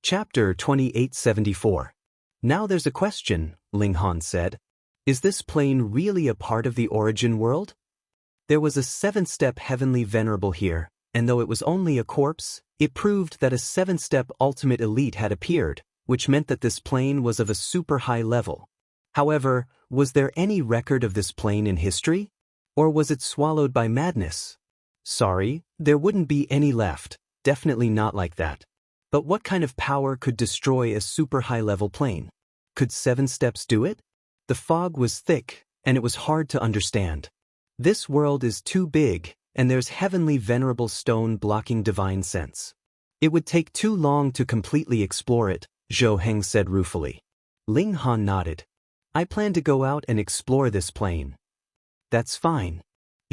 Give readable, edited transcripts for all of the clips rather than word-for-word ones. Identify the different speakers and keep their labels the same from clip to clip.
Speaker 1: Chapter 2874. Now there's a question, Ling Han said. Is this plane really a part of the origin world? There was a 7-step heavenly venerable here, and though it was only a corpse, it proved that a 7-step ultimate elite had appeared, which meant that this plane was of a super high level. However, was there any record of this plane in history? Or was it swallowed by madness? Sorry, there wouldn't be any left, definitely not like that. But what kind of power could destroy a super high-level plane? Could 7 steps do it? The fog was thick, and it was hard to understand. This world is too big, and there's heavenly venerable stone blocking divine sense. It would take too long to completely explore it, Zhou Heng said ruefully. Ling Han nodded. I plan to go out and explore this plane. That's fine.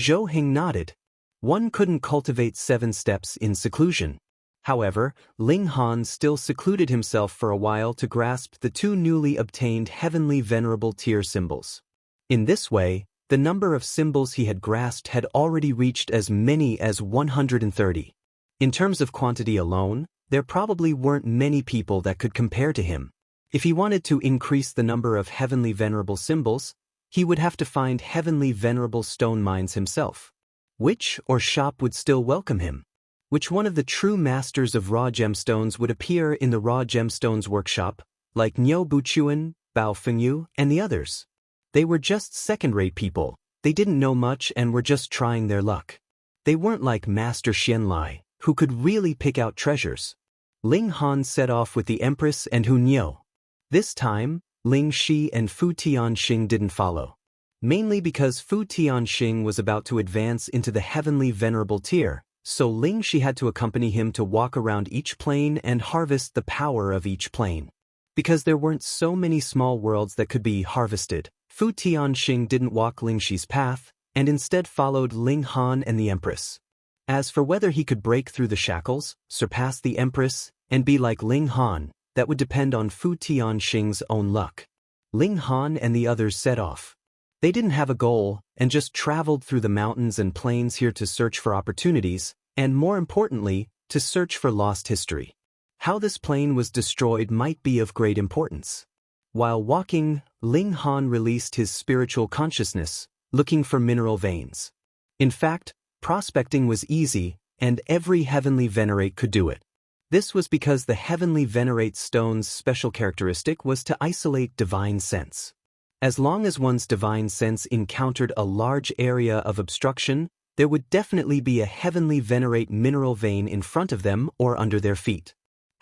Speaker 1: Zhou Heng nodded. One couldn't cultivate 7 steps in seclusion. However, Ling Han still secluded himself for a while to grasp the 2 newly obtained heavenly venerable tier symbols. In this way, the number of symbols he had grasped had already reached as many as 130. In terms of quantity alone, there probably weren't many people that could compare to him. If he wanted to increase the number of heavenly venerable symbols, he would have to find heavenly venerable stone mines himself. Which or shop would still welcome him? Which one of the true masters of raw gemstones would appear in the raw gemstones workshop, like Niu Buchuan, Bao Fengyu, and the others? They were just second-rate people, they didn't know much and were just trying their luck. They weren't like Master Xianlai, who could really pick out treasures. Ling Han set off with the Empress and Hu Niu. This time, Ling Shi and Fu Tianxing didn't follow. Mainly because Fu Tianxing was about to advance into the heavenly venerable tier, so Ling Shi had to accompany him to walk around each plane and harvest the power of each plane. Because there weren't so many small worlds that could be harvested, Fu Tianxing didn't walk Ling Shi's path, and instead followed Ling Han and the Empress. As for whether he could break through the shackles, surpass the Empress, and be like Ling Han, that would depend on Fu Tianxing's own luck. Ling Han and the others set off. They didn't have a goal, and just traveled through the mountains and plains here to search for opportunities, and more importantly, to search for lost history. How this plane was destroyed might be of great importance. While walking, Ling Han released his spiritual consciousness, looking for mineral veins. In fact, prospecting was easy, and every heavenly venerate could do it. This was because the heavenly venerate stone's special characteristic was to isolate divine sense. As long as one's divine sense encountered a large area of obstruction, there would definitely be a heavenly venerate mineral vein in front of them or under their feet.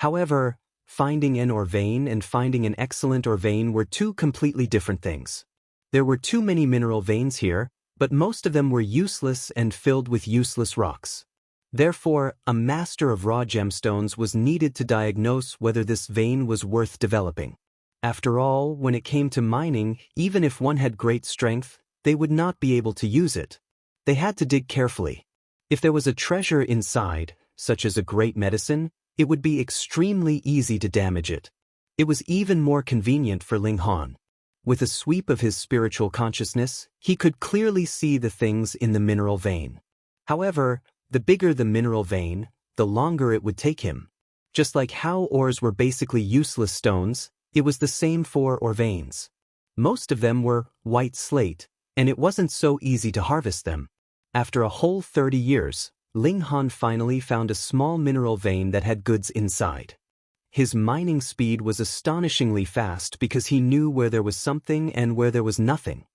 Speaker 1: However, finding an ore vein and finding an excellent ore vein were 2 completely different things. There were too many mineral veins here, but most of them were useless and filled with useless rocks. Therefore, a master of raw gemstones was needed to diagnose whether this vein was worth developing. After all, when it came to mining, even if one had great strength, they would not be able to use it. They had to dig carefully. If there was a treasure inside, such as a great medicine, it would be extremely easy to damage it. It was even more convenient for Ling Han. With a sweep of his spiritual consciousness, he could clearly see the things in the mineral vein. However, the bigger the mineral vein, the longer it would take him. Just like how ores were basically useless stones, it was the same for ore veins. Most of them were white slate, and it wasn't so easy to harvest them. After a whole 30 years, Ling Han finally found a small mineral vein that had goods inside. His mining speed was astonishingly fast because he knew where there was something and where there was nothing.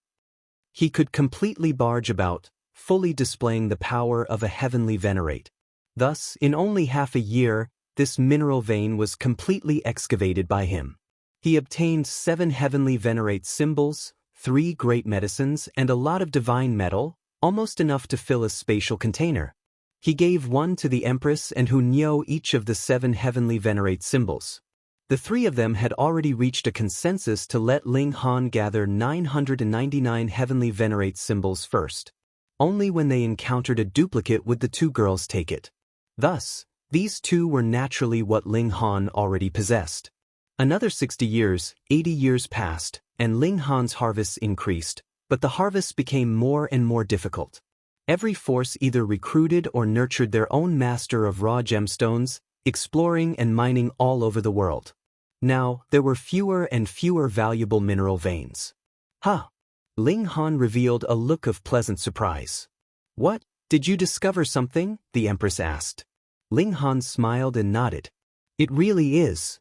Speaker 1: He could completely barge about, fully displaying the power of a heavenly venerate. Thus, in only half a year, this mineral vein was completely excavated by him. He obtained 7 heavenly venerate symbols, 3 great medicines, and a lot of divine metal, almost enough to fill a spatial container. He gave 1 to the Empress and Hu Niu each of the 7 heavenly venerate symbols. The 3 of them had already reached a consensus to let Ling Han gather 999 heavenly venerate symbols first. Only when they encountered a duplicate would the 2 girls take it. Thus, these 2 were naturally what Ling Han already possessed. Another 60 years, 80 years passed, and Ling Han's harvests increased, but the harvests became more and more difficult. Every force either recruited or nurtured their own master of raw gemstones, exploring and mining all over the world. Now, there were fewer and fewer valuable mineral veins. Huh! Ling Han revealed a look of pleasant surprise. What? Did you discover something? The Empress asked. Ling Han smiled and nodded. It really is.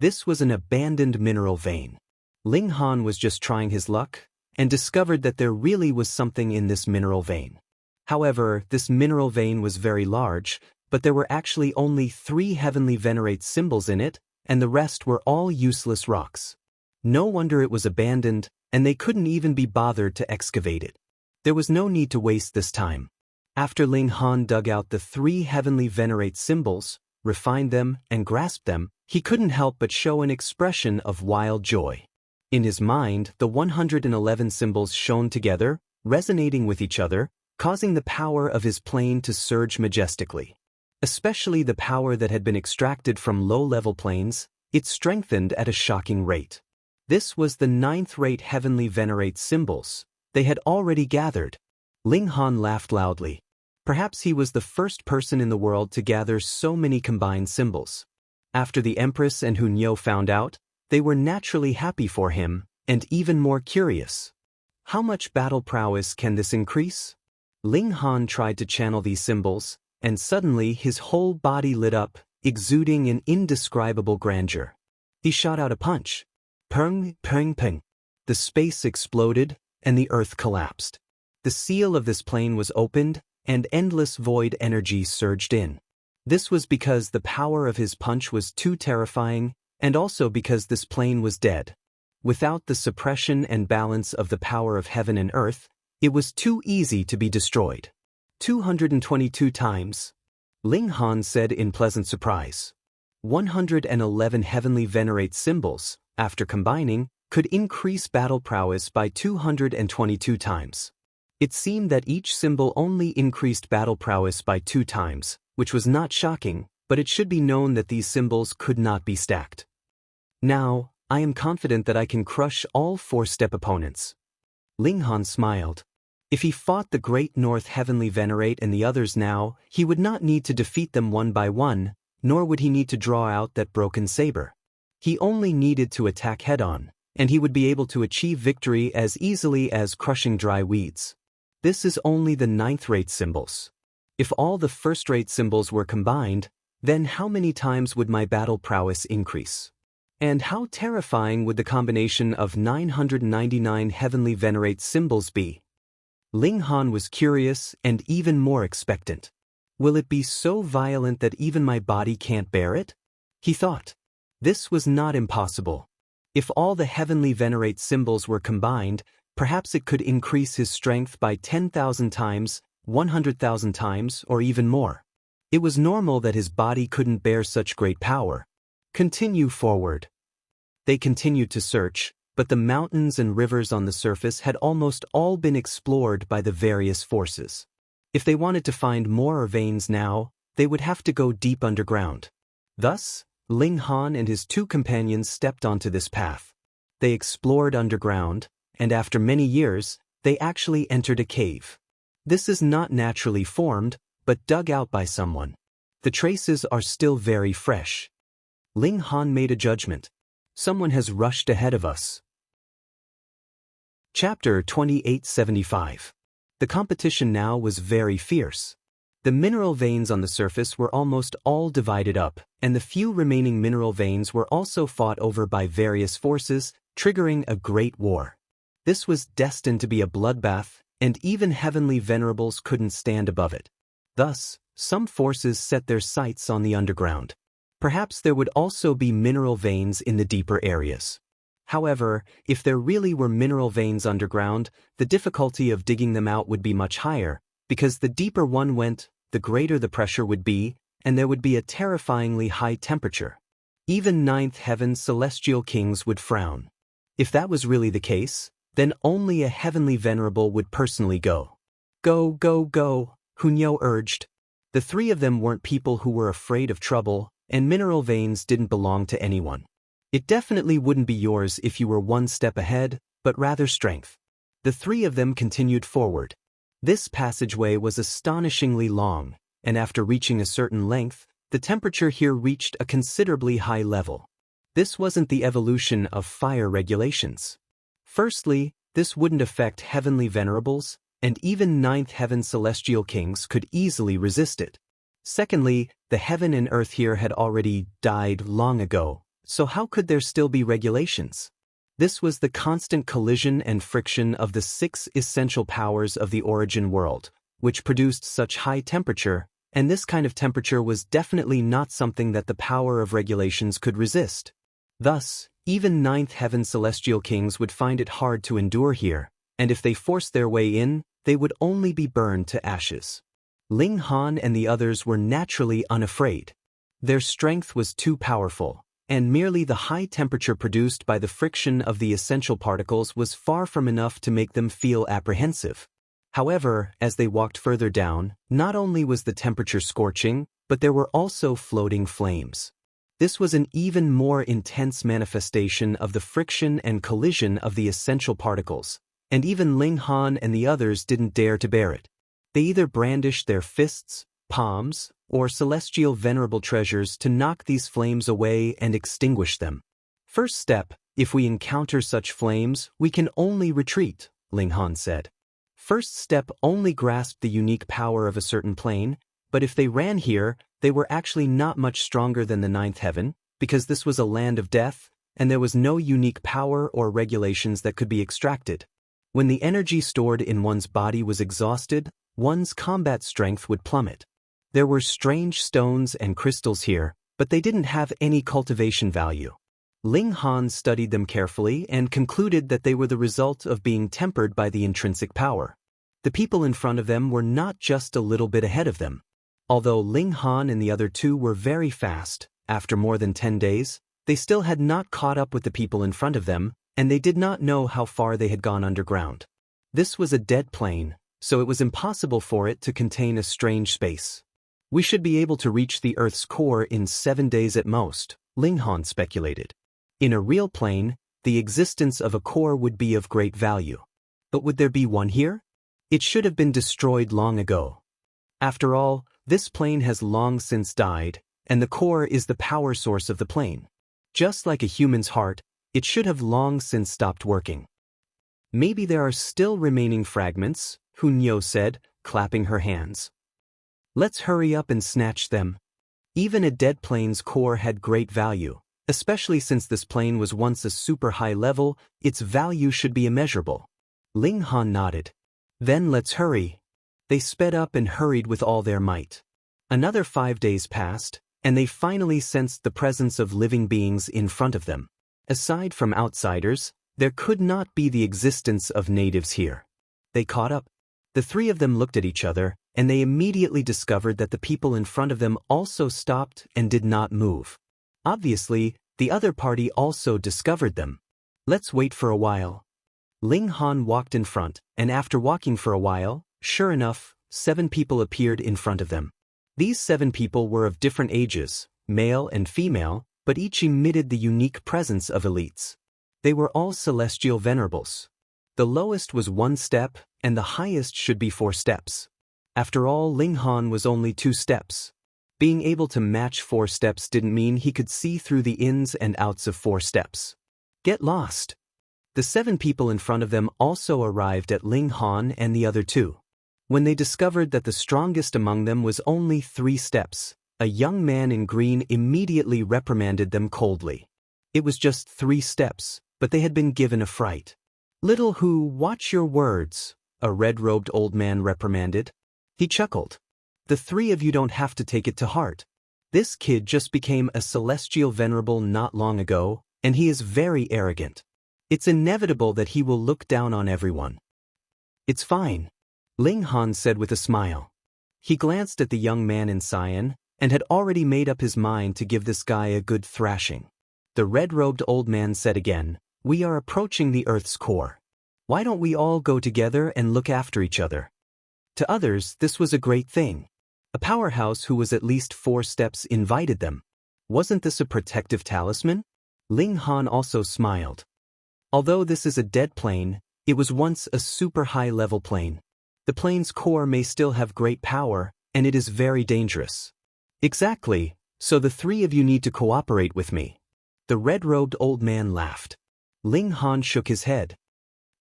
Speaker 1: This was an abandoned mineral vein. Ling Han was just trying his luck, and discovered that there really was something in this mineral vein. However, this mineral vein was very large, but there were actually only 3 heavenly venerate symbols in it, and the rest were all useless rocks. No wonder it was abandoned, and they couldn't even be bothered to excavate it. There was no need to waste this time. After Ling Han dug out the 3 heavenly venerate symbols, refined them, and grasped them, he couldn't help but show an expression of wild joy. In his mind, the 111 symbols shone together, resonating with each other, causing the power of his plane to surge majestically. Especially the power that had been extracted from low-level planes, it strengthened at a shocking rate. This was the 9th-rate heavenly venerate symbols they had already gathered. Ling Han laughed loudly. Perhaps he was the first person in the world to gather so many combined symbols. After the Empress and Hunyo found out, they were naturally happy for him, and even more curious. How much battle prowess can this increase? Ling Han tried to channel these symbols, and suddenly his whole body lit up, exuding an indescribable grandeur. He shot out a punch. Peng, peng, peng. The space exploded, and the earth collapsed. The seal of this plane was opened, and endless void energy surged in. This was because the power of his punch was too terrifying, and also because this plane was dead. Without the suppression and balance of the power of heaven and earth, it was too easy to be destroyed. 222 times. Ling Han said in pleasant surprise. 111 heavenly venerate symbols, after combining, could increase battle prowess by 222 times. It seemed that each symbol only increased battle prowess by 2 times, which was not shocking, but it should be known that these symbols could not be stacked. Now, I am confident that I can crush all 4-step opponents. Ling Han smiled. If he fought the Great North Heavenly Venerate and the others now, he would not need to defeat them one by one, nor would he need to draw out that broken saber. He only needed to attack head-on, and he would be able to achieve victory as easily as crushing dry weeds. This is only the 9th-rate symbols. If all the 1st-rate symbols were combined, then how many times would my battle prowess increase? And how terrifying would the combination of 999 heavenly venerate symbols be? Ling Han was curious and even more expectant. Will it be so violent that even my body can't bear it? He thought. This was not impossible. If all the heavenly venerate symbols were combined, perhaps it could increase his strength by 10,000 times, 100,000 times, or even more. It was normal that his body couldn't bear such great power. Continue forward. They continued to search, but the mountains and rivers on the surface had almost all been explored by the various forces. If they wanted to find more veins now, they would have to go deep underground. Thus, Ling Han and his 2 companions stepped onto this path. They explored underground, and after many years, they actually entered a cave. This is not naturally formed, but dug out by someone. The traces are still very fresh. Ling Han made a judgment. Someone has rushed ahead of us. Chapter 2875. The competition now was very fierce. The mineral veins on the surface were almost all divided up, and the few remaining mineral veins were also fought over by various forces, triggering a great war. This was destined to be a bloodbath, and even heavenly venerables couldn't stand above it. Thus, some forces set their sights on the underground. Perhaps there would also be mineral veins in the deeper areas. However, if there really were mineral veins underground, the difficulty of digging them out would be much higher, because the deeper one went, the greater the pressure would be, and there would be a terrifyingly high temperature. Even 9th Heaven's celestial kings would frown. If that was really the case, then only a heavenly venerable would personally go. Go, go, go, Hunyo urged. The 3 of them weren't people who were afraid of trouble, and mineral veins didn't belong to anyone. It definitely wouldn't be yours if you were 1 step ahead, but rather strength. The 3 of them continued forward. This passageway was astonishingly long, and after reaching a certain length, the the temperature here reached a considerably high level. This wasn't the evolution of fire regulations. Firstly, this wouldn't affect heavenly venerables, and even ninth heaven celestial kings could easily resist it. Secondly, the heaven and earth here had already died long ago, so how could there still be regulations? This was the constant collision and friction of the 6 essential powers of the origin world, which produced such high temperature, and this kind of temperature was definitely not something that the power of regulations could resist. Thus, even ninth heaven celestial kings would find it hard to endure here, and if they forced their way in, they would only be burned to ashes. Ling Han and the others were naturally unafraid. Their strength was too powerful, and merely the high temperature produced by the friction of the essential particles was far from enough to make them feel apprehensive. However, as they walked further down, not only was the temperature scorching, but there were also floating flames. This was an even more intense manifestation of the friction and collision of the essential particles, and even Ling Han and the others didn't dare to bear it. They either brandished their fists, palms, or celestial venerable treasures to knock these flames away and extinguish them. First step, if we encounter such flames, we can only retreat, Ling Han said. First step only grasped the unique power of a certain plane, but if they ran here, they were actually not much stronger than the ninth heaven, because this was a land of death, and there was no unique power or regulations that could be extracted. When the energy stored in one's body was exhausted, one's combat strength would plummet. There were strange stones and crystals here, but they didn't have any cultivation value. Ling Han studied them carefully and concluded that they were the result of being tempered by the intrinsic power. The people in front of them were not just a little bit ahead of them. Although Ling Han and the other 2 were very fast, after more than 10 days, they still had not caught up with the people in front of them, and they did not know how far they had gone underground. This was a dead plane, so it was impossible for it to contain a strange space. We should be able to reach the Earth's core in 7 days at most, Ling Han speculated. In a real plane, the existence of a core would be of great value. But would there be one here? It should have been destroyed long ago. After all, this plane has long since died, and the core is the power source of the plane. Just like a human's heart, it should have long since stopped working. Maybe there are still remaining fragments, Hunyo said, clapping her hands. Let's hurry up and snatch them. Even a dead plane's core had great value, especially since this plane was once a super high level, its value should be immeasurable. Ling Han nodded. Then let's hurry. They sped up and hurried with all their might. Another 5 days passed, and they finally sensed the presence of living beings in front of them. Aside from outsiders, there could not be the existence of natives here. They caught up. The 3 of them looked at each other, and they immediately discovered that the people in front of them also stopped and did not move. Obviously, the other party also discovered them. Let's wait for a while. Ling Han walked in front, and after walking for a while, sure enough, 7 people appeared in front of them. These 7 people were of different ages, male and female, but each emitted the unique presence of elites. They were all celestial venerables. The lowest was 1 step, and the highest should be 4 steps. After all, Ling Han was only 2 steps. Being able to match 4 steps didn't mean he could see through the ins and outs of 4 steps. Get lost. The 7 people in front of them also arrived at Ling Han and the other 2. When they discovered that the strongest among them was only 3 steps, a young man in green immediately reprimanded them coldly. It was just 3 steps, but they had been given a fright. Little Hu, watch your words, a red-robed old man reprimanded. He chuckled. The 3 of you don't have to take it to heart. This kid just became a celestial venerable not long ago, and he is very arrogant. It's inevitable that he will look down on everyone. It's fine, Ling Han said with a smile. He glanced at the young man in cyan, and had already made up his mind to give this guy a good thrashing. The red-robed old man said again, we are approaching the Earth's core. Why don't we all go together and look after each other? To others, this was a great thing. A powerhouse who was at least 4 steps invited them. Wasn't this a protective talisman? Ling Han also smiled. Although this is a dead plane, it was once a super high-level plane. The plane's core may still have great power, and it is very dangerous. Exactly, So the three of you need to cooperate with me. The red-robed old man laughed. Ling Han shook his head.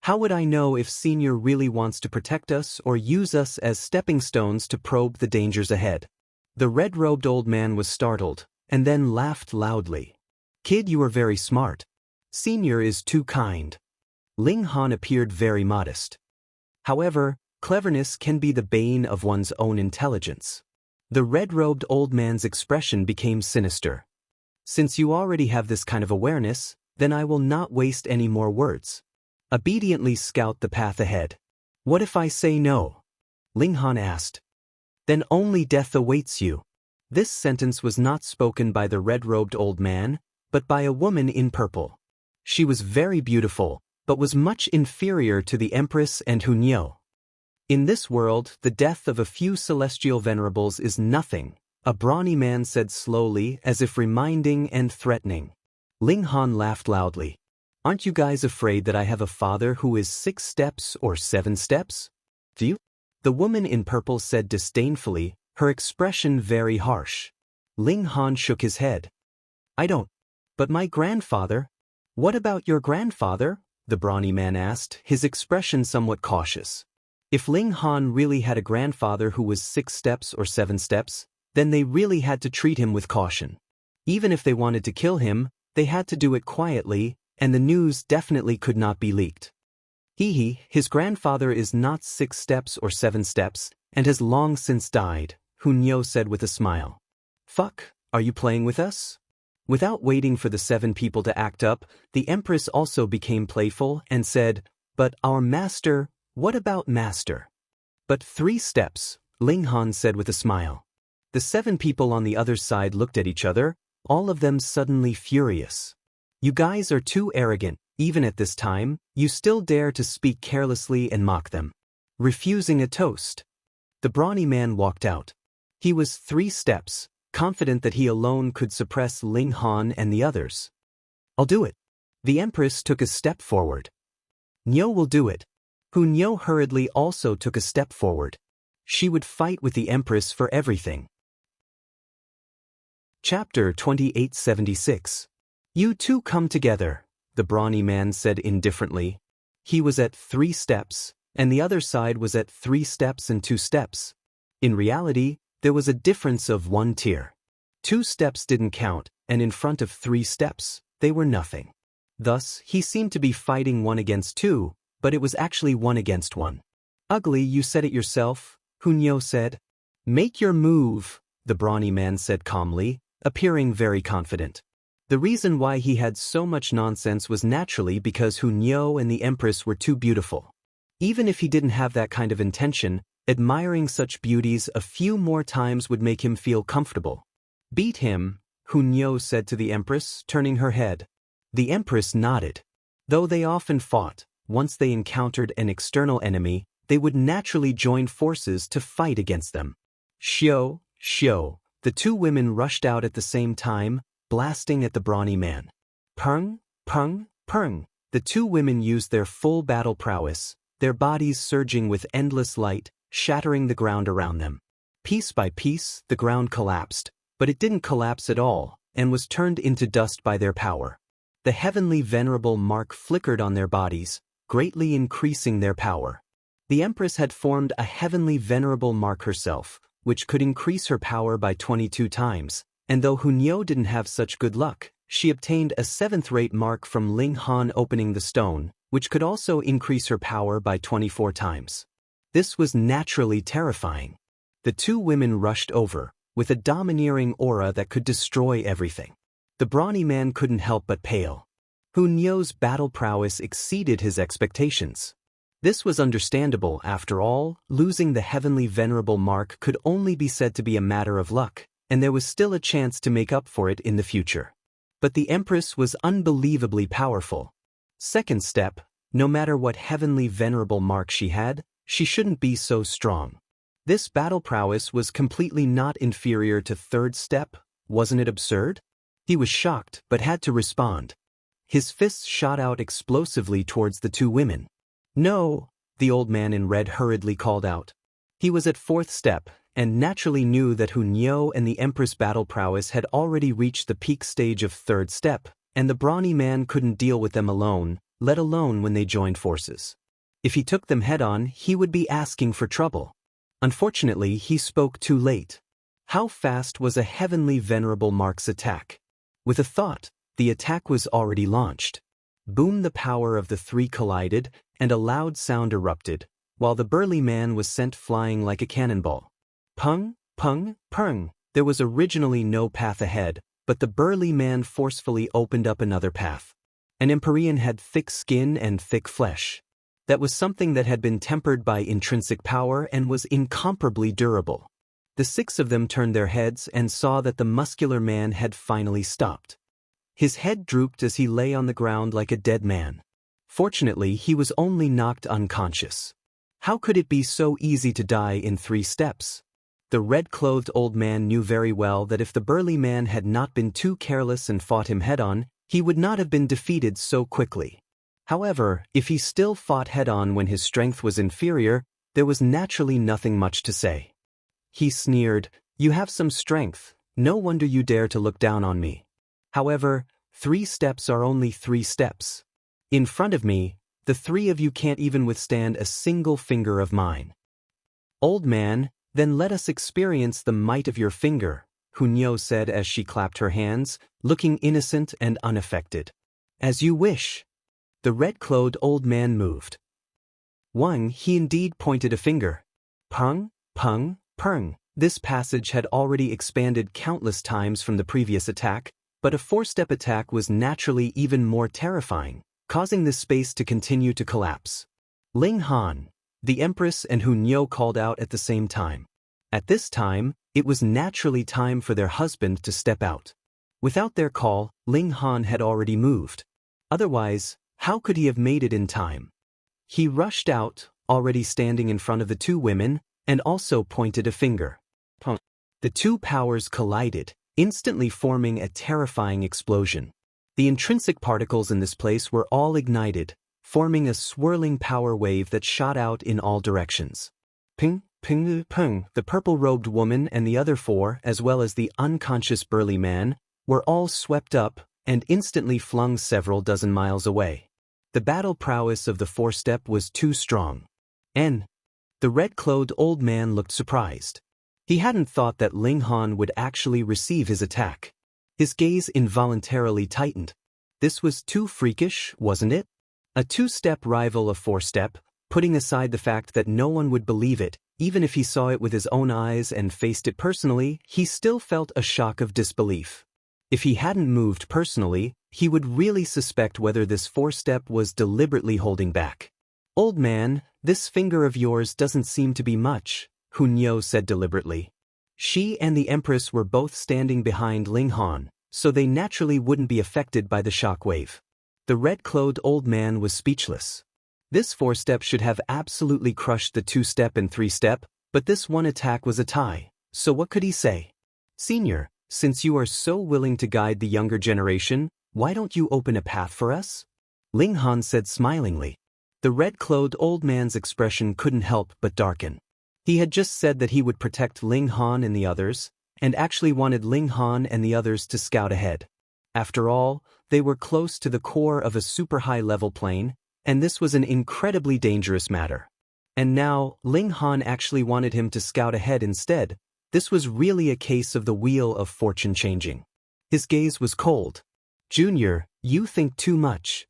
Speaker 1: How would I know if Senior really wants to protect us or use us as stepping stones to probe the dangers ahead? The red-robed old man was startled, and then laughed loudly. Kid, you are very smart. Senior is too kind. Ling Han appeared very modest. However, cleverness can be the bane of one's own intelligence. The red-robed old man's expression became sinister. Since you already have this kind of awareness, then I will not waste any more words. Obediently scout the path ahead. What if I say no? Ling Han asked. Then only death awaits you. This sentence was not spoken by the red-robed old man, but by a woman in purple. She was very beautiful, but was much inferior to the Empress and Hunyeo. In this world, the death of a few celestial venerables is nothing, a brawny man said slowly, as if reminding and threatening. Ling Han laughed loudly. Aren't you guys afraid that I have a father who is 6 steps or 7 steps? Do you? The woman in purple said disdainfully, her expression very harsh. Ling Han shook his head. I don't. But my grandfather? What about your grandfather? The brawny man asked, his expression somewhat cautious. If Ling Han really had a grandfather who was 6 steps or 7 steps, then they really had to treat him with caution. Even if they wanted to kill him, they had to do it quietly, and the news definitely could not be leaked. His grandfather is not 6 steps or 7 steps, and has long since died, Hunyeo said with a smile. Fuck, are you playing with us? Without waiting for the 7 people to act up, the Empress also became playful and said, But our master, what about master? But 3 steps, Ling Han said with a smile. The 7 people on the other side looked at each other, all of them suddenly furious. You guys are too arrogant, even at this time, you still dare to speak carelessly and mock them. Refusing a toast. The brawny man walked out. He was 3 steps, confident that he alone could suppress Ling Han and the others. I'll do it. The Empress took a step forward. Nyo will do it. Hunyeo hurriedly also took a step forward. She would fight with the Empress for everything. Chapter 2876. You two come together, the brawny man said indifferently. He was at 3 steps, and the other side was at 3 steps and 2 steps. In reality, there was a difference of 1 tier. 2 steps didn't count, and in front of 3 steps, they were nothing. Thus, he seemed to be fighting 1 against 2, but it was actually 1 against 1. Ugly, you said it yourself, Hunyeo said. Make your move, the brawny man said calmly, appearing very confident. The reason why he had so much nonsense was naturally because Hunyeo and the Empress were too beautiful. Even if he didn't have that kind of intention, admiring such beauties a few more times would make him feel comfortable. Beat him, Hunyeo said to the Empress, turning her head. The Empress nodded. Though they often fought, once they encountered an external enemy, they would naturally join forces to fight against them. Shio, the 2 women rushed out at the same time, blasting at the brawny man. Pung, pung, pung. The 2 women used their full battle prowess, their bodies surging with endless light, shattering the ground around them. Piece by piece, the ground collapsed, but it didn't collapse at all, and was turned into dust by their power. The heavenly venerable mark flickered on their bodies, greatly increasing their power. The Empress had formed a heavenly venerable mark herself, which could increase her power by 22 times, and though Hunyeo didn't have such good luck, she obtained a 7th-rate mark from Ling Han opening the stone, which could also increase her power by 24 times. This was naturally terrifying. The 2 women rushed over, with a domineering aura that could destroy everything. The brawny man couldn't help but pale. Hunyeo's battle prowess exceeded his expectations. This was understandable, after all, losing the heavenly venerable mark could only be said to be a matter of luck, and there was still a chance to make up for it in the future. But the Empress was unbelievably powerful. 2nd step, no matter what heavenly venerable mark she had, she shouldn't be so strong. This battle prowess was completely not inferior to 3rd step, wasn't it absurd? He was shocked, but had to respond. His fists shot out explosively towards the 2 women. No, the old man in red hurriedly called out. He was at 4th step, and naturally knew that Hunyo and the Empress battle prowess had already reached the peak stage of third step, and the brawny man couldn't deal with them alone, let alone when they joined forces. If he took them head-on, he would be asking for trouble. Unfortunately, he spoke too late. How fast was a heavenly venerable Mark's attack? With a thought, the attack was already launched. Boom! The power of the three collided, and a loud sound erupted, while the burly man was sent flying like a cannonball. Pung, pung, pung! There was originally no path ahead, but the burly man forcefully opened up another path. An Empyrean had thick skin and thick flesh. That was something that had been tempered by intrinsic power and was incomparably durable. The six of them turned their heads and saw that the muscular man had finally stopped. His head drooped as he lay on the ground like a dead man. Fortunately, he was only knocked unconscious. How could it be so easy to die in 3 steps? The red-clothed old man knew very well that if the burly man had not been too careless and fought him head-on, he would not have been defeated so quickly. However, if he still fought head-on when his strength was inferior, there was naturally nothing much to say. He sneered, "You have some strength, no wonder you dare to look down on me. However, 3 steps are only 3 steps. In front of me, the 3 of you can't even withstand a single finger of mine." "Old man, then let us experience the might of your finger," Hunyo said as she clapped her hands, looking innocent and unaffected. "As you wish." The red-clothed old man moved. One, he indeed pointed a finger. Pung, pung, pung. This passage had already expanded countless times from the previous attack, but a 4-step attack was naturally even more terrifying, causing this space to continue to collapse. Ling Han, the Empress and Hunyo called out at the same time. At this time, it was naturally time for their husband to step out. Without their call, Ling Han had already moved. Otherwise, how could he have made it in time? He rushed out, already standing in front of the 2 women, and also pointed a finger. The 2 powers collided, instantly forming a terrifying explosion. The intrinsic particles in this place were all ignited, forming a swirling power wave that shot out in all directions. Ping, ping, ping. The purple-robed woman and the other 4, as well as the unconscious burly man, were all swept up and instantly flung several dozen miles away. The battle prowess of the 4-step was too strong. The red-clothed old man looked surprised. He hadn't thought that Ling Han would actually receive his attack. His gaze involuntarily tightened. This was too freakish, wasn't it? A 2-step rival of 4-step, putting aside the fact that no one would believe it, even if he saw it with his own eyes and faced it personally, he still felt a shock of disbelief. If he hadn't moved personally, he would really suspect whether this 4-step was deliberately holding back. "Old man, this finger of yours doesn't seem to be much," Hunyo said deliberately. She and the Empress were both standing behind Ling Han, so they naturally wouldn't be affected by the shock wave. The red-clothed old man was speechless. This 4-step should have absolutely crushed the 2-step and 3-step, but this one attack was a tie, so what could he say? "Senior, since you are so willing to guide the younger generation, why don't you open a path for us?" Ling Han said smilingly. The red-clothed old man's expression couldn't help but darken. He had just said that he would protect Ling Han and the others, and actually wanted Ling Han and the others to scout ahead. After all, they were close to the core of a super high-level plane, and this was an incredibly dangerous matter. And now, Ling Han actually wanted him to scout ahead instead. This was really a case of the wheel of fortune changing. His gaze was cold. "Junior, you think too much."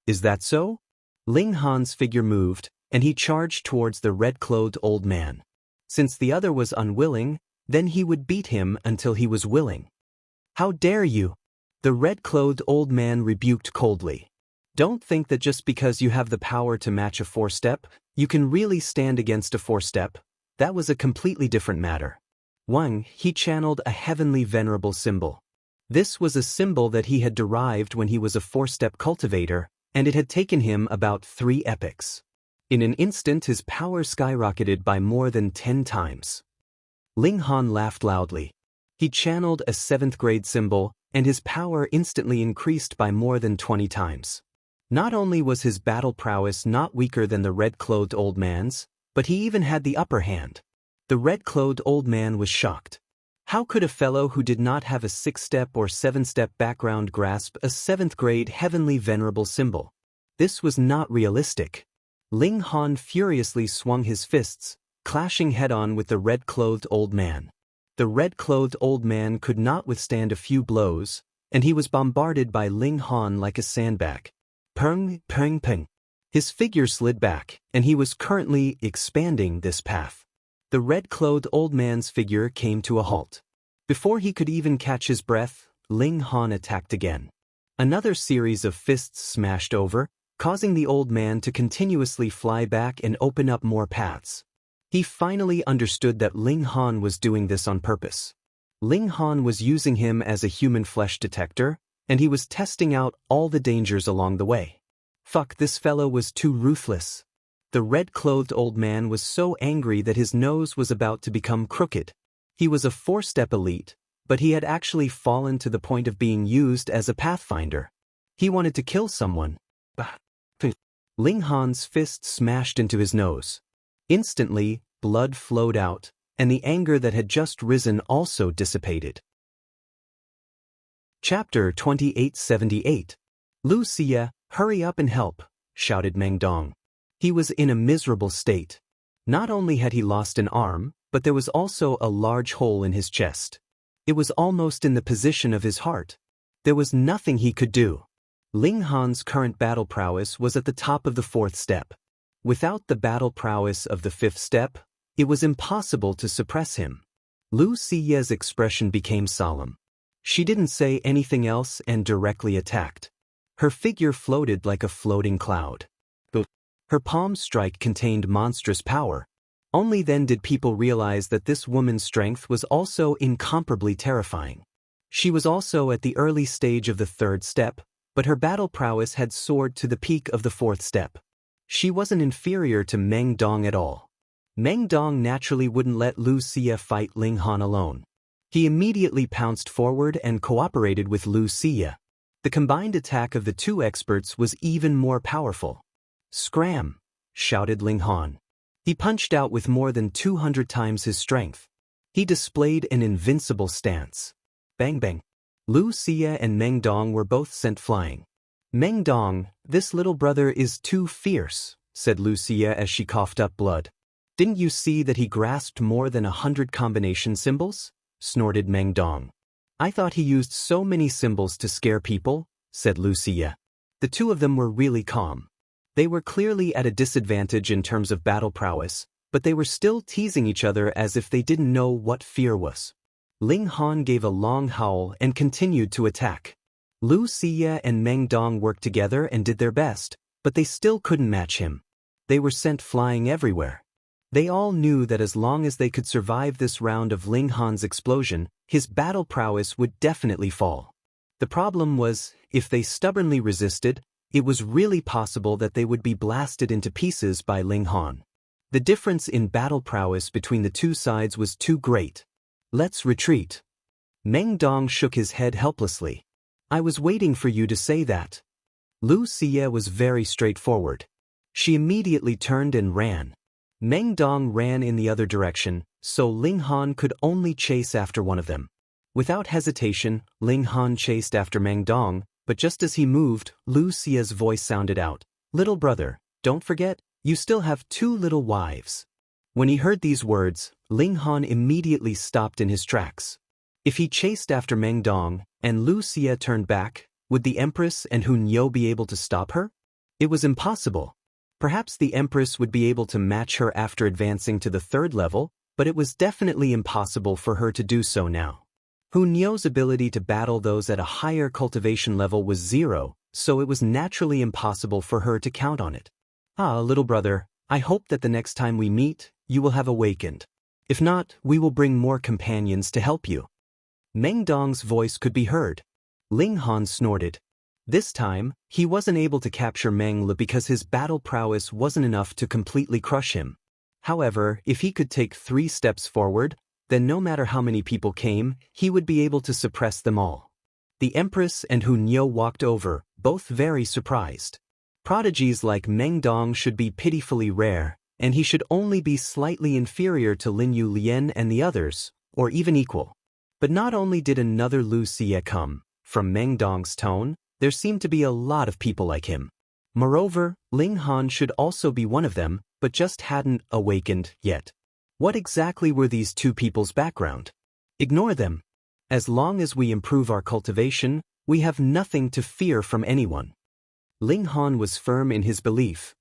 Speaker 1: "Is that so?" Ling Han's figure moved, and he charged towards the red-clothed old man. Since the other was unwilling, then he would beat him until he was willing. "How dare you?" The red-clothed old man rebuked coldly. "Don't think that just because you have the power to match a 4-step, you can really stand against a 4-step. That was a completely different matter." He channeled a heavenly venerable symbol. This was a symbol that he had derived when he was a 4-step cultivator, and it had taken him about 3 epochs. In an instant his power skyrocketed by more than 10 times. Ling Han laughed loudly. He channeled a 7th-grade symbol, and his power instantly increased by more than 20 times. Not only was his battle prowess not weaker than the red-clothed old man's, but he even had the upper hand. The red-clothed old man was shocked. How could a fellow who did not have a 6-step or 7-step background grasp a 7th-grade heavenly venerable symbol? This was not realistic. Ling Han furiously swung his fists, clashing head-on with the red-clothed old man. The red-clothed old man could not withstand a few blows, and he was bombarded by Ling Han like a sandbag. Peng, peng, peng. His figure slid back, and he was currently expanding this path. The red-clothed old man's figure came to a halt. Before he could even catch his breath, Ling Han attacked again. Another series of fists smashed over, causing the old man to continuously fly back and open up more paths. He finally understood that Ling Han was doing this on purpose. Ling Han was using him as a human flesh detector, and he was testing out all the dangers along the way. Fuck, this fellow was too ruthless. The red-clothed old man was so angry that his nose was about to become crooked. He was a 4-step elite, but he had actually fallen to the point of being used as a pathfinder. He wanted to kill someone. Ling Han's fist smashed into his nose. Instantly, blood flowed out, and the anger that had just risen also dissipated. Chapter 2878. Lu Xie, hurry up and help, shouted Meng Dong. He was in a miserable state. Not only had he lost an arm, but there was also a large hole in his chest. It was almost in the position of his heart. There was nothing he could do. Ling Han's current battle prowess was at the top of the 4th step. Without the battle prowess of the 5th step, it was impossible to suppress him. Lu Xie's expression became solemn. She didn't say anything else and directly attacked. Her figure floated like a floating cloud. Her palm strike contained monstrous power. Only then did people realize that this woman's strength was also incomparably terrifying. She was also at the early stage of the 3rd step, but her battle prowess had soared to the peak of the 4th step. She wasn't inferior to Meng Dong at all. Meng Dong naturally wouldn't let Lu Xie fight Ling Han alone. He immediately pounced forward and cooperated with Lu Xie. The combined attack of the two experts was even more powerful. Scram! Shouted Ling Han. He punched out with more than 200 times his strength. He displayed an invincible stance. Bang bang. Lu Xie and Meng Dong were both sent flying. Meng Dong, this little brother is too fierce, said Lu Xie as she coughed up blood. Didn't you see that he grasped more than 100 combination symbols? Snorted Meng Dong. I thought he used so many symbols to scare people, said Lu Xie. The two of them were really calm. They were clearly at a disadvantage in terms of battle prowess, but they were still teasing each other as if they didn't know what fear was. Ling Han gave a long howl and continued to attack. Lu Xie and Meng Dong worked together and did their best, but they still couldn't match him. They were sent flying everywhere. They all knew that as long as they could survive this round of Ling Han's explosion, his battle prowess would definitely fall. The problem was, if they stubbornly resisted, it was really possible that they would be blasted into pieces by Ling Han. The difference in battle prowess between the two sides was too great. Let's retreat. Meng Dong shook his head helplessly. I was waiting for you to say that. Lu Xie was very straightforward. She immediately turned and ran. Meng Dong ran in the other direction, so Ling Han could only chase after one of them. Without hesitation, Ling Han chased after Meng Dong, but just as he moved, Lu Xie's voice sounded out. Little brother, don't forget, you still have 2 little wives. When he heard these words, Ling Han immediately stopped in his tracks. If he chased after Meng Dong, and Lu Xie turned back, would the Empress and Hun Yo be able to stop her? It was impossible. Perhaps the Empress would be able to match her after advancing to the 3rd level, but it was definitely impossible for her to do so now. Hun Yo's ability to battle those at a higher cultivation level was 0, so it was naturally impossible for her to count on it. Ah, little brother, I hope that the next time we meet, you will have awakened. If not, we will bring more companions to help you. Meng Dong's voice could be heard. Ling Han snorted. This time, he wasn't able to capture Meng Le because his battle prowess wasn't enough to completely crush him. However, if he could take 3 steps forward, then no matter how many people came, he would be able to suppress them all. The Empress and Hun Yo walked over, both very surprised. Prodigies like Meng Dong should be pitifully rare, and he should only be slightly inferior to Lin Yu Lian and the others, or even equal. But not only did another Lu Xie come, from Meng Dong's tone, there seemed to be a lot of people like him. Moreover, Ling Han should also be one of them, but just hadn't awakened yet. What exactly were these two people's background? Ignore them. As long as we improve our cultivation, we have nothing to fear from anyone. Ling Han was firm in his belief.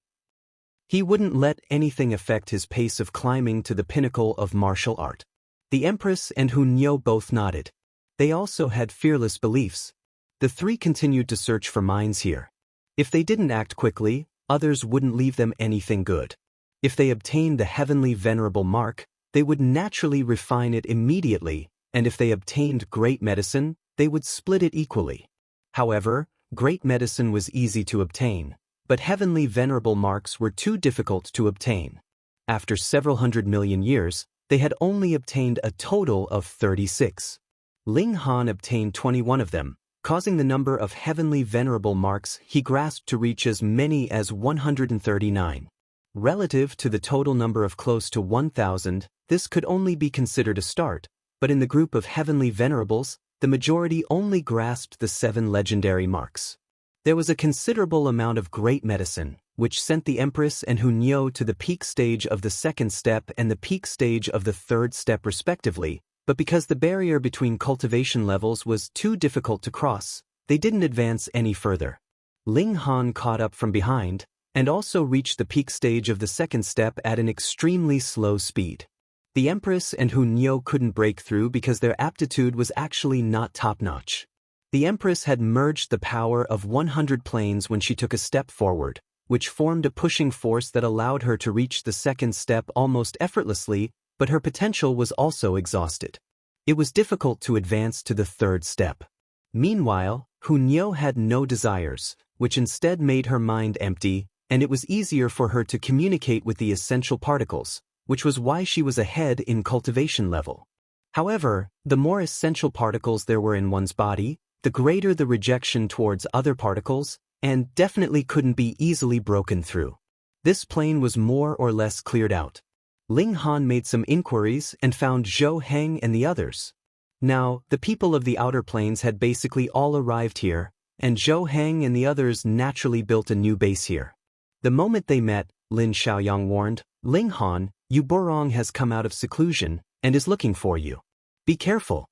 Speaker 1: He wouldn't let anything affect his pace of climbing to the pinnacle of martial art. The Empress and Hun Yo both nodded. They also had fearless beliefs. The three continued to search for mines here. If they didn't act quickly, others wouldn't leave them anything good. If they obtained the heavenly venerable mark, they would naturally refine it immediately, and if they obtained great medicine, they would split it equally. However, great medicine was easy to obtain, but heavenly venerable marks were too difficult to obtain. After several 100 million years, they had only obtained a total of 36. Ling Han obtained 21 of them, causing the number of heavenly venerable marks he grasped to reach as many as 139. Relative to the total number of close to 1,000, this could only be considered a start, but in the group of heavenly venerables, the majority only grasped the 7 legendary marks. There was a considerable amount of great medicine, which sent the Empress and Hun Yo to the peak stage of the second step and the peak stage of the third step respectively, but because the barrier between cultivation levels was too difficult to cross, they didn't advance any further. Ling Han caught up from behind, and also reached the peak stage of the second step at an extremely slow speed. The Empress and Hun Yo couldn't break through because their aptitude was actually not top-notch. The Empress had merged the power of 100 planes when she took a step forward, which formed a pushing force that allowed her to reach the second step almost effortlessly, but her potential was also exhausted. It was difficult to advance to the third step. Meanwhile, Hun Yo had no desires, which instead made her mind empty, and it was easier for her to communicate with the essential particles, which was why she was ahead in cultivation level. However, the more essential particles there were in one's body, the greater the rejection towards other particles, and definitely couldn't be easily broken through. This plane was more or less cleared out. Ling Han made some inquiries and found Zhou Heng and the others. Now, the people of the outer planes had basically all arrived here, and Zhou Heng and the others naturally built a new base here. The moment they met, Lin Xiaoyang warned, "Ling Han, Yu Borong has come out of seclusion and is looking for you. Be careful."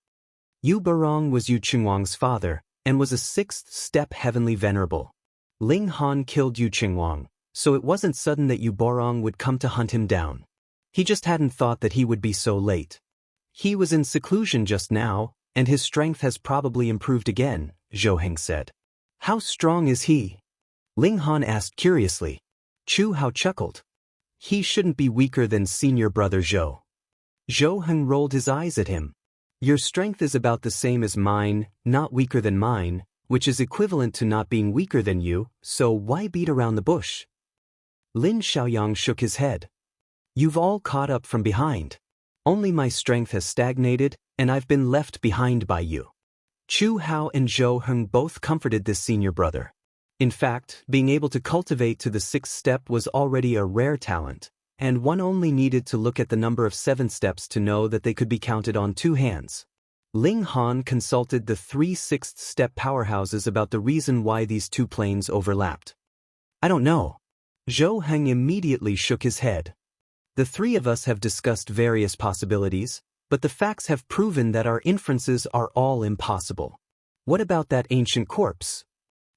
Speaker 1: Yu Borong was Yu Qingwang's father and was a 6th step heavenly venerable. Ling Han killed Yu Qingwang, so it wasn't sudden that Yu Borong would come to hunt him down. He just hadn't thought that he would be so late. He was in seclusion just now, and his strength has probably improved again, Zhou Heng said. How strong is he? Ling Han asked curiously. Chu Hao chuckled. He shouldn't be weaker than senior brother Zhou. Zhou Heng rolled his eyes at him. Your strength is about the same as mine, not weaker than mine, which is equivalent to not being weaker than you, so why beat around the bush? Lin Xiaoyang shook his head. You've all caught up from behind. Only my strength has stagnated, and I've been left behind by you. Chu Hao and Zhou Heng both comforted this senior brother. In fact, being able to cultivate to the 6th step was already a rare talent, and one only needed to look at the number of 7 steps to know that they could be counted on 2 hands. Ling Han consulted the 3 6th step powerhouses about the reason why these 2 planes overlapped. I don't know. Zhou Heng immediately shook his head. The 3 of us have discussed various possibilities, but the facts have proven that our inferences are all impossible. What about that ancient corpse?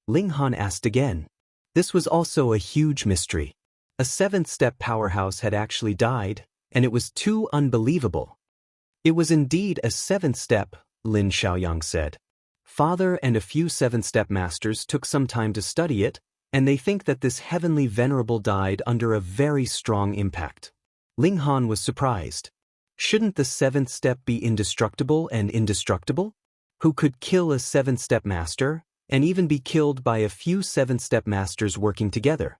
Speaker 1: Ling Han asked again. This was also a huge mystery. A 7th step powerhouse had actually died, and it was too unbelievable. It was indeed a 7th step, Lin Xiaoyang said. Father and a few 7th step masters took some time to study it, and they think that this heavenly venerable died under a very strong impact. Ling Han was surprised. Shouldn't the 7th step be indestructible and indestructible? Who could kill a 7th step master, and even be killed by a few 7th step masters working together?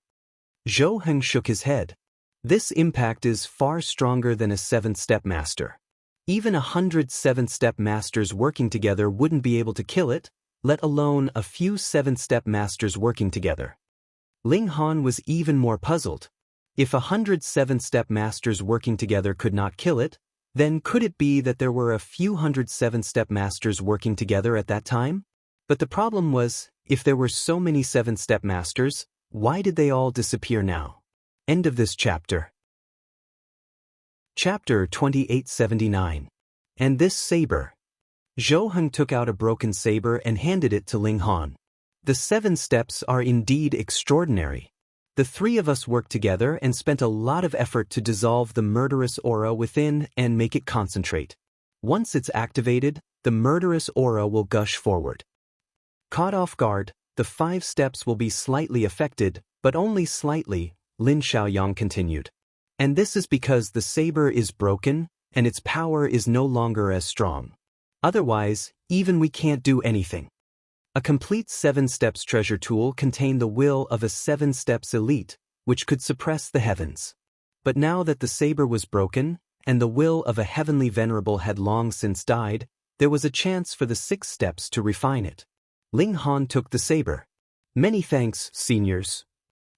Speaker 1: Zhou Heng shook his head. This impact is far stronger than a 7th step master. Even 100 7th step masters working together wouldn't be able to kill it, let alone a few 7th step masters working together. Ling Han was even more puzzled. If 107-step masters working together could not kill it, then could it be that there were a few 107-step masters working together at that time? But the problem was, if there were so many 7-step masters, why did they all disappear now? End of this chapter. Chapter 2879. And this saber. Zhou Heng took out a broken saber and handed it to Ling Han. The 7 steps are indeed extraordinary. The 3 of us worked together and spent a lot of effort to dissolve the murderous aura within and make it concentrate. Once it's activated, the murderous aura will gush forward. Caught off guard, the 5 steps will be slightly affected, but only slightly, Lin Xiaoyang continued. And this is because the saber is broken, and its power is no longer as strong. Otherwise, even we can't do anything. A complete 7 steps treasure tool contained the will of a 7 steps elite, which could suppress the heavens. But now that the saber was broken, and the will of a heavenly venerable had long since died, there was a chance for the 6 steps to refine it. Ling Han took the saber. Many thanks, seniors.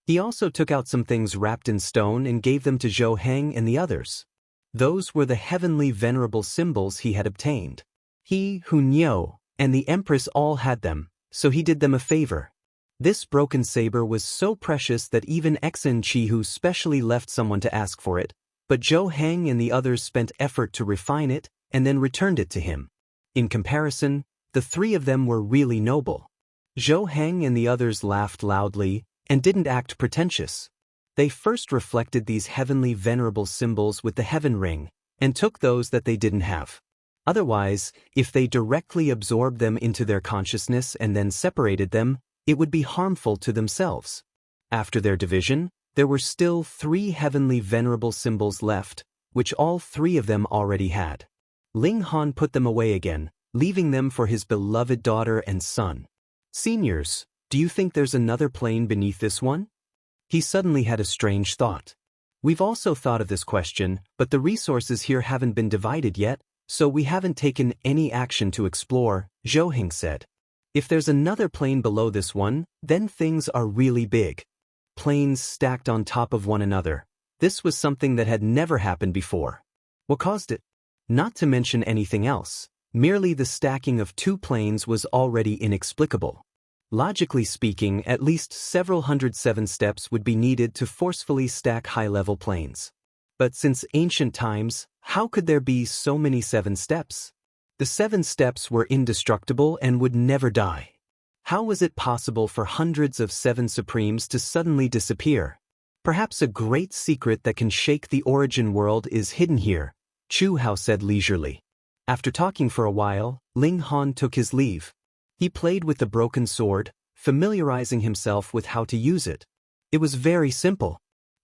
Speaker 1: He also took out some things wrapped in stone and gave them to Zhou Heng and the others. Those were the heavenly venerable symbols he had obtained. He, Hun Yo, and the Empress all had them, so he did them a favor. This broken saber was so precious that even Xen Chihu specially left someone to ask for it, but Zhou Heng and the others spent effort to refine it and then returned it to him. In comparison, the 3 of them were really noble. Zhou Heng and the others laughed loudly and didn't act pretentious. They first reflected these heavenly venerable symbols with the heaven ring and took those that they didn't have. Otherwise, if they directly absorbed them into their consciousness and then separated them, it would be harmful to themselves. After their division, there were still 3 heavenly venerable symbols left, which all 3 of them already had. Ling Han put them away again, leaving them for his beloved daughter and son. Seniors, do you think there's another plane beneath this one? He suddenly had a strange thought. We've also thought of this question, but the resources here haven't been divided yet, so we haven't taken any action to explore, Zhou Heng said. If there's another plane below this one, then things are really big. Planes stacked on top of one another. This was something that had never happened before. What caused it? Not to mention anything else. Merely the stacking of 2 planes was already inexplicable. Logically speaking, at least several 107 steps would be needed to forcefully stack high-level planes. But since ancient times, how could there be so many 7 steps? The 7 steps were indestructible and would never die. How was it possible for hundreds of 7 supremes to suddenly disappear? Perhaps a great secret that can shake the origin world is hidden here, Chu Hao said leisurely. After talking for a while, Ling Han took his leave. He played with the broken sword, familiarizing himself with how to use it. It was very simple.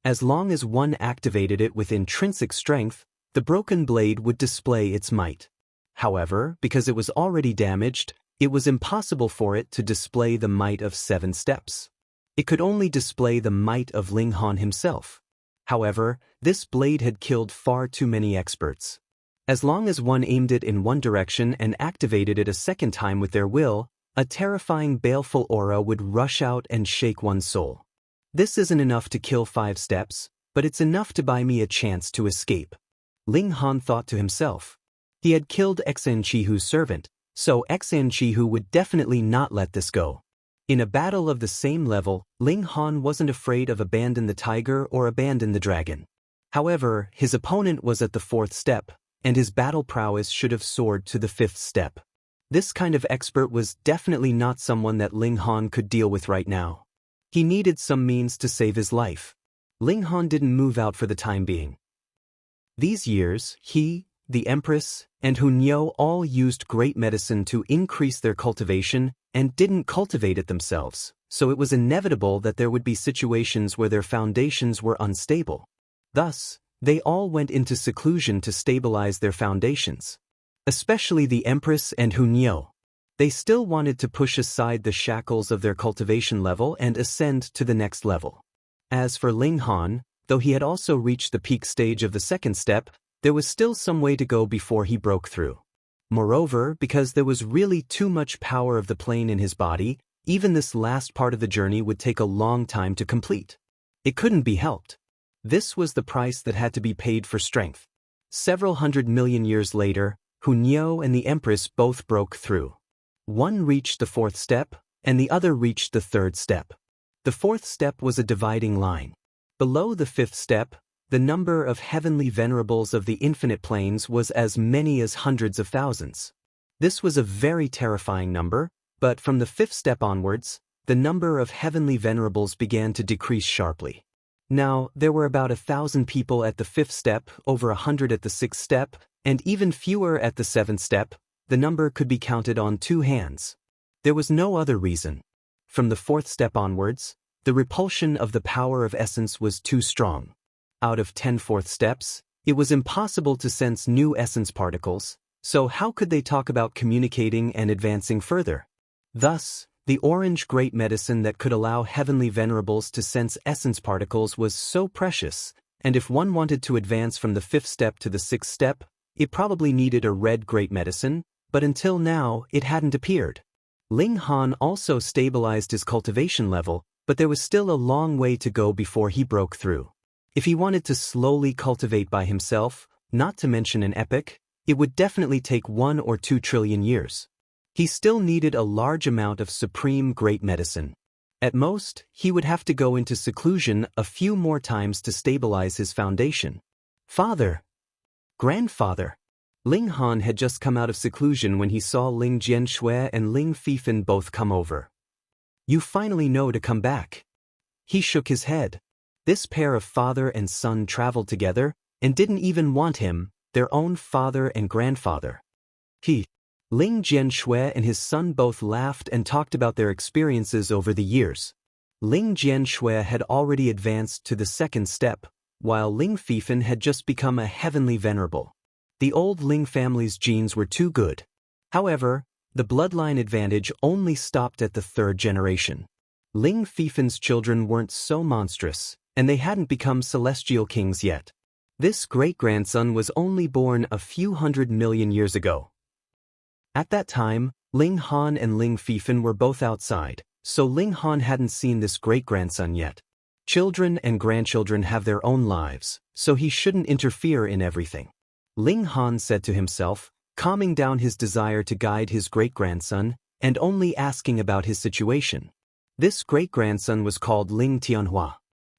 Speaker 1: As long as one activated it with intrinsic strength, the broken blade would display its might. However, because it was already damaged, it was impossible for it to display the might of 7 steps. It could only display the might of Ling Han himself. However, this blade had killed far too many experts. As long as one aimed it in one direction and activated it a second time with their will, a terrifying baleful aura would rush out and shake one's soul. This isn't enough to kill 5 steps, but it's enough to buy me a chance to escape. Ling Han thought to himself. He had killed Xen Chihu's servant, so Xen Chihu would definitely not let this go. In a battle of the same level, Ling Han wasn't afraid of Abandon the Tiger or Abandon the Dragon. However, his opponent was at the 4th step, and his battle prowess should have soared to the 5th step. This kind of expert was definitely not someone that Ling Han could deal with right now. He needed some means to save his life. Ling Han didn't move out for the time being. These years, he, the Empress, and Hun Yo all used great medicine to increase their cultivation and didn't cultivate it themselves, so it was inevitable that there would be situations where their foundations were unstable. Thus, they all went into seclusion to stabilize their foundations. Especially the Empress and Hun Yo. They still wanted to push aside the shackles of their cultivation level and ascend to the next level. As for Ling Han, though he had also reached the peak stage of the 2nd step, there was still some way to go before he broke through. Moreover, because there was really too much power of the plane in his body, even this last part of the journey would take a long time to complete. It couldn't be helped. This was the price that had to be paid for strength. Several 100 million years later, Hunyao and the Empress both broke through. One reached the 4th step, and the other reached the 3rd step. The 4th step was a dividing line. Below the 5th step, the number of heavenly venerables of the infinite planes was as many as hundreds of thousands. This was a very terrifying number, but from the 5th step onwards, the number of heavenly venerables began to decrease sharply. Now, there were about 1,000 people at the 5th step, over 100 at the 6th step, and even fewer at the 7th step. The number could be counted on 2 hands. There was no other reason. From the 4th step onwards, the repulsion of the power of essence was too strong. Out of 10 4th steps, it was impossible to sense new essence particles, so how could they talk about communicating and advancing further? Thus, the orange great medicine that could allow heavenly venerables to sense essence particles was so precious, and if one wanted to advance from the 5th step to the 6th step, it probably needed a red great medicine, but until now, it hadn't appeared. Ling Han also stabilized his cultivation level, but there was still a long way to go before he broke through. If he wanted to slowly cultivate by himself, not to mention an epoch, it would definitely take 1 or 2 trillion years. He still needed a large amount of supreme great medicine. At most, he would have to go into seclusion a few more times to stabilize his foundation. Father! Grandfather! Ling Han had just come out of seclusion when he saw Ling Jianshui and Ling Fifan both come over. You finally know to come back. He shook his head. This pair of father and son traveled together and didn't even want him, their own father and grandfather. Ling Jianshui and his son both laughed and talked about their experiences over the years. Ling Jianshui had already advanced to the 2nd step, while Ling Fifan had just become a heavenly venerable. The old Ling family's genes were too good. However, the bloodline advantage only stopped at the 3rd generation. Ling Fifan's children weren't so monstrous, and they hadn't become celestial kings yet. This great-grandson was only born a few 100 million years ago. At that time, Ling Han and Ling Fifan were both outside, so Ling Han hadn't seen this great-grandson yet. Children and grandchildren have their own lives, so he shouldn't interfere in everything. Ling Han said to himself, calming down his desire to guide his great-grandson, and only asking about his situation. This great-grandson was called Ling Tianhua.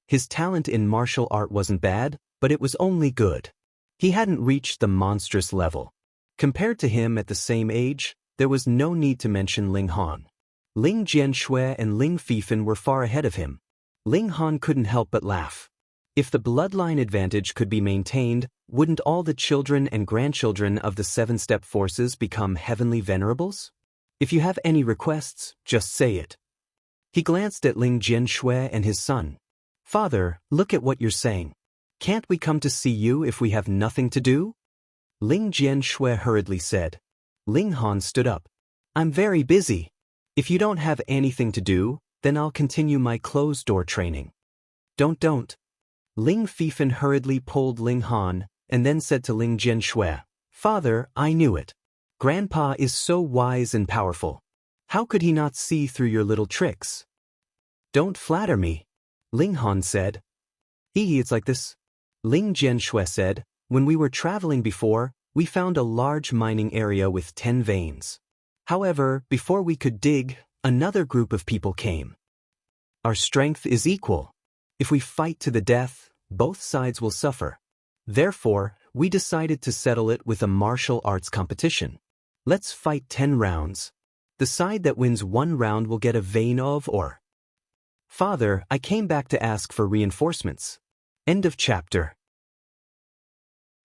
Speaker 1: His talent in martial art wasn't bad, but it was only good. He hadn't reached the monstrous level. Compared to him at the same age, there was no need to mention Ling Han. Ling Jianshui and Ling Fifan were far ahead of him. Ling Han couldn't help but laugh. If the bloodline advantage could be maintained, wouldn't all the children and grandchildren of the 7-step forces become heavenly venerables? If you have any requests, just say it. He glanced at Ling Jianshui and his son. Father, look at what you're saying. Can't we come to see you if we have nothing to do? Ling Jianshui hurriedly said. Ling Han stood up. I'm very busy. If you don't have anything to do, then I'll continue my closed-door training. Don't. Ling Fifan hurriedly pulled Ling Han, and then said to Ling Jianshui, Father, I knew it. Grandpa is so wise and powerful. How could he not see through your little tricks? Don't flatter me, Ling Han said. It's like this. Ling Jianshui said, when we were traveling before, we found a large mining area with 10 veins. However, before we could dig, another group of people came. Our strength is equal. If we fight to the death, both sides will suffer. Therefore, we decided to settle it with a martial arts competition. Let's fight 10 rounds. The side that wins 1 round will get a vein of ore. Father, I came back to ask for reinforcements. End of chapter.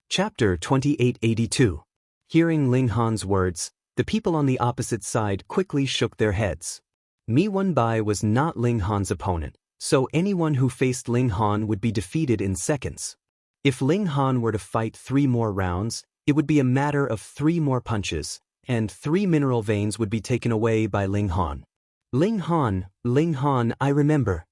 Speaker 1: Chapter 2882. Hearing Ling Han's words, the people on the opposite side quickly shook their heads. Mi Wenbai was not Ling Han's opponent, so anyone who faced Ling Han would be defeated in seconds. If Ling Han were to fight 3 more rounds, it would be a matter of 3 more punches, and 3 mineral veins would be taken away by Ling Han. Ling Han, I remember.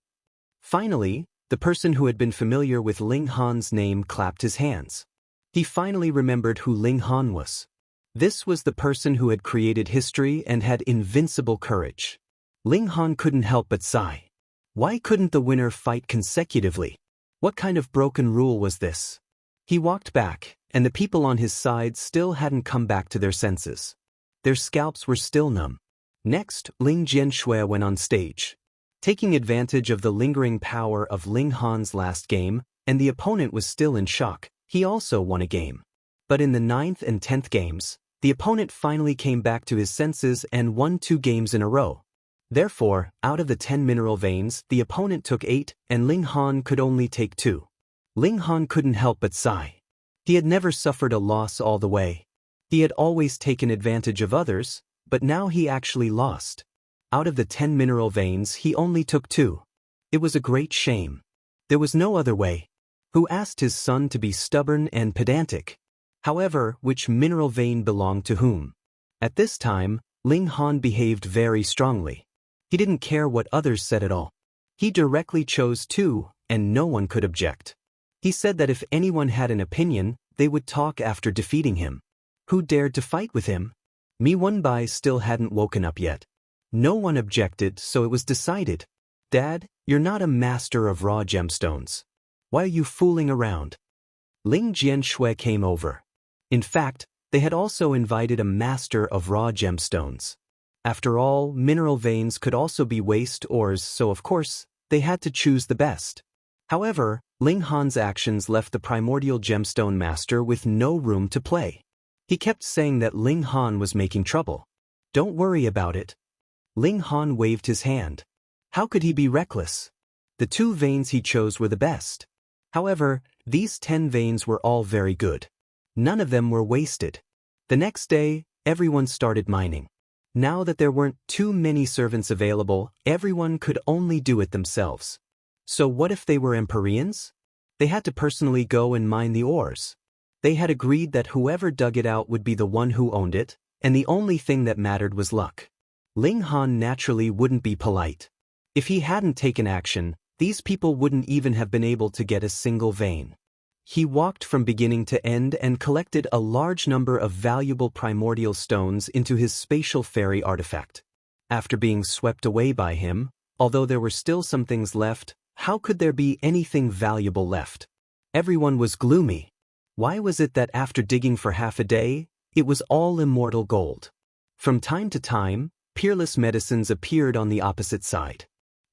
Speaker 1: Finally, the person who had been familiar with Ling Han's name clapped his hands. He finally remembered who Ling Han was. This was the person who had created history and had invincible courage. Ling Han couldn't help but sigh. Why couldn't the winner fight consecutively? What kind of broken rule was this? He walked back, and the people on his side still hadn't come back to their senses. Their scalps were still numb. Next, Ling Jianshui went on stage. Taking advantage of the lingering power of Ling Han's last game, and the opponent was still in shock, he also won a game. But in the 9th and 10th games, the opponent finally came back to his senses and won 2 games in a row. Therefore, out of the 10 mineral veins, the opponent took 8, and Ling Han could only take 2. Ling Han couldn't help but sigh. He had never suffered a loss all the way. He had always taken advantage of others, but now he actually lost. Out of the 10 mineral veins, he only took 2. It was a great shame. There was no other way. Who asked his son to be stubborn and pedantic? However, which mineral vein belonged to whom? At this time, Ling Han behaved very strongly. He didn't care what others said at all. He directly chose 2, and no one could object. He said that if anyone had an opinion, they would talk after defeating him. Who dared to fight with him? Mi Wenbai still hadn't woken up yet. No one objected, so it was decided. Dad, you're not a master of raw gemstones. Why are you fooling around? Ling Jianshui came over. In fact, they had also invited a master of raw gemstones. After all, mineral veins could also be waste ores, so of course, they had to choose the best. However, Ling Han's actions left the primordial gemstone master with no room to play. He kept saying that Ling Han was making trouble. Don't worry about it. Ling Han waved his hand. How could he be reckless? The 2 veins he chose were the best. However, these 10 veins were all very good. None of them were wasted. The next day, everyone started mining. Now that there weren't too many servants available, everyone could only do it themselves. So what if they were Empyreans? They had to personally go and mine the ores. They had agreed that whoever dug it out would be the one who owned it, and the only thing that mattered was luck. Ling Han naturally wouldn't be polite. If he hadn't taken action, these people wouldn't even have been able to get a single vein. He walked from beginning to end and collected a large number of valuable primordial stones into his spatial fairy artifact. After being swept away by him, although there were still some things left, how could there be anything valuable left? Everyone was gloomy. Why was it that after digging for half a day, it was all immortal gold? From time to time, peerless medicines appeared on the opposite side.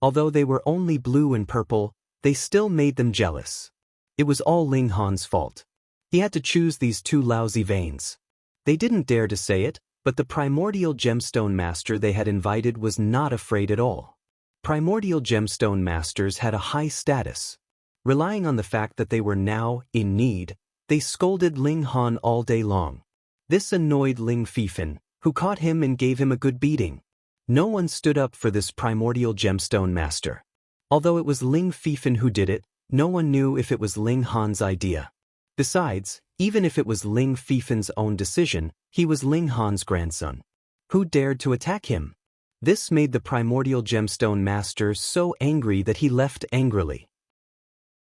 Speaker 1: Although they were only blue and purple, they still made them jealous. It was all Ling Han's fault. He had to choose these 2 lousy veins. They didn't dare to say it, but the primordial gemstone master they had invited was not afraid at all. Primordial gemstone masters had a high status. Relying on the fact that they were now in need, they scolded Ling Han all day long. This annoyed Ling Fifan, who caught him and gave him a good beating. No one stood up for this primordial gemstone master. Although it was Ling Fifan who did it, no one knew if it was Ling Han's idea. Besides, even if it was Ling Fifan's own decision, he was Ling Han's grandson. Who dared to attack him? This made the primordial gemstone master so angry that he left angrily.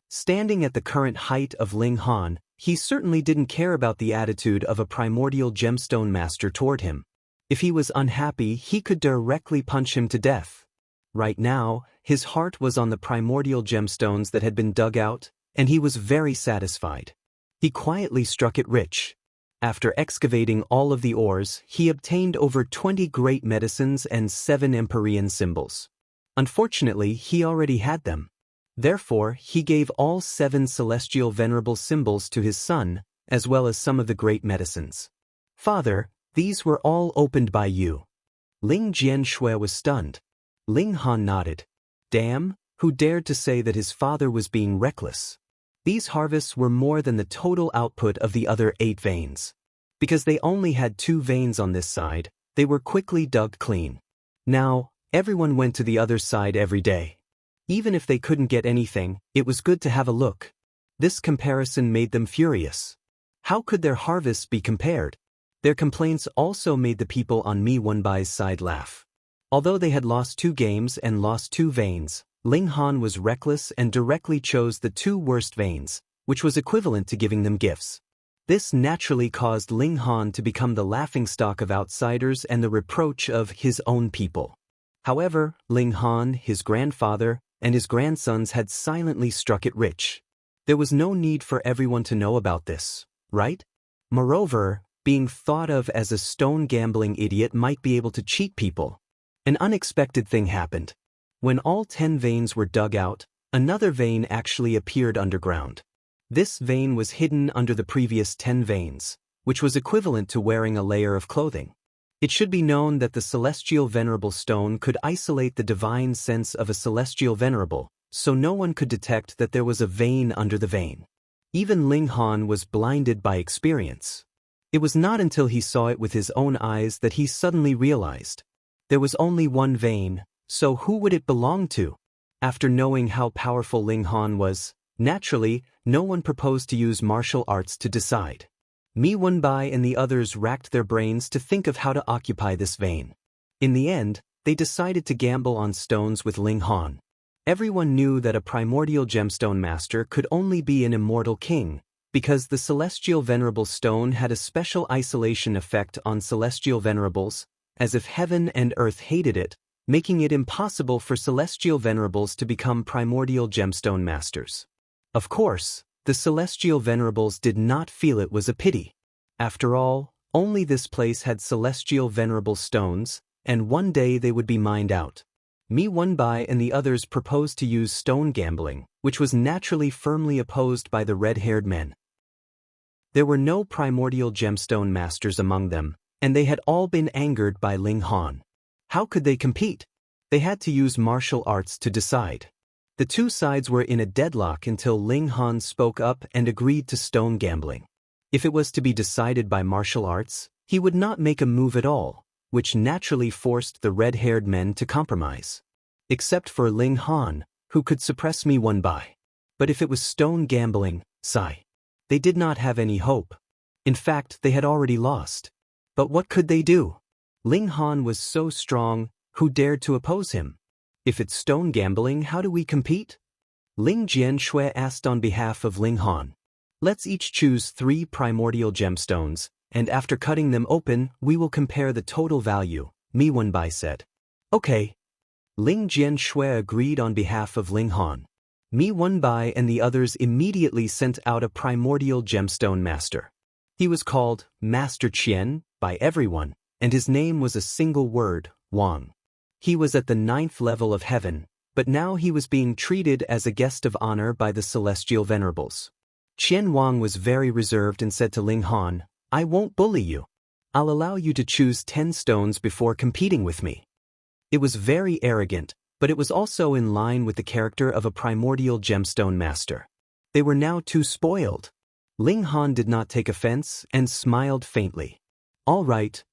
Speaker 1: Standing at the current height of Ling Han, he certainly didn't care about the attitude of a primordial gemstone master toward him. If he was unhappy, he could directly punch him to death. Right now, his heart was on the primordial gemstones that had been dug out, and he was very satisfied. He quietly struck it rich. After excavating all of the ores, he obtained over 20 great medicines and 7 Empyrean symbols. Unfortunately, he already had them. Therefore, he gave all 7 celestial venerable symbols to his son, as well as some of the great medicines. Father, these were all opened by you. Ling Jianshui was stunned. Ling Han nodded. Damn, who dared to say that his father was being reckless? These harvests were more than the total output of the other 8 veins. Because they only had 2 veins on this side, they were quickly dug clean. Now, everyone went to the other side every day. Even if they couldn't get anything, it was good to have a look. This comparison made them furious. How could their harvests be compared? Their complaints also made the people on Mi Wenbai's side laugh. Although they had lost 2 games and lost 2 veins, Ling Han was reckless and directly chose the 2 worst veins, which was equivalent to giving them gifts. This naturally caused Ling Han to become the laughingstock of outsiders and the reproach of his own people. However, Ling Han, his grandfather, and his grandsons had silently struck it rich. There was no need for everyone to know about this, right? Moreover, being thought of as a stone gambling idiot might be able to cheat people. An unexpected thing happened. When all 10 veins were dug out, another vein actually appeared underground. This vein was hidden under the previous 10 veins, which was equivalent to wearing a layer of clothing. It should be known that the celestial venerable stone could isolate the divine sense of a celestial venerable, so no one could detect that there was a vein under the vein. Even Ling Han was blinded by experience. It was not until he saw it with his own eyes that he suddenly realized. There was only one vein, so who would it belong to? After knowing how powerful Ling Han was, naturally, no one proposed to use martial arts to decide. Mi Wenbai and the others racked their brains to think of how to occupy this vein. In the end, they decided to gamble on stones with Ling Han. Everyone knew that a primordial gemstone master could only be an immortal king, because the celestial venerable stone had a special isolation effect on celestial venerables, as if heaven and earth hated it, making it impossible for celestial venerables to become primordial gemstone masters. Of course, the celestial venerables did not feel it was a pity. After all, only this place had celestial venerable stones, and one day they would be mined out. Mi Wenbai and the others proposed to use stone gambling, which was naturally firmly opposed by the red-haired men. There were no primordial gemstone masters among them, and they had all been angered by Ling Han. How could they compete? They had to use martial arts to decide. The two sides were in a deadlock until Ling Han spoke up and agreed to stone gambling. If it was to be decided by martial arts, he would not make a move at all, which naturally forced the red-haired men to compromise. Except for Ling Han, who could suppress Mi Wenbai. But if it was stone gambling, they did not have any hope. In fact, they had already lost. But what could they do? Ling Han was so strong, who dared to oppose him? If it's stone gambling, how do we compete? Ling Jianshui asked on behalf of Ling Han. Let's each choose 3 primordial gemstones, and after cutting them open, we will compare the total value, Mi Wenbai said. Okay. Ling Jianshui agreed on behalf of Ling Han. Mi Wenbai and the others immediately sent out a primordial gemstone master. He was called Master Qian by everyone, and his name was a single word, Wang. He was at the 9th level of heaven, but now he was being treated as a guest of honor by the celestial venerables. Qian Wang was very reserved and said to Ling Han, I won't bully you. I'll allow you to choose 10 stones before competing with me. It was very arrogant, but it was also in line with the character of a primordial gemstone master. They were now too spoiled. Ling Han did not take offense and smiled faintly. All right.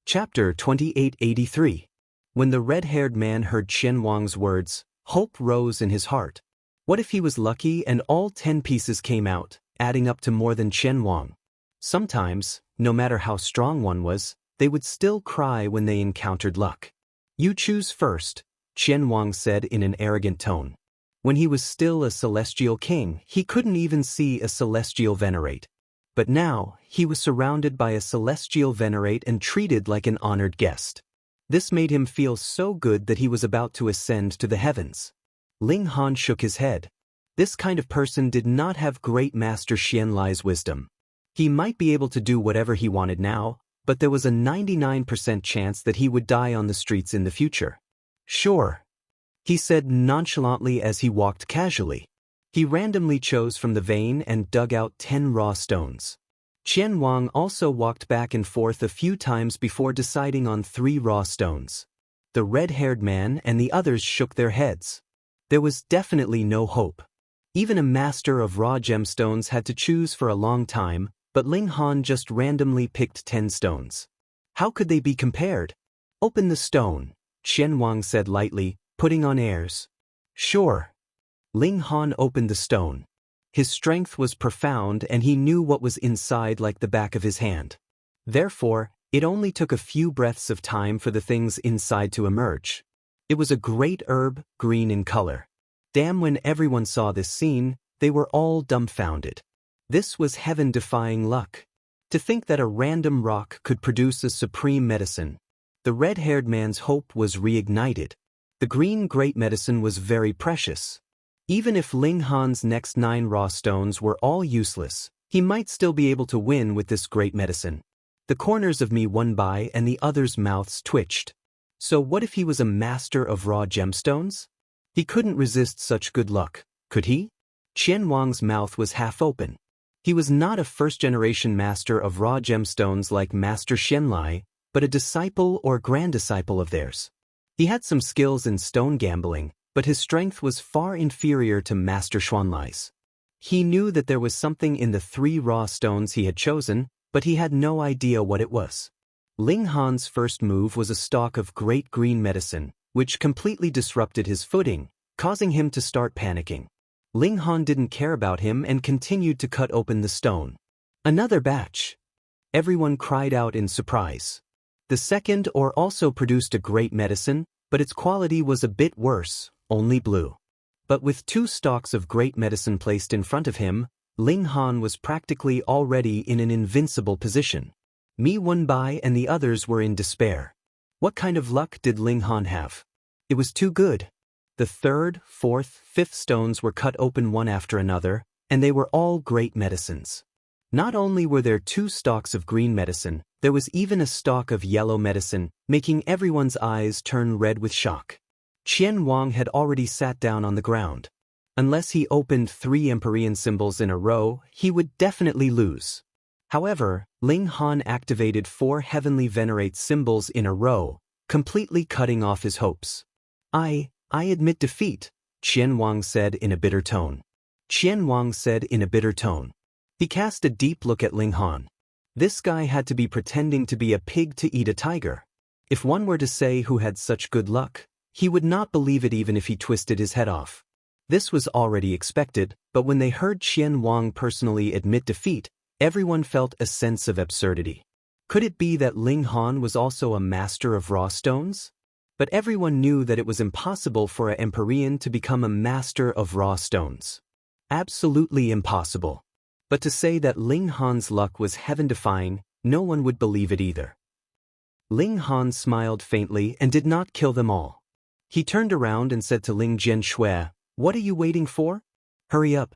Speaker 1: Chapter 2883. When the red-haired man heard Qian Wang's words, hope rose in his heart. What if he was lucky and all 10 pieces came out, adding up to more than Qian Wang? Sometimes, no matter how strong one was, they would still cry when they encountered luck. You choose first, Qian Wang said in an arrogant tone. When he was still a celestial king, he couldn't even see a celestial venerate. But now, he was surrounded by a celestial venerate and treated like an honored guest. This made him feel so good that he was about to ascend to the heavens. Ling Han shook his head. This kind of person did not have great Master Xian Lai's wisdom. He might be able to do whatever he wanted now, but there was a 99% chance that he would die on the streets in the future. Sure, he said nonchalantly as he walked casually. He randomly chose from the vein and dug out 10 raw stones. Qian Wang also walked back and forth a few times before deciding on 3 raw stones. The red-haired man and the others shook their heads. There was definitely no hope. Even a master of raw gemstones had to choose for a long time, but Ling Han just randomly picked 10 stones. How could they be compared? Open the stone, Qian Wang said lightly, putting on airs. Sure. Ling Han opened the stone. His strength was profound and he knew what was inside like the back of his hand. Therefore, it only took a few breaths of time for the things inside to emerge. It was a great herb, green in color. Damn, when everyone saw this scene, they were all dumbfounded. This was heaven-defying luck. To think that a random rock could produce a supreme medicine. The red-haired man's hope was reignited. The green great medicine was very precious. Even if Ling Han's next 9 raw stones were all useless, he might still be able to win with this great medicine. The corners of Mi Wenbai and the others' mouths twitched. So what if he was a master of raw gemstones? He couldn't resist such good luck, could he? Qian Wang's mouth was half open. He was not a first-generation master of raw gemstones like Master Xianlai, but a disciple or grand-disciple of theirs. He had some skills in stone gambling, but his strength was far inferior to Master Xuanlai's. He knew that there was something in the 3 raw stones he had chosen, but he had no idea what it was. Ling Han's first move was a stalk of great green medicine, which completely disrupted his footing, causing him to start panicking. Ling Han didn't care about him and continued to cut open the stone. Another batch! Everyone cried out in surprise. The second ore also produced a great medicine, but its quality was a bit worse, only blue. But with 2 stalks of great medicine placed in front of him, Ling Han was practically already in an invincible position. Mi Wenbai and the others were in despair. What kind of luck did Ling Han have? It was too good. The 3rd, 4th, 5th stones were cut open one after another, and they were all great medicines. Not only were there 2 stalks of green medicine, there was even a stalk of yellow medicine, making everyone's eyes turn red with shock. Qian Wang had already sat down on the ground. Unless he opened 3 Empyrean symbols in a row, he would definitely lose. However, Ling Han activated 4 heavenly venerate symbols in a row, completely cutting off his hopes. I admit defeat, Qian Wang said in a bitter tone. He cast a deep look at Ling Han. This guy had to be pretending to be a pig to eat a tiger. If one were to say who had such good luck, he would not believe it even if he twisted his head off. This was already expected, but when they heard Qian Wang personally admit defeat, everyone felt a sense of absurdity. Could it be that Ling Han was also a master of raw stones? But everyone knew that it was impossible for an Empyrean to become a master of raw stones. Absolutely impossible. But to say that Ling Han's luck was heaven-defying, no one would believe it either. Ling Han smiled faintly and did not kill them all. He turned around and said to Ling Jianshui, "What are you waiting for? Hurry up."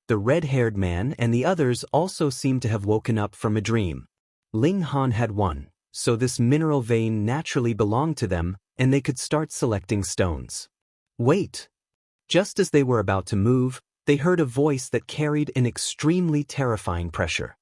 Speaker 1: The red-haired man and the others also seemed to have woken up from a dream. Ling Han had won, so this mineral vein naturally belonged to them, and they could start selecting stones. Wait! Just as they were about to move, they heard a voice that carried an extremely terrifying pressure.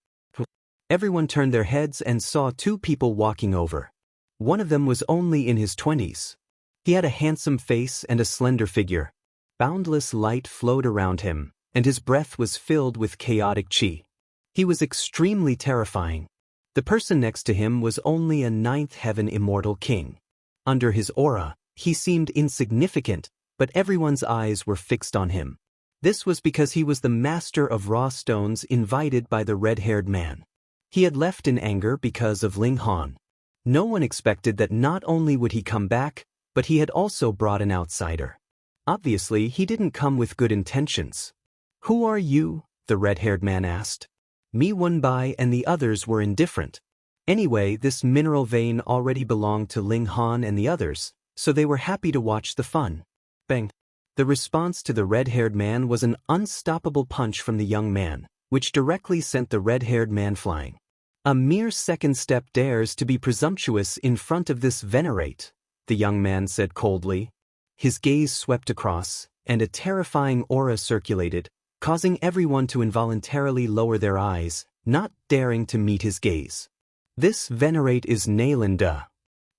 Speaker 1: Everyone turned their heads and saw 2 people walking over. One of them was only in his 20s. He had a handsome face and a slender figure. Boundless light flowed around him, and his breath was filled with chaotic qi. He was extremely terrifying. The person next to him was only a 9th heaven immortal king. Under his aura, he seemed insignificant, but everyone's eyes were fixed on him. This was because he was the master of raw stones invited by the red-haired man. He had left in anger because of Ling Han. No one expected that not only would he come back, but he had also brought an outsider. Obviously, he didn't come with good intentions. "Who are you?" the red-haired man asked. Mi Wenbai and the others were indifferent. Anyway, this mineral vein already belonged to Ling Han and the others, so they were happy to watch the fun. Bang! The response to the red-haired man was an unstoppable punch from the young man, which directly sent the red-haired man flying. "A mere second step dares to be presumptuous in front of this venerate," the young man said coldly. His gaze swept across, and a terrifying aura circulated, causing everyone to involuntarily lower their eyes, not daring to meet his gaze. "This venerate is Nailinda."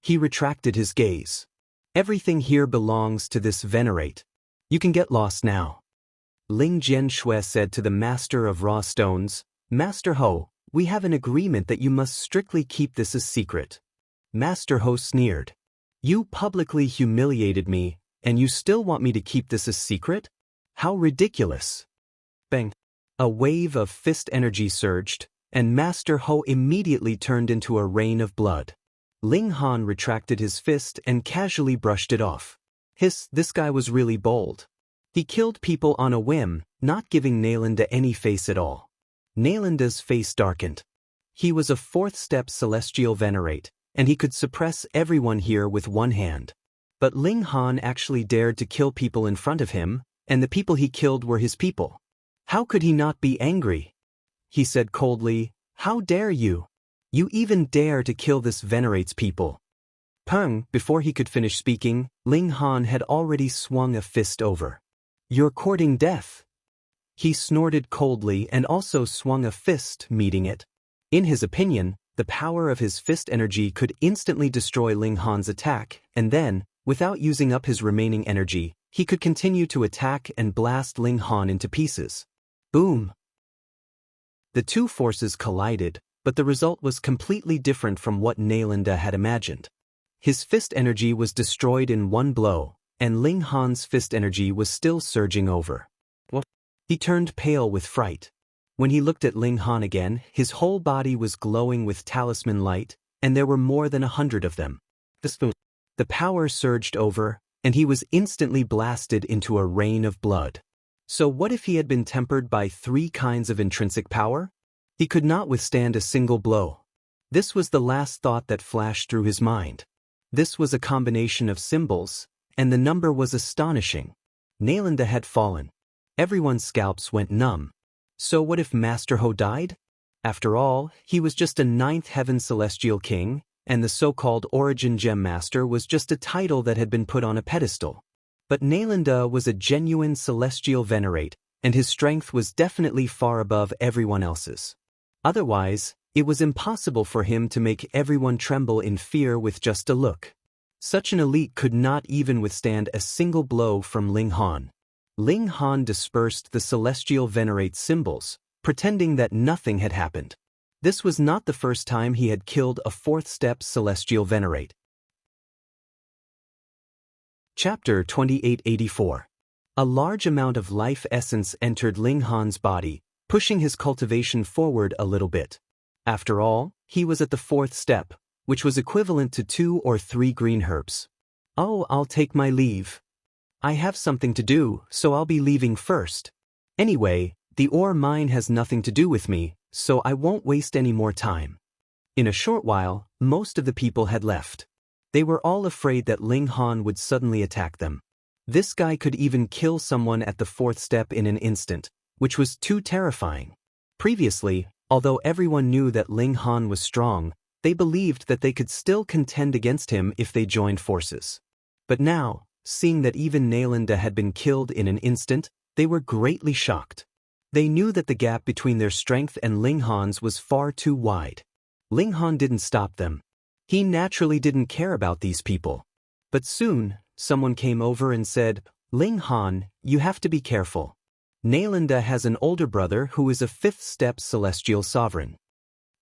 Speaker 1: He retracted his gaze. "Everything here belongs to this venerate. You can get lost now." Ling Jianshui said to the master of raw stones, "Master Ho, we have an agreement that you must strictly keep this a secret." Master Ho sneered. "You publicly humiliated me, and you still want me to keep this a secret? How ridiculous." Bang! A wave of fist energy surged, and Master Ho immediately turned into a rain of blood. Ling Han retracted his fist and casually brushed it off. This guy was really bold. He killed people on a whim, not giving Nailinda any face at all. Nailinda's face darkened. He was a 4th-step celestial venerate, and he could suppress everyone here with one hand. But Ling Han actually dared to kill people in front of him, and the people he killed were his people. How could he not be angry? He said coldly, "How dare you? You even dare to kill this venerates people." Peng, before he could finish speaking, Ling Han had already swung a fist over. "You're courting death." He snorted coldly and also swung a fist, meeting it. In his opinion, the power of his fist energy could instantly destroy Ling Han's attack, and then, without using up his remaining energy, he could continue to attack and blast Ling Han into pieces. Boom! The two forces collided, but the result was completely different from what Nalanda had imagined. His fist energy was destroyed in one blow, and Ling Han's fist energy was still surging over. What? He turned pale with fright. When he looked at Ling Han again, his whole body was glowing with talisman light, and there were more than 100 of them. The power surged over, and he was instantly blasted into a rain of blood. So what if he had been tempered by 3 kinds of intrinsic power? He could not withstand a single blow. This was the last thought that flashed through his mind. This was a combination of symbols, and the number was astonishing. Nalanda had fallen. Everyone's scalps went numb. So what if Master Ho died? After all, he was just a 9th heaven celestial king, and the so-called Origin Gem Master was just a title that had been put on a pedestal. But Nalanda was a genuine celestial venerate, and his strength was definitely far above everyone else's. Otherwise, it was impossible for him to make everyone tremble in fear with just a look. Such an elite could not even withstand a single blow from Ling Han. Ling Han dispersed the celestial venerate symbols, pretending that nothing had happened. This was not the first time he had killed a 4th-step celestial venerate. Chapter 2884. A large amount of life essence entered Ling Han's body, pushing his cultivation forward a little bit. After all, he was at the 4th step, which was equivalent to 2 or 3 green herbs. "Oh, I'll take my leave. I have something to do, so I'll be leaving first. Anyway, the ore mine has nothing to do with me, so I won't waste any more time." In a short while, most of the people had left. They were all afraid that Ling Han would suddenly attack them. This guy could even kill someone at the 4th step in an instant, which was too terrifying. Previously, although everyone knew that Ling Han was strong, they believed that they could still contend against him if they joined forces. But now, seeing that even Nalanda had been killed in an instant, they were greatly shocked. They knew that the gap between their strength and Ling Han's was far too wide. Ling Han didn't stop them. He naturally didn't care about these people. But soon, someone came over and said, "Ling Han, you have to be careful. Nalanda has an older brother who is a 5th-step celestial sovereign."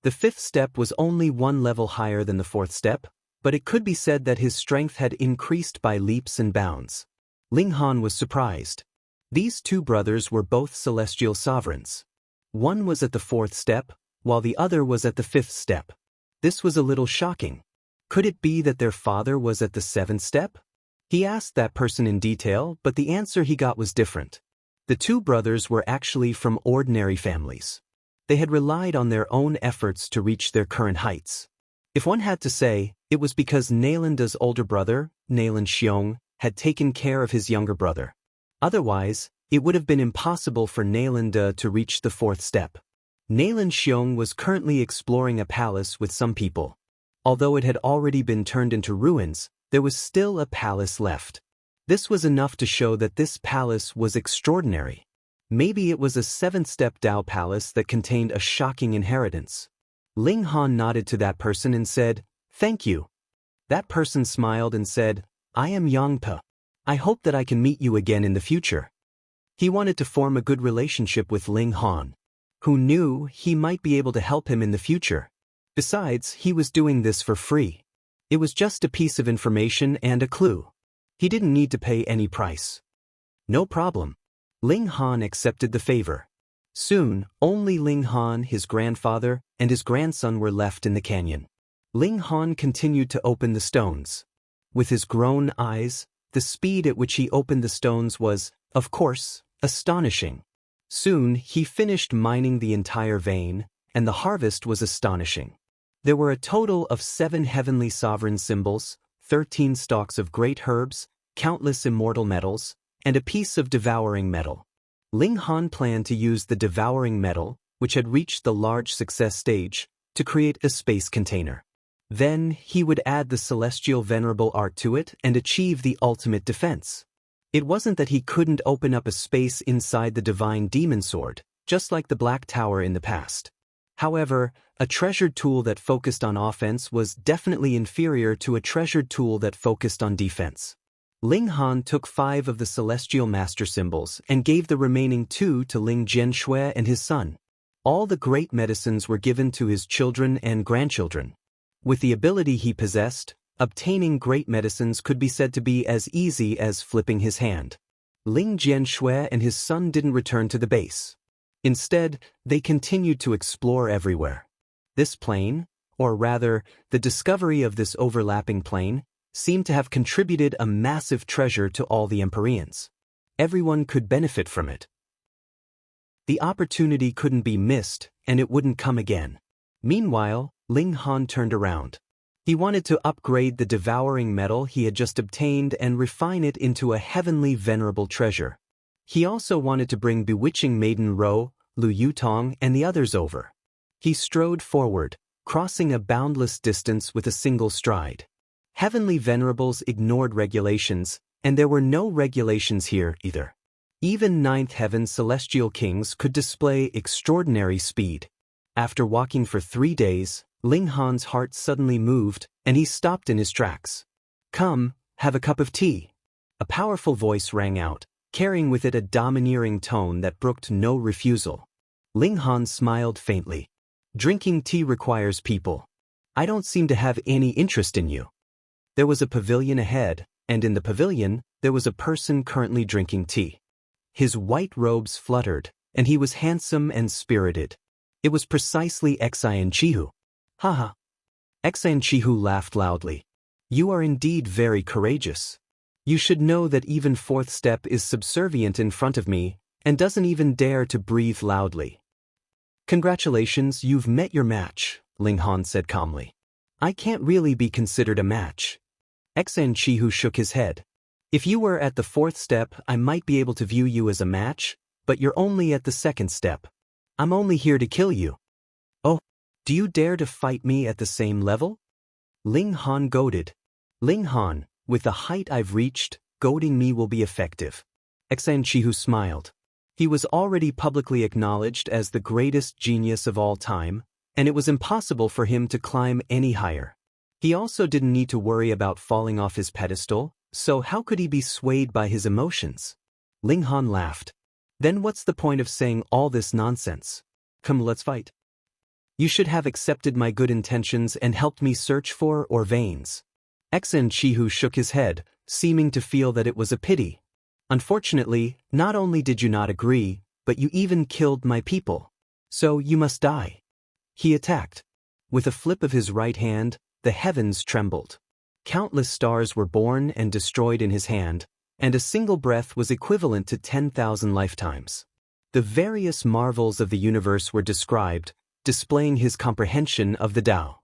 Speaker 1: The 5th step was only 1 level higher than the 4th step, but it could be said that his strength had increased by leaps and bounds. Ling Han was surprised. These 2 brothers were both celestial sovereigns. One was at the 4th step, while the other was at the 5th step. This was a little shocking. Could it be that their father was at the 7th step? He asked that person in detail, but the answer he got was different. The 2 brothers were actually from ordinary families. They had relied on their own efforts to reach their current heights. If one had to say, it was because Nalanda's older brother, Nalan Xiong, had taken care of his younger brother. Otherwise, it would have been impossible for Nalanda to reach the 4th step. Nalan Xiong was currently exploring a palace with some people. Although it had already been turned into ruins, there was still a palace left. This was enough to show that this palace was extraordinary. Maybe it was a 7th-step Dao palace that contained a shocking inheritance. Ling Han nodded to that person and said, "Thank you." That person smiled and said, "I am Yang Pe. I hope that I can meet you again in the future." He wanted to form a good relationship with Ling Han, who knew he might be able to help him in the future. Besides, he was doing this for free. It was just a piece of information and a clue. He didn't need to pay any price. No problem. Ling Han accepted the favor. Soon, only Ling Han, his grandfather, and his grandson were left in the canyon. Ling Han continued to open the stones. With his grown eyes, the speed at which he opened the stones was, of course, astonishing. Soon, he finished mining the entire vein, and the harvest was astonishing. There were a total of 7 heavenly sovereign symbols, 13 stalks of great herbs, countless immortal metals, and a piece of devouring metal. Ling Han planned to use the devouring metal, which had reached the large success stage, to create a space container. Then, he would add the celestial venerable art to it and achieve the ultimate defense. It wasn't that he couldn't open up a space inside the divine demon sword, just like the Black Tower in the past. However, a treasured tool that focused on offense was definitely inferior to a treasured tool that focused on defense. Ling Han took 5 of the celestial master symbols and gave the remaining 2 to Ling Jianxue and his son. All the great medicines were given to his children and grandchildren. With the ability he possessed, obtaining great medicines could be said to be as easy as flipping his hand. Ling Jianxue and his son didn't return to the base. Instead, they continued to explore everywhere. This plane, or rather, the discovery of this overlapping plane, seemed to have contributed a massive treasure to all the Empyreans. Everyone could benefit from it. The opportunity couldn't be missed, and it wouldn't come again. Meanwhile, Ling Han turned around. He wanted to upgrade the devouring metal he had just obtained and refine it into a heavenly venerable treasure. He also wanted to bring bewitching Maiden Ro, Lu Yutong, and the others over. He strode forward, crossing a boundless distance with a single stride. Heavenly venerables ignored regulations, and there were no regulations here either. Even ninth heaven celestial kings could display extraordinary speed. After walking for 3 days, Ling Han's heart suddenly moved, and he stopped in his tracks. "Come, have a cup of tea." A powerful voice rang out, carrying with it a domineering tone that brooked no refusal. Ling Han smiled faintly. "Drinking tea requires people. I don't seem to have any interest in you." There was a pavilion ahead, and in the pavilion, there was a person currently drinking tea. His white robes fluttered, and he was handsome and spirited. It was precisely Xian Chihu. "Haha." Xian Chihu laughed loudly. "You are indeed very courageous. You should know that even fourth step is subservient in front of me, and doesn't even dare to breathe loudly." "Congratulations, you've met your match," Ling Han said calmly. "I can't really be considered a match." Xian Chihu shook his head. "If you were at the fourth step, I might be able to view you as a match, but you're only at the second step. I'm only here to kill you." "Oh, do you dare to fight me at the same level?" Ling Han goaded. "Ling Han, with the height I've reached, goading me will be effective." Xian Chihu smiled. He was already publicly acknowledged as the greatest genius of all time, and it was impossible for him to climb any higher. He also didn't need to worry about falling off his pedestal, so how could he be swayed by his emotions? Ling Han laughed. "Then what's the point of saying all this nonsense? Come, let's fight." "You should have accepted my good intentions and helped me search for or veins." Xian Chihu shook his head, seeming to feel that it was a pity. "Unfortunately, not only did you not agree, but you even killed my people. So you must die." He attacked. With a flip of his right hand, the heavens trembled. Countless stars were born and destroyed in his hand, and a single breath was equivalent to 10,000 lifetimes. The various marvels of the universe were described, displaying his comprehension of the Tao.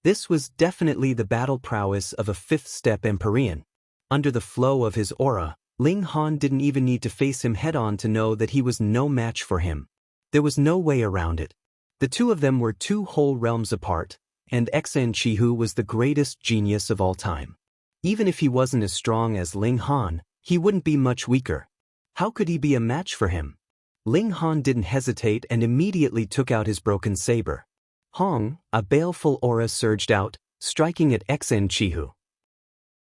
Speaker 1: This was definitely the battle prowess of a fifth-step Empyrean. Under the flow of his aura, Ling Han didn't even need to face him head-on to know that he was no match for him. There was no way around it. The two of them were 2 whole realms apart, and Xian Chihu was the greatest genius of all time. Even if he wasn't as strong as Ling Han, he wouldn't be much weaker. How could he be a match for him? Ling Han didn't hesitate and immediately took out his broken saber. Hong, a baleful aura surged out, striking at Xian Chihu.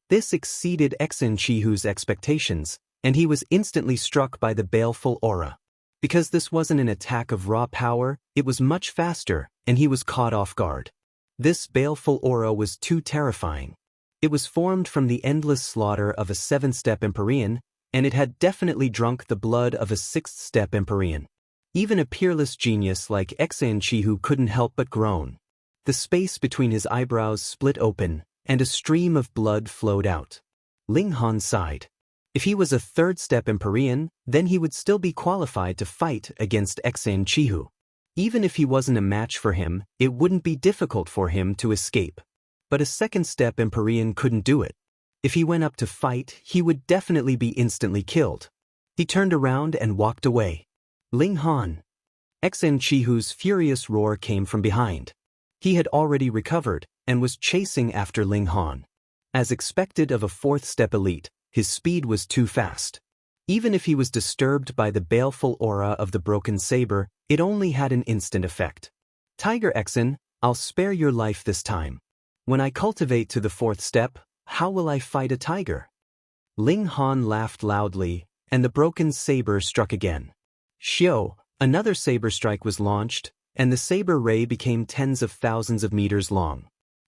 Speaker 1: This exceeded Xian Chihu's expectations, and he was instantly struck by the baleful aura. Because this wasn't an attack of raw power, it was much faster, and he was caught off guard. This baleful aura was too terrifying. It was formed from the endless slaughter of a 7th-step Empyrean, and it had definitely drunk the blood of a 6th-step Empyrean. Even a peerless genius like Xian Chihu couldn't help but groan. The space between his eyebrows split open, and a stream of blood flowed out. Ling Han sighed. If he was a 3rd-step Empyrean, then he would still be qualified to fight against Xian Chihu. Even if he wasn't a match for him, it wouldn't be difficult for him to escape. But a 2nd-step Empyrean couldn't do it. If he went up to fight, he would definitely be instantly killed. He turned around and walked away. Ling Han. Xen Chihu's furious roar came from behind. He had already recovered and was chasing after Ling Han. As expected of a fourth-step elite, his speed was too fast. Even if he was disturbed by the baleful aura of the broken saber, it only had an instant effect. Tiger Xen, I'll spare your life this time. When I cultivate to the fourth step, how will I fight a tiger? Ling Han laughed loudly, and the broken saber struck again. Xiao, another saber strike was launched, and the saber ray became tens of thousands of meters long.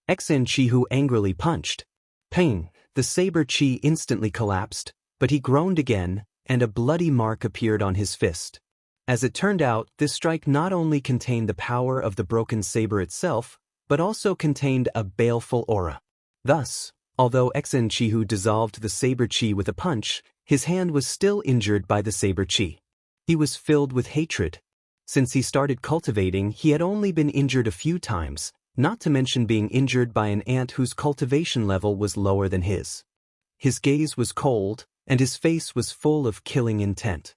Speaker 1: Xen Chihu angrily punched. Ping, the saber chi instantly collapsed, but he groaned again, and a bloody mark appeared on his fist. As it turned out, this strike not only contained the power of the broken saber itself, but also contained a baleful aura. Thus, although Xen Chihu dissolved the saber chi with a punch, his hand was still injured by the saber chi. He was filled with hatred. Since he started cultivating, he had only been injured a few times, not to mention being injured by an ant whose cultivation level was lower than his. His gaze was cold, and his face was full of killing intent.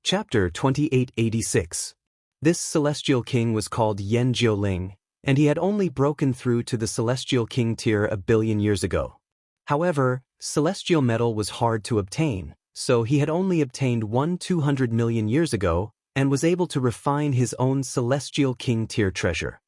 Speaker 1: Chapter 2886. This celestial king was called Yan Jiuling, and he had only broken through to the celestial king tier a billion years ago. However, celestial metal was hard to obtain, so he had only obtained 200 million years ago, and was able to refine his own celestial king tier treasure.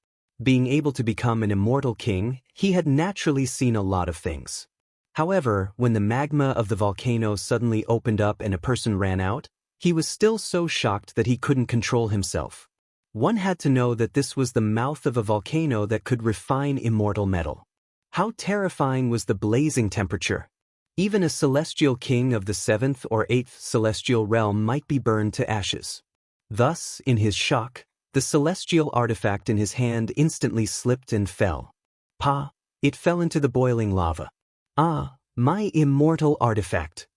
Speaker 1: Being able to become an immortal king, he had naturally seen a lot of things. However, when the magma of the volcano suddenly opened up and a person ran out, he was still so shocked that he couldn't control himself. One had to know that this was the mouth of a volcano that could refine immortal metal. How terrifying was the blazing temperature! Even a celestial king of the 7th or 8th celestial realm might be burned to ashes. Thus, in his shock, the celestial artifact in his hand instantly slipped and fell. Pa! It fell into the boiling lava. Ah, my immortal artifact!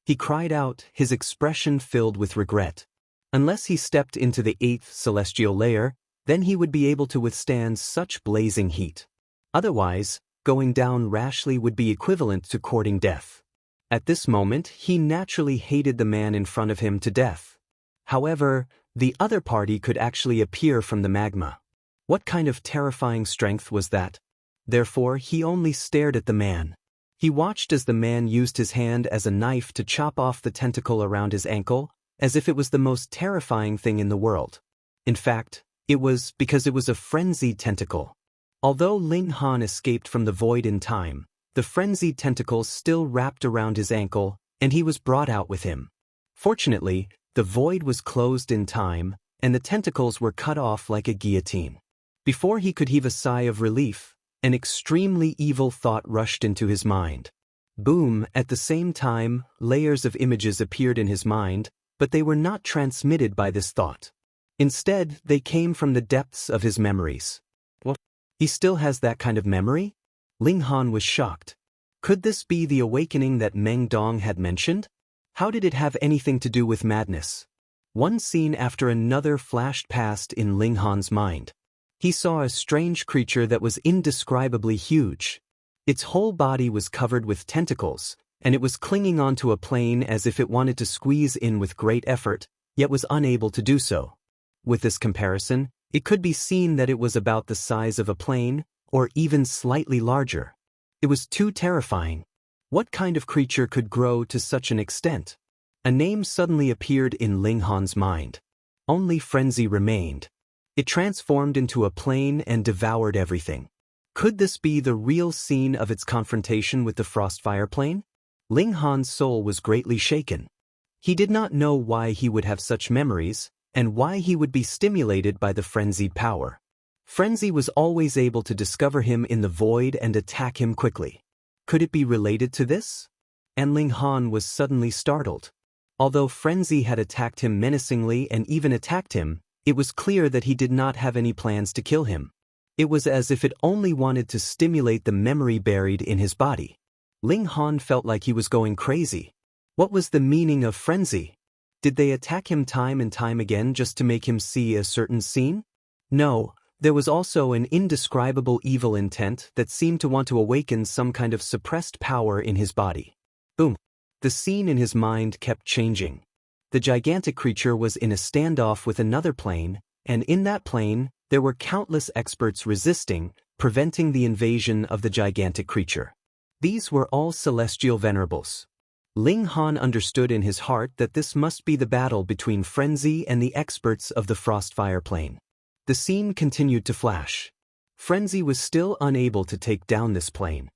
Speaker 1: He cried out, his expression filled with regret. Unless he stepped into the 8th celestial layer, then he would be able to withstand such blazing heat. Otherwise, going down rashly would be equivalent to courting death. At this moment, he naturally hated the man in front of him to death. However, the other party could actually appear from the magma. What kind of terrifying strength was that? Therefore, he only stared at the man. He watched as the man used his hand as a knife to chop off the tentacle around his ankle, as if it was the most terrifying thing in the world. In fact, it was because it was a frenzied tentacle. Although Ling Han escaped from the void in time, the frenzied tentacle still wrapped around his ankle, and he was brought out with him. Fortunately, the void was closed in time, and the tentacles were cut off like a guillotine. Before he could heave a sigh of relief, an extremely evil thought rushed into his mind. Boom! At the same time, layers of images appeared in his mind, but they were not transmitted by this thought. Instead, they came from the depths of his memories. What? He still has that kind of memory? Ling Han was shocked. Could this be the awakening that Meng Dong had mentioned? How did it have anything to do with madness? One scene after another flashed past in Ling Han's mind. He saw a strange creature that was indescribably huge. Its whole body was covered with tentacles, and it was clinging onto a plane as if it wanted to squeeze in with great effort, yet was unable to do so. With this comparison, it could be seen that it was about the size of a plane, or even slightly larger. It was too terrifying. What kind of creature could grow to such an extent? A name suddenly appeared in Ling Han's mind. Only frenzy remained. It transformed into a plane and devoured everything. Could this be the real scene of its confrontation with the Frostfire plane? Ling Han's soul was greatly shaken. He did not know why he would have such memories, and why he would be stimulated by the frenzied power. Frenzy was always able to discover him in the void and attack him quickly. Could it be related to this? And Ling Han was suddenly startled. Although frenzy had attacked him menacingly and even attacked him, it was clear that he did not have any plans to kill him. It was as if it only wanted to stimulate the memory buried in his body. Ling Han felt like he was going crazy. What was the meaning of frenzy? Did they attack him time and time again just to make him see a certain scene? No, there was also an indescribable evil intent that seemed to want to awaken some kind of suppressed power in his body. Boom! The scene in his mind kept changing. The gigantic creature was in a standoff with another plane, and in that plane, there were countless experts resisting, preventing the invasion of the gigantic creature. These were all celestial venerables. Ling Han understood in his heart that this must be the battle between Frenzy and the experts of the Frostfire plane. The scene continued to flash. Frenzy was still unable to take down this plane.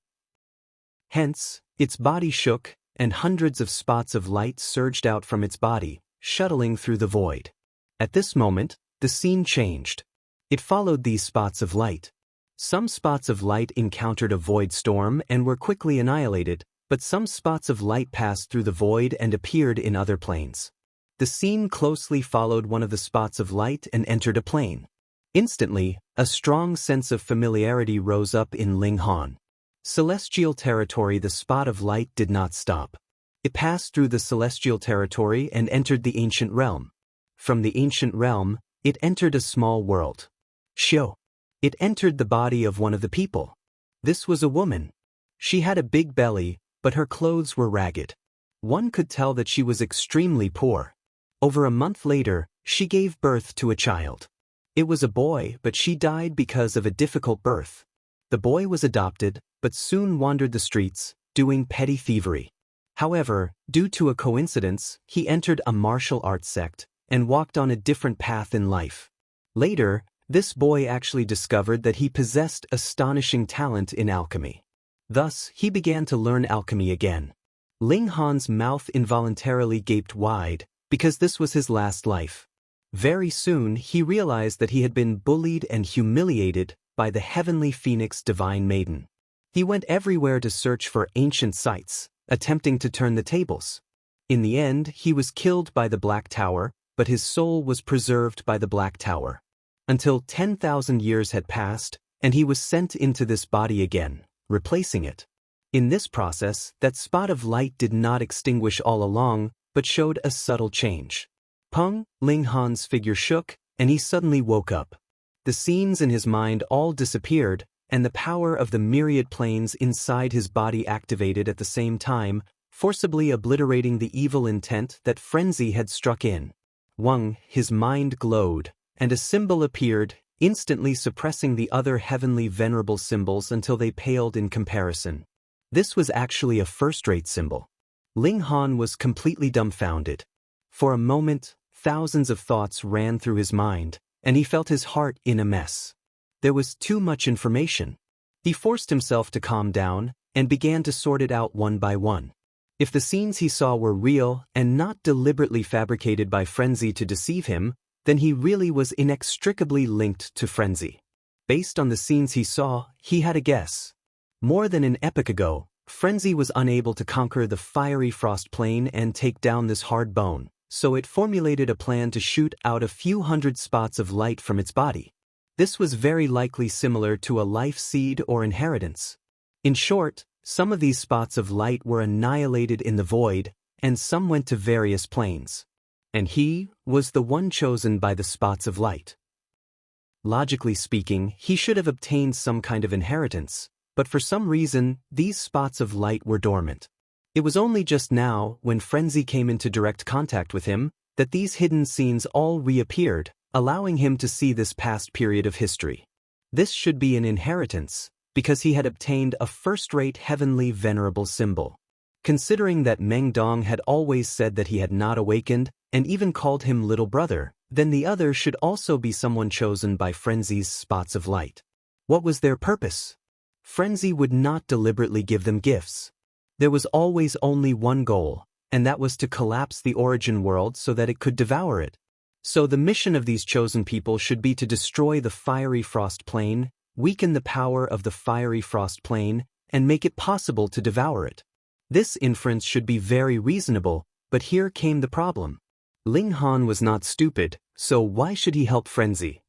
Speaker 1: Hence, its body shook, and hundreds of spots of light surged out from its body, shuttling through the void. At this moment, the scene changed. It followed these spots of light. Some spots of light encountered a void storm and were quickly annihilated, but some spots of light passed through the void and appeared in other planes. The scene closely followed one of the spots of light and entered a plane. Instantly, a strong sense of familiarity rose up in Ling Han. Celestial territory. The spot of light did not stop. It passed through the celestial territory and entered the ancient realm. From the ancient realm, it entered a small world. Shio. It entered the body of one of the people. This was a woman. She had a big belly, but her clothes were ragged. One could tell that she was extremely poor. Over a month later, she gave birth to a child. It was a boy, but she died because of a difficult birth. The boy was adopted, but soon wandered the streets, doing petty thievery. However, due to a coincidence, he entered a martial arts sect and walked on a different path in life. Later, this boy actually discovered that he possessed astonishing talent in alchemy. Thus, he began to learn alchemy again. Ling Han's mouth involuntarily gaped wide, because this was his last life. Very soon, he realized that he had been bullied and humiliated by the heavenly phoenix divine maiden. He went everywhere to search for ancient sites, attempting to turn the tables. In the end, he was killed by the Black Tower, but his soul was preserved by the Black Tower. Until 10,000 years had passed, and he was sent into this body again, replacing it. In this process, that spot of light did not extinguish all along, but showed a subtle change. Peng, Ling Han's figure shook, and he suddenly woke up. The scenes in his mind all disappeared, and the power of the myriad planes inside his body activated at the same time, forcibly obliterating the evil intent that Frenzy had struck in. Wang, his mind glowed, and a symbol appeared, instantly suppressing the other heavenly venerable symbols until they paled in comparison. This was actually a first-rate symbol. Ling Han was completely dumbfounded. For a moment, thousands of thoughts ran through his mind, and he felt his heart in a mess. There was too much information. He forced himself to calm down, and began to sort it out one by one. If the scenes he saw were real and not deliberately fabricated by Frenzy to deceive him, then he really was inextricably linked to Frenzy. Based on the scenes he saw, he had a guess. More than an epoch ago, Frenzy was unable to conquer the fiery frost plane and take down this hard bone, so it formulated a plan to shoot out a few hundred spots of light from its body. This was very likely similar to a life seed or inheritance. In short, some of these spots of light were annihilated in the void, and some went to various planes. And he was the one chosen by the spots of light. Logically speaking, he should have obtained some kind of inheritance, but for some reason, these spots of light were dormant. It was only just now, when Frenzy came into direct contact with him, that these hidden scenes all reappeared, allowing him to see this past period of history. This should be an inheritance, because he had obtained a first-rate heavenly venerable symbol. Considering that Meng Dong had always said that he had not awakened, and even called him little brother, then the other should also be someone chosen by Frenzy's spots of light. What was their purpose? Frenzy would not deliberately give them gifts. There was always only one goal, and that was to collapse the origin world so that it could devour it. So the mission of these chosen people should be to destroy the fiery frost plane, weaken the power of the fiery frost plane, and make it possible to devour it. This inference should be very reasonable, but here came the problem. Ling Han was not stupid, so why should he help Frenzy?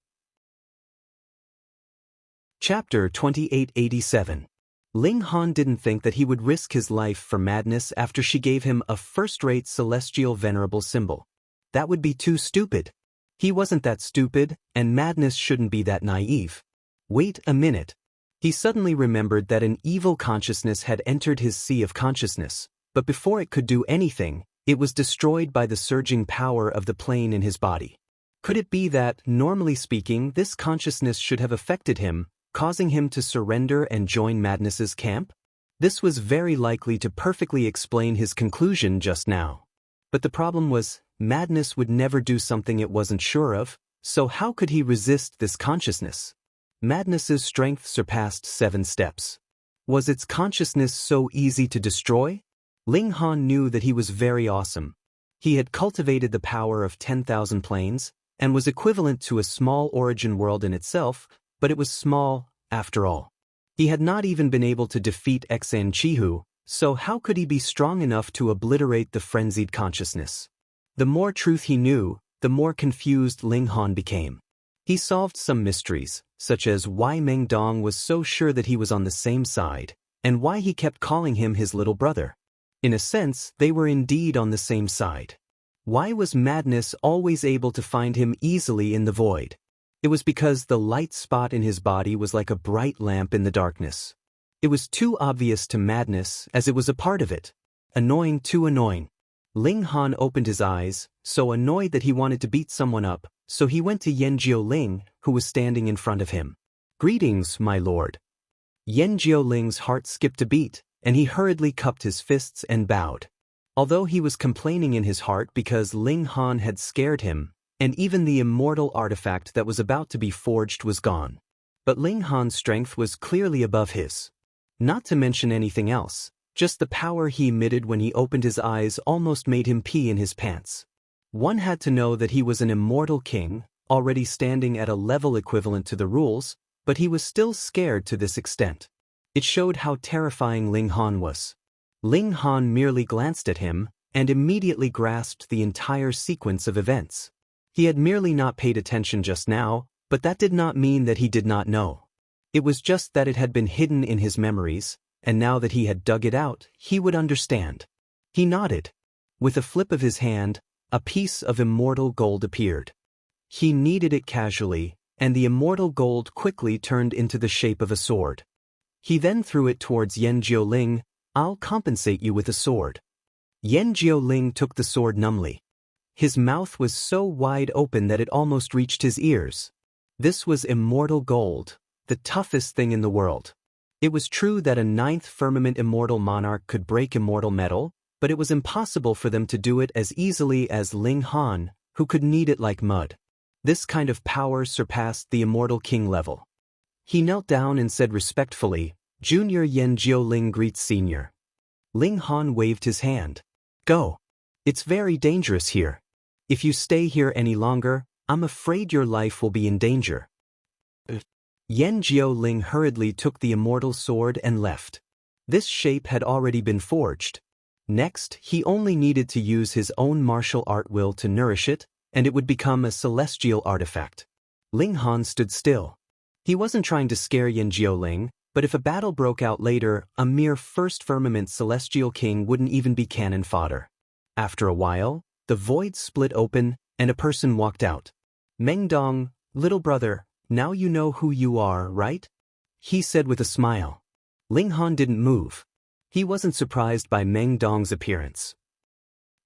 Speaker 1: Chapter 2887. Ling Han didn't think that he would risk his life for madness after she gave him a first-rate celestial venerable symbol. That would be too stupid. He wasn't that stupid, and madness shouldn't be that naive. Wait a minute. He suddenly remembered that an evil consciousness had entered his sea of consciousness, but before it could do anything, it was destroyed by the surging power of the plane in his body. Could it be that, normally speaking, this consciousness should have affected him, causing him to surrender and join Madness's camp? This was very likely to perfectly explain his conclusion just now. But the problem was, Madness would never do something it wasn't sure of, so how could he resist this consciousness? Madness's strength surpassed 7 steps. Was its consciousness so easy to destroy? Ling Han knew that he was very awesome. He had cultivated the power of 10,000 planes, and was equivalent to a small origin world in itself, but it was small, after all. He had not even been able to defeat Xan Chihu, so how could he be strong enough to obliterate the frenzied consciousness? The more truth he knew, the more confused Ling Han became. He solved some mysteries, such as why Meng Dong was so sure that he was on the same side, and why he kept calling him his little brother. In a sense, they were indeed on the same side. Why was Madness always able to find him easily in the void? It was because the light spot in his body was like a bright lamp in the darkness. It was too obvious to Madness as it was a part of it. Annoying, too annoying. Ling Han opened his eyes, so annoyed that he wanted to beat someone up, so he went to Yanjiu Ling, who was standing in front of him. "Greetings, my lord." Yanjiu Ling's heart skipped a beat, and he hurriedly cupped his fists and bowed. Although he was complaining in his heart because Ling Han had scared him, and even the immortal artifact that was about to be forged was gone. But Ling Han's strength was clearly above his. Not to mention anything else, just the power he emitted when he opened his eyes almost made him pee in his pants. One had to know that he was an immortal king, already standing at a level equivalent to the rules, but he was still scared to this extent. It showed how terrifying Ling Han was. Ling Han merely glanced at him, and immediately grasped the entire sequence of events. He had merely not paid attention just now, but that did not mean that he did not know. It was just that it had been hidden in his memories, and now that he had dug it out, he would understand. He nodded. With a flip of his hand, a piece of immortal gold appeared. He kneaded it casually, and the immortal gold quickly turned into the shape of a sword. He then threw it towards Yanjiu Ling. "I'll compensate you with a sword." Yanjiu Ling took the sword numbly. His mouth was so wide open that it almost reached his ears. This was immortal gold, the toughest thing in the world. It was true that a 9th firmament immortal monarch could break immortal metal, but it was impossible for them to do it as easily as Ling Han, who could knead it like mud. This kind of power surpassed the immortal king level. He knelt down and said respectfully, "Junior Yanjiu Ling greets senior." Ling Han waved his hand. "Go. It's very dangerous here. If you stay here any longer, I'm afraid your life will be in danger." Yanjiu Ling hurriedly took the immortal sword and left. This shape had already been forged. Next, he only needed to use his own martial art will to nourish it, and it would become a celestial artifact. Ling Han stood still. He wasn't trying to scare Yanjiu Ling, but if a battle broke out later, a mere first firmament celestial king wouldn't even be cannon fodder. After a while, the void split open, and a person walked out. "Meng Dong, little brother, now you know who you are, right?" he said with a smile. Ling Han didn't move. He wasn't surprised by Meng Dong's appearance.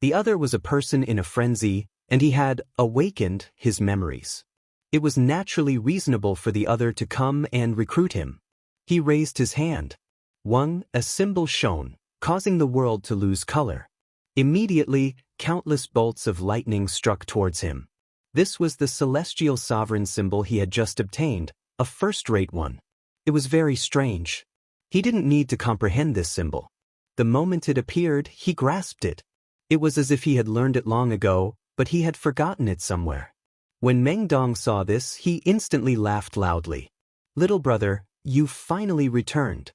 Speaker 1: The other was a person in a frenzy, and he had awakened his memories. It was naturally reasonable for the other to come and recruit him. He raised his hand. Wang, a symbol shone, causing the world to lose color. Immediately, countless bolts of lightning struck towards him. This was the celestial sovereign symbol he had just obtained, a first-rate one. It was very strange. He didn't need to comprehend this symbol. The moment it appeared, he grasped it. It was as if he had learned it long ago, but he had forgotten it somewhere. When Meng Dong saw this, he instantly laughed loudly. "Little brother, you've finally returned."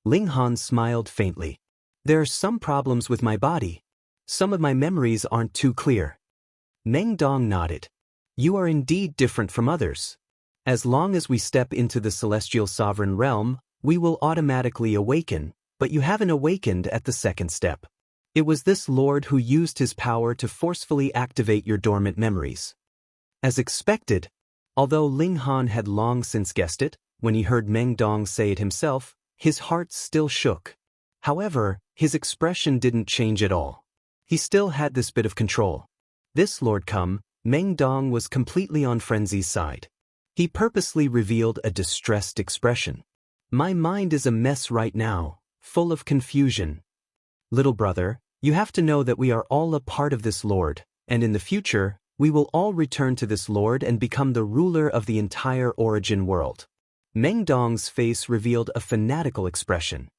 Speaker 1: Ling Han smiled faintly. "There are some problems with my body. Some of my memories aren't too clear." Meng Dong nodded. "You are indeed different from others. As long as we step into the celestial sovereign realm, we will automatically awaken, but you haven't awakened at the second step. It was this lord who used his power to forcefully activate your dormant memories." As expected, although Ling Han had long since guessed it, when he heard Meng Dong say it himself, his heart still shook. However, His expression didn't change at all. He still had this bit of control. This Lord Come, Meng Dong was completely on Frenzy's side. He purposely revealed a distressed expression. My mind is a mess right now, full of confusion. Little brother, you have to know that we are all a part of this Lord, and in the future, we will all return to this Lord and become the ruler of the entire origin world. Meng Dong's face revealed a fanatical expression.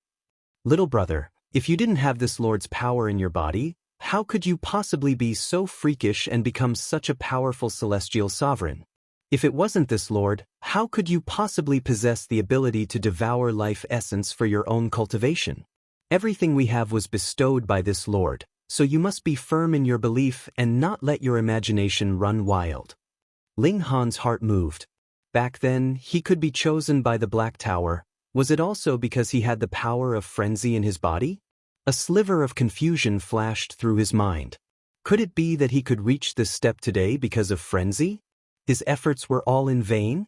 Speaker 1: Little brother, if you didn't have this Lord's power in your body, how could you possibly be so freakish and become such a powerful celestial sovereign? If it wasn't this Lord, how could you possibly possess the ability to devour life essence for your own cultivation? Everything we have was bestowed by this Lord, so you must be firm in your belief and not let your imagination run wild. Ling Han's heart moved. Back then, he could be chosen by the Black Tower. Was it also because he had the power of frenzy in his body? A sliver of confusion flashed through his mind. Could it be that he could reach this step today because of frenzy? His efforts were all in vain?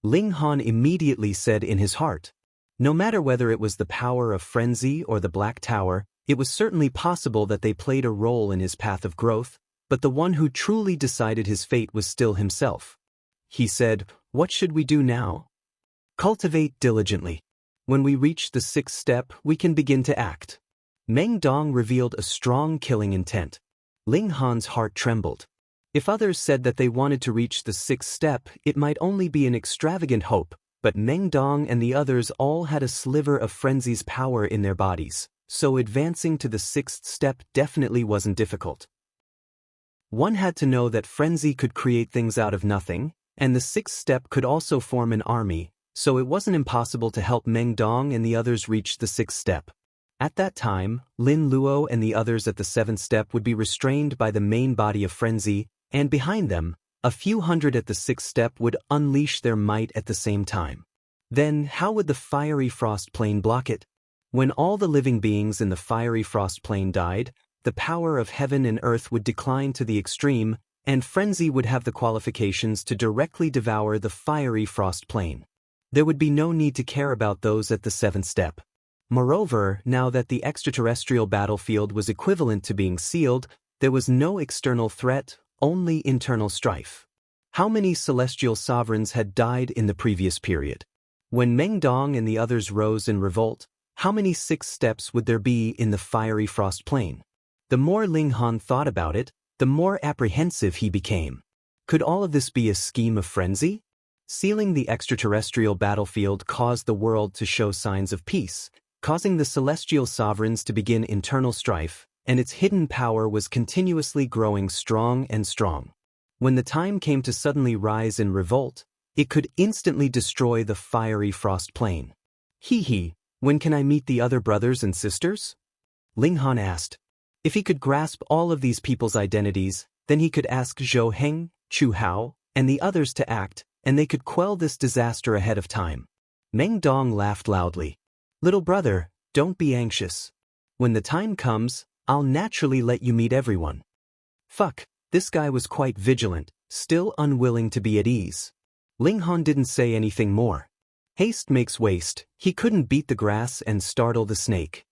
Speaker 1: Ling Han immediately said in his heart. No matter whether it was the power of frenzy or the Black Tower, it was certainly possible that they played a role in his path of growth, but the one who truly decided his fate was still himself. He said, "What should we do now?" Cultivate diligently. When we reach the 6th step, we can begin to act. Meng Dong revealed a strong killing intent. Ling Han's heart trembled. If others said that they wanted to reach the 6th step, it might only be an extravagant hope, but Meng Dong and the others all had a sliver of frenzy's power in their bodies, so advancing to the 6th step definitely wasn't difficult. One had to know that frenzy could create things out of nothing, and the 6th step could also form an army, so it wasn't impossible to help Meng Dong and the others reach the 6th step. At that time, Lin Luo and the others at the 7th step would be restrained by the main body of frenzy, and behind them, a few hundred at the 6th step would unleash their might at the same time. Then, how would the fiery frost plane block it? When all the living beings in the fiery frost plane died, the power of heaven and earth would decline to the extreme, and frenzy would have the qualifications to directly devour the fiery frost plane. There would be no need to care about those at the 7th step. Moreover, now that the extraterrestrial battlefield was equivalent to being sealed, there was no external threat, only internal strife. How many celestial sovereigns had died in the previous period? When Meng Dong and the others rose in revolt, how many 6 steps would there be in the fiery frost plane? The more Ling Han thought about it, the more apprehensive he became. Could all of this be a scheme of frenzy? Sealing the extraterrestrial battlefield caused the world to show signs of peace, causing the celestial sovereigns to begin internal strife, and its hidden power was continuously growing strong and strong. When the time came to suddenly rise in revolt, it could instantly destroy the fiery frost plane. Hee, when can I meet the other brothers and sisters? Ling Han asked. If he could grasp all of these people's identities, then he could ask Zhou Heng, Chu Hao, and the others to act, and they could quell this disaster ahead of time. Meng Dong laughed loudly. Little brother, don't be anxious. When the time comes, I'll naturally let you meet everyone. Fuck, this guy was quite vigilant, still unwilling to be at ease. Ling Han didn't say anything more. Haste makes waste, he couldn't beat the grass and startle the snake.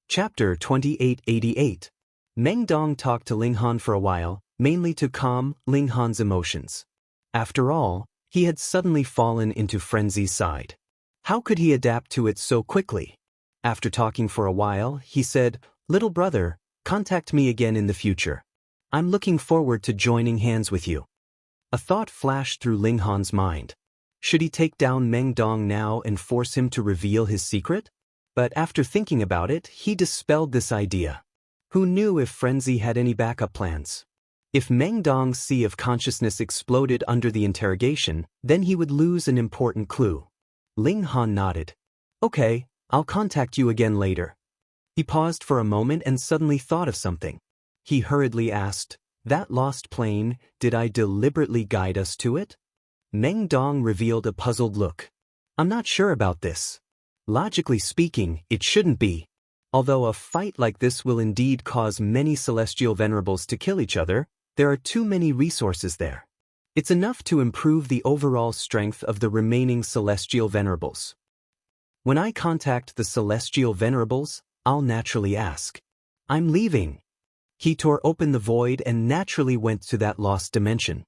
Speaker 1: Chapter 2888. Meng Dong talked to Ling Han for a while, mainly to calm Ling Han's emotions. After all, he had suddenly fallen into frenzy's side. How could he adapt to it so quickly? After talking for a while, he said, "Little brother, contact me again in the future. I'm looking forward to joining hands with you." A thought flashed through Ling Han's mind. Should he take down Meng Dong now and force him to reveal his secret? But after thinking about it, he dispelled this idea. Who knew if frenzy had any backup plans? If Meng Dong's sea of consciousness exploded under the interrogation, then he would lose an important clue. Ling Han nodded. Okay, I'll contact you again later. He paused for a moment and suddenly thought of something. He hurriedly asked, "That lost plane, did I deliberately guide us to it?" Meng Dong revealed a puzzled look. "I'm not sure about this. Logically speaking, it shouldn't be. Although a fight like this will indeed cause many celestial venerables to kill each other, there are too many resources there. It's enough to improve the overall strength of the remaining celestial venerables." When I contact the celestial venerables, I'll naturally ask. I'm leaving. He tore open the void and naturally went to that lost dimension.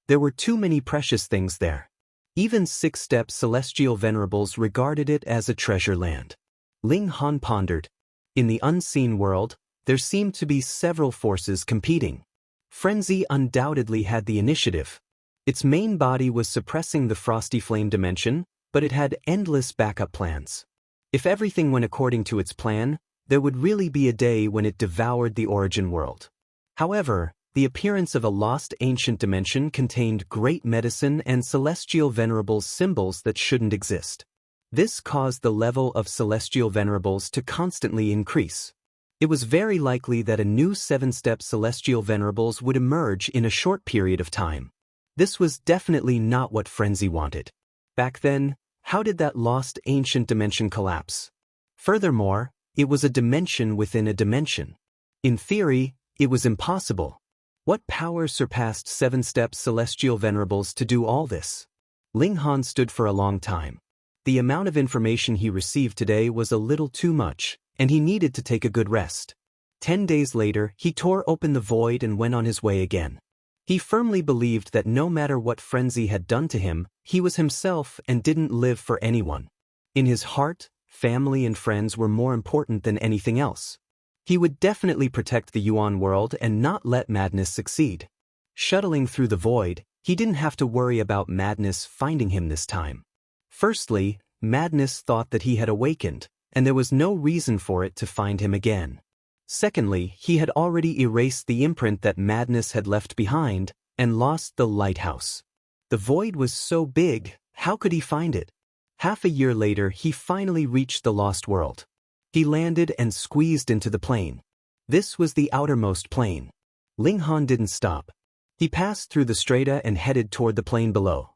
Speaker 1: There were too many precious things there. Even six-step celestial venerables regarded it as a treasure land. Ling Han pondered. In the unseen world, there seemed to be several forces competing. Frenzy undoubtedly had the initiative. Its main body was suppressing the Frosty Flame dimension, but it had endless backup plans. If everything went according to its plan, there would really be a day when it devoured the origin world. However, the appearance of a lost ancient dimension contained great medicine and celestial venerables symbols that shouldn't exist. This caused the level of celestial venerables to constantly increase. It was very likely that a new 7-step celestial venerables would emerge in a short period of time. This was definitely not what Frenzy wanted. Back then, how did that lost ancient dimension collapse? Furthermore, it was a dimension within a dimension. In theory, it was impossible. What power surpassed 7-step celestial venerables to do all this? Ling Han stood for a long time. The amount of information he received today was a little too much, and he needed to take a good rest. 10 days later, he tore open the void and went on his way again. He firmly believed that no matter what Frenzy had done to him, he was himself and didn't live for anyone. In his heart, family and friends were more important than anything else. He would definitely protect the Yuan world and not let madness succeed. Shuttling through the void, he didn't have to worry about madness finding him this time. Firstly, madness thought that he had awakened, and there was no reason for it to find him again. Secondly, he had already erased the imprint that madness had left behind and lost the lighthouse. The void was so big, how could he find it? Half a year later, he finally reached the lost world. He landed and squeezed into the plane. This was the outermost plane. Ling Han didn't stop. He passed through the strata and headed toward the plane below.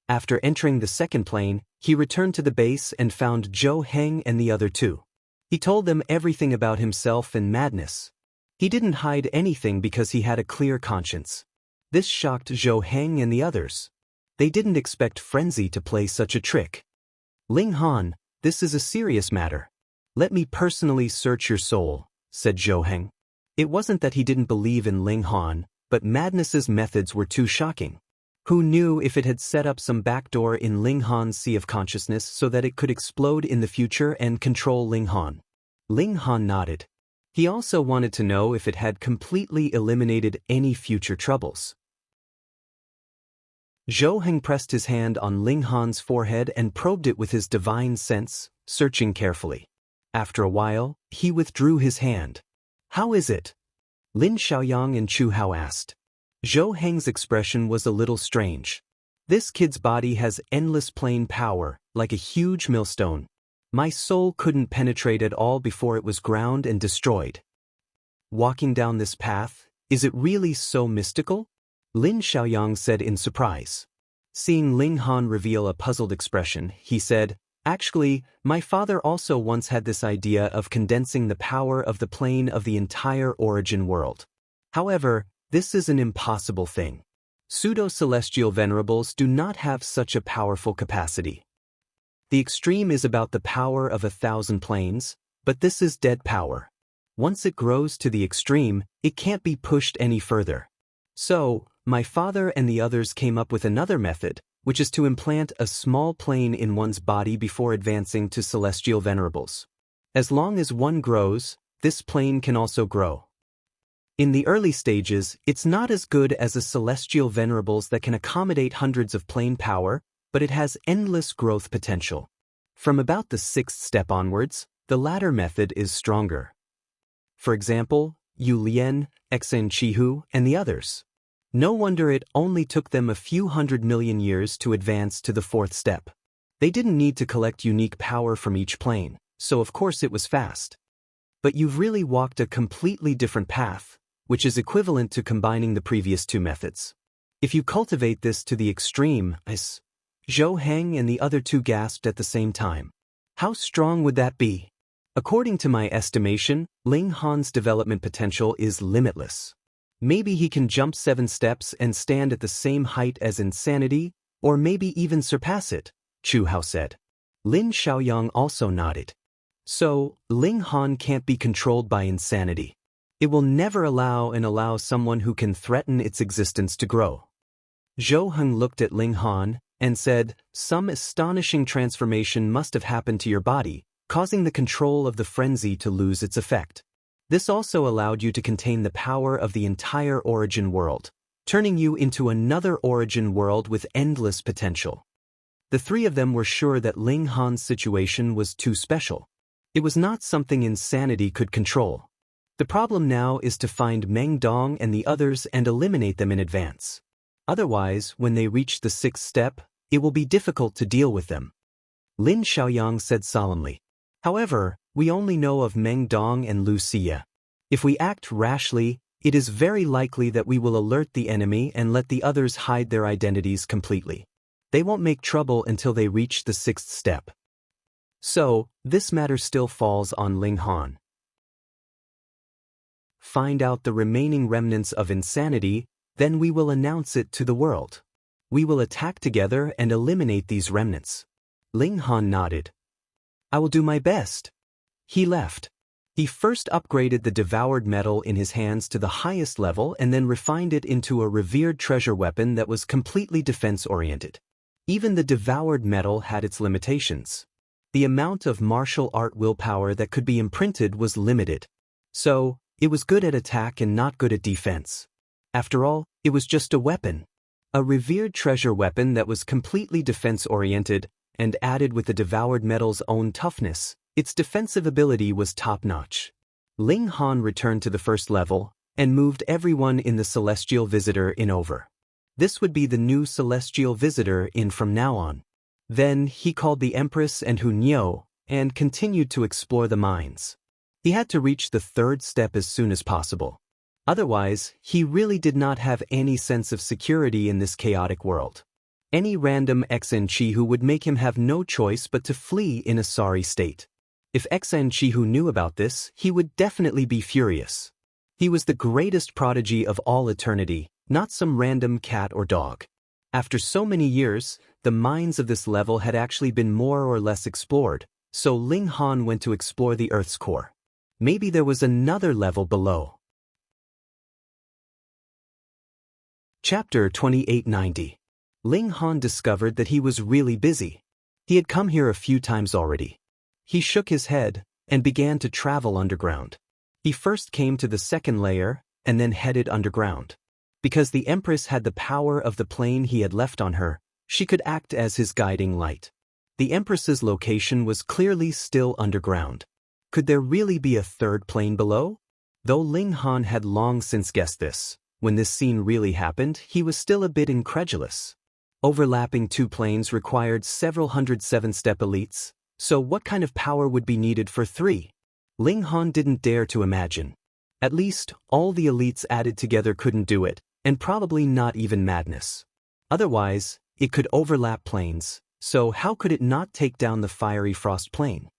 Speaker 1: After entering the second plane, he returned to the base and found Zhou Heng and the other two. He told them everything about himself and madness. He didn't hide anything because he had a clear conscience. This shocked Zhou Heng and the others. They didn't expect Frenzy to play such a trick. Ling Han, this is a serious matter. Let me personally search your soul, said Zhou Heng. It wasn't that he didn't believe in Ling Han, but madness's methods were too shocking. Who knew if it had set up some backdoor in Ling Han's sea of consciousness so that it could explode in the future and control Ling Han? Ling Han nodded. He also wanted to know if it had completely eliminated any future troubles. Zhou Heng pressed his hand on Ling Han's forehead and probed it with his divine sense, searching carefully. After a while, he withdrew his hand. How is it? Lin Xiaoyang and Chu Hao asked. Zhou Heng's expression was a little strange. This kid's body has endless plane power, like a huge millstone. My soul couldn't penetrate at all before it was ground and destroyed. Walking down this path, is it really so mystical? Lin Xiaoyang said in surprise. Seeing Ling Han reveal a puzzled expression, he said, Actually, my father also once had this idea of condensing the power of the plane of the entire origin world. However, this is an impossible thing. Pseudo-celestial venerables do not have such a powerful capacity. The extreme is about the power of 1,000 planes, but this is dead power. Once it grows to the extreme, it can't be pushed any further. So, my father and the others came up with another method, which is to implant a small plane in one's body before advancing to celestial venerables. As long as one grows, this plane can also grow. In the early stages, it's not as good as a celestial venerables that can accommodate hundreds of plane power, but it has endless growth potential. From about the 6th step onwards, the latter method is stronger. For example, Yu Lian, Xen Chihu, and the others. No wonder it only took them a few 100 million years to advance to the 4th step. They didn't need to collect unique power from each plane, so of course it was fast. But you've really walked a completely different path, which is equivalent to combining the previous two methods. If you cultivate this to the extreme, Zhou Heng and the other two gasped at the same time. How strong would that be? According to my estimation, Ling Han's development potential is limitless. Maybe he can jump 7 steps and stand at the same height as insanity, or maybe even surpass it, Chu Hao said. Lin Xiaoyang also nodded. So, Ling Han can't be controlled by insanity. It will never allow someone who can threaten its existence to grow. Zhou Heng looked at Ling Han and said, some astonishing transformation must have happened to your body, causing the control of the frenzy to lose its effect. This also allowed you to contain the power of the entire origin world, turning you into another origin world with endless potential. The three of them were sure that Ling Han's situation was too special. It was not something insanity could control. The problem now is to find Meng Dong and the others and eliminate them in advance. Otherwise, when they reach the sixth step, it will be difficult to deal with them. Lin Xiaoyang said solemnly. However, we only know of Meng Dong and Lu Xia. If we act rashly, it is very likely that we will alert the enemy and let the others hide their identities completely. They won't make trouble until they reach the sixth step. So, this matter still falls on Ling Han. Find out the remaining remnants of insanity, then we will announce it to the world. We will attack together and eliminate these remnants. Ling Han nodded. I will do my best. He left. He first upgraded the devoured metal in his hands to the highest level and then refined it into a revered treasure weapon that was completely defense-oriented. Even the devoured metal had its limitations. The amount of martial art willpower that could be imprinted was limited. So, it was good at attack and not good at defense. After all, it was just a weapon. A revered treasure weapon that was completely defense-oriented and added with the devoured metal's own toughness, its defensive ability was top-notch. Ling Han returned to the first level and moved everyone in the Celestial Visitor in over. This would be the new Celestial Visitor in from now on. Then he called the Empress and Hu Niu and continued to explore the mines. He had to reach the third step as soon as possible. Otherwise, he really did not have any sense of security in this chaotic world. Any random Xen Chihu would make him have no choice but to flee in a sorry state. If Xen Chihu knew about this, he would definitely be furious. He was the greatest prodigy of all eternity, not some random cat or dog. After so many years, the mines of this level had actually been more or less explored, so Ling Han went to explore the Earth's core. Maybe there was another level below. Chapter 2890. Ling Han discovered that he was really busy. He had come here a few times already. He shook his head and began to travel underground. He first came to the second layer and then headed underground. Because the Empress had the power of the plane he had left on her, she could act as his guiding light. The Empress's location was clearly still underground. Could there really be a third plane below? Though Ling Han had long since guessed this, when this scene really happened, he was still a bit incredulous. Overlapping two planes required several hundred seven-step elites, so what kind of power would be needed for three? Ling Han didn't dare to imagine. At least, all the elites added together couldn't do it, and probably not even madness. Otherwise, it could overlap planes, so how could it not take down the fiery frost plane?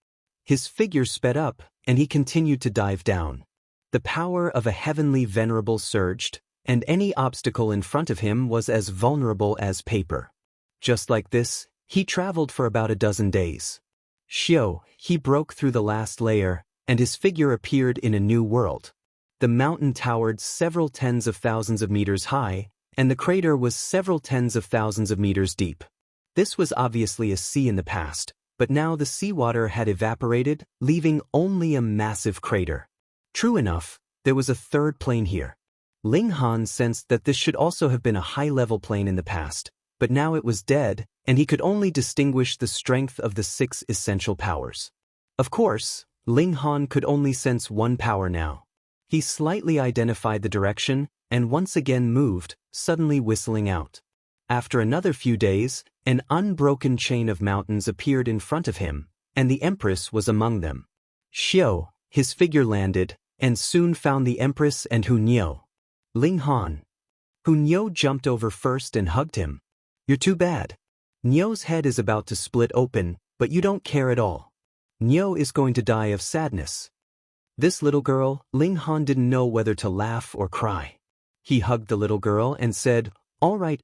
Speaker 1: His figure sped up, and he continued to dive down. The power of a heavenly venerable surged, and any obstacle in front of him was as vulnerable as paper. Just like this, he traveled for about a dozen days. He broke through the last layer, and his figure appeared in a new world. The mountain towered several tens of thousands of meters high, and the crater was several tens of thousands of meters deep. This was obviously a sea in the past, but now the seawater had evaporated, leaving only a massive crater. True enough, there was a third plane here. Ling Han sensed that this should also have been a high-level plane in the past, but now it was dead, and he could only distinguish the strength of the 6 essential powers. Of course, Ling Han could only sense one power now. He slightly identified the direction, and once again moved, suddenly whistling out. After another few days, an unbroken chain of mountains appeared in front of him, and the Empress was among them. His figure landed, and soon found the Empress and Hu Niu. Ling Han. Hu Niu jumped over first and hugged him. You're too bad. Niu's head is about to split open, but you don't care at all. Niu is going to die of sadness. This little girl, Ling Han didn't know whether to laugh or cry. He hugged the little girl and said, all right,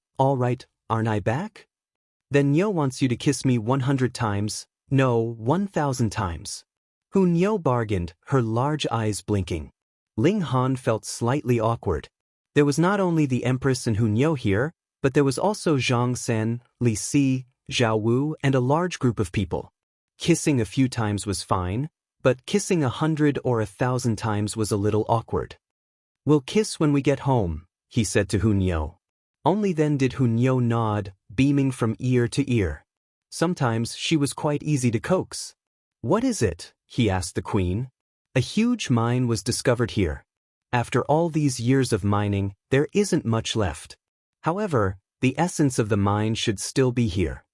Speaker 1: aren't I back? Then Niu wants you to kiss me 100 times, No, 1,000 times. Hunyao bargained, her large eyes blinking. Ling Han felt slightly awkward. There was not only the Empress and Hunyao here, but there was also Zhang Sen, Li Si, Zhao Wu, and a large group of people. Kissing a few times was fine, but kissing 100 or 1,000 times was a little awkward. "We'll kiss when we get home," he said to Hunyao. Only then did Hunyao nod, beaming from ear to ear. Sometimes she was quite easy to coax. "What is it?" he asked the queen. "A huge mine was discovered here. After all these years of mining, there isn't much left. However, the essence of the mine should still be here.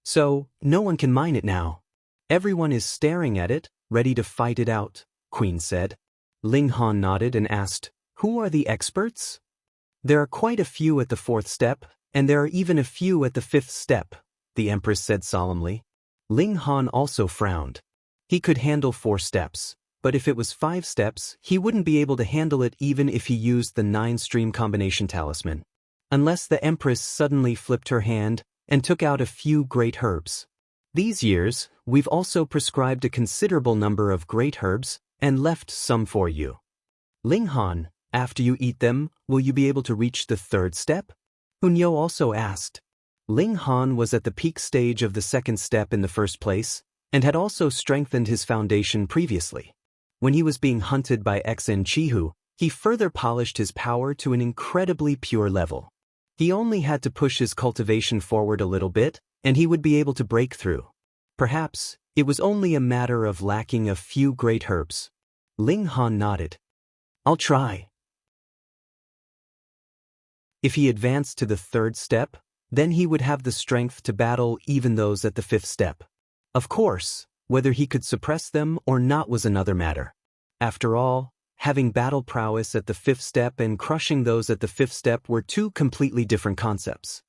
Speaker 1: So, no one can mine it now. Everyone is staring at it, ready to fight it out," Queen said. Ling Han nodded and asked, "Who are the experts?" "There are quite a few at the 4th step, and there are even a few at the 5th step," the Empress said solemnly. Ling Han also frowned. He could handle 4 steps, but if it was 5 steps, he wouldn't be able to handle it even if he used the 9-stream combination talisman. Unless the Empress suddenly flipped her hand and took out a few great herbs. "These years, we've also prescribed a considerable number of great herbs and left some for you. Ling Han, after you eat them, will you be able to reach the 3rd step?" Hunyao also asked. Ling Han was at the peak stage of the 2nd step in the first place, and had also strengthened his foundation previously. When he was being hunted by Xen Chihu, he further polished his power to an incredibly pure level. He only had to push his cultivation forward a little bit, and he would be able to break through. Perhaps, it was only a matter of lacking a few great herbs. Ling Han nodded. "I'll try." If he advanced to the 3rd step, then he would have the strength to battle even those at the 5th step. Of course, whether he could suppress them or not was another matter. After all, having battle prowess at the 5th step and crushing those at the 5th step were 2 completely different concepts.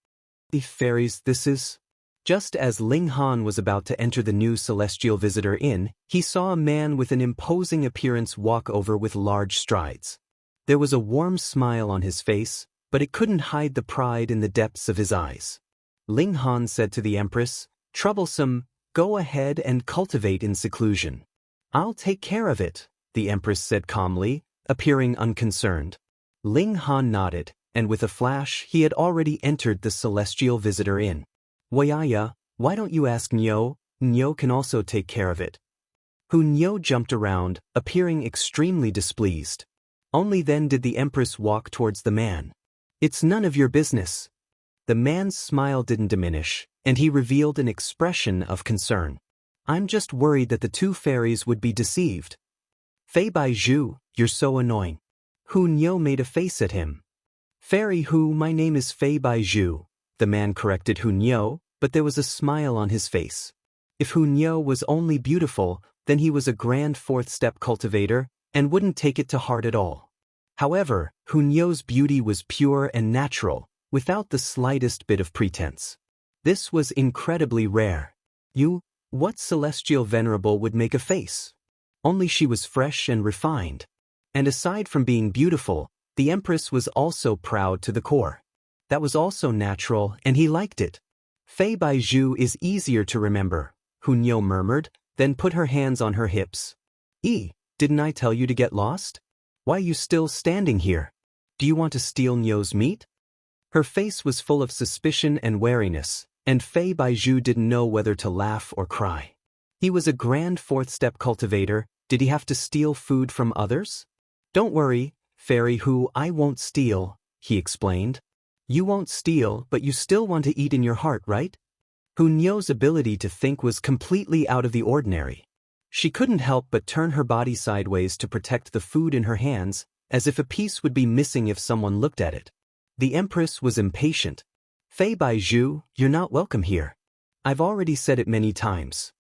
Speaker 1: "The fairies, this is..." Just as Ling Han was about to enter the new celestial visitor inn, he saw a man with an imposing appearance walk over with large strides. There was a warm smile on his face, but it couldn't hide the pride in the depths of his eyes. Ling Han said to the Empress, "Troublesome, go ahead and cultivate in seclusion." "I'll take care of it," the Empress said calmly, appearing unconcerned. Ling Han nodded, and with a flash he had already entered the celestial visitor inn. "Wayaya, why don't you ask Nyo? Nyo can also take care of it." Nyo jumped around, appearing extremely displeased. Only then did the Empress walk towards the man. "It's none of your business." The man's smile didn't diminish, and he revealed an expression of concern. "I'm just worried that the 2 fairies would be deceived." "Fei Baizhu, you're so annoying." Nyo made a face at him. "Fairy Hu, my name is Fei Baizhu," the man corrected Nyo, but there was a smile on his face. If Nyo was only beautiful, then he was a grand 4th step cultivator, and wouldn't take it to heart at all. However, Nyo's beauty was pure and natural, without the slightest bit of pretense. This was incredibly rare. What celestial venerable would make a face? Only she was fresh and refined. And aside from being beautiful, the Empress was also proud to the core. That was also natural, and he liked it. "Fei Baizhu is easier to remember," Nyo murmured, then put her hands on her hips. Didn't I tell you to get lost? Why are you still standing here? Do you want to steal Nyo's meat?" Her face was full of suspicion and wariness, and Fei Baizhu didn't know whether to laugh or cry. He was a grand 4th step cultivator. Did he have to steal food from others? "Don't worry, Fairy Hu, I won't steal," he explained. "You won't steal, but you still want to eat in your heart, right?" Nyo's ability to think was completely out of the ordinary. She couldn't help but turn her body sideways to protect the food in her hands, as if a piece would be missing if someone looked at it. The Empress was impatient. "Fei Baizhu, you're not welcome here. I've already said it many times."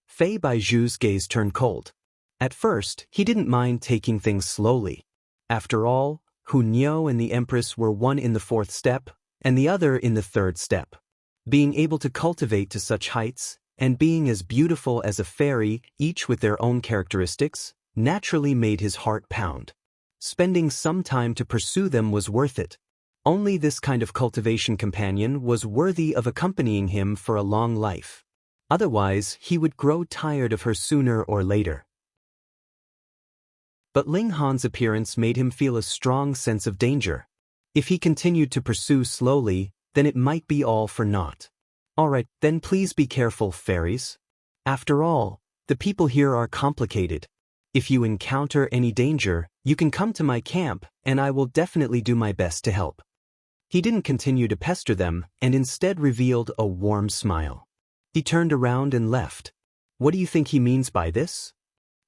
Speaker 1: Fei Baizhu's gaze turned cold. At first, he didn't mind taking things slowly. After all, Nyo and the Empress were one in the 4th step, and the other in the 3rd step. Being able to cultivate to such heights, and being as beautiful as a fairy, each with their own characteristics, naturally made his heart pound. Spending some time to pursue them was worth it. Only this kind of cultivation companion was worthy of accompanying him for a long life. Otherwise, he would grow tired of her sooner or later. But Ling Han's appearance made him feel a strong sense of danger. If he continued to pursue slowly, then it might be all for naught. Alright, then please be careful, fairies. After all, the people here are complicated. If you encounter any danger, you can come to my camp, and I will definitely do my best to help. He didn't continue to pester them, and instead revealed a warm smile. He turned around and left. What do you think he means by this?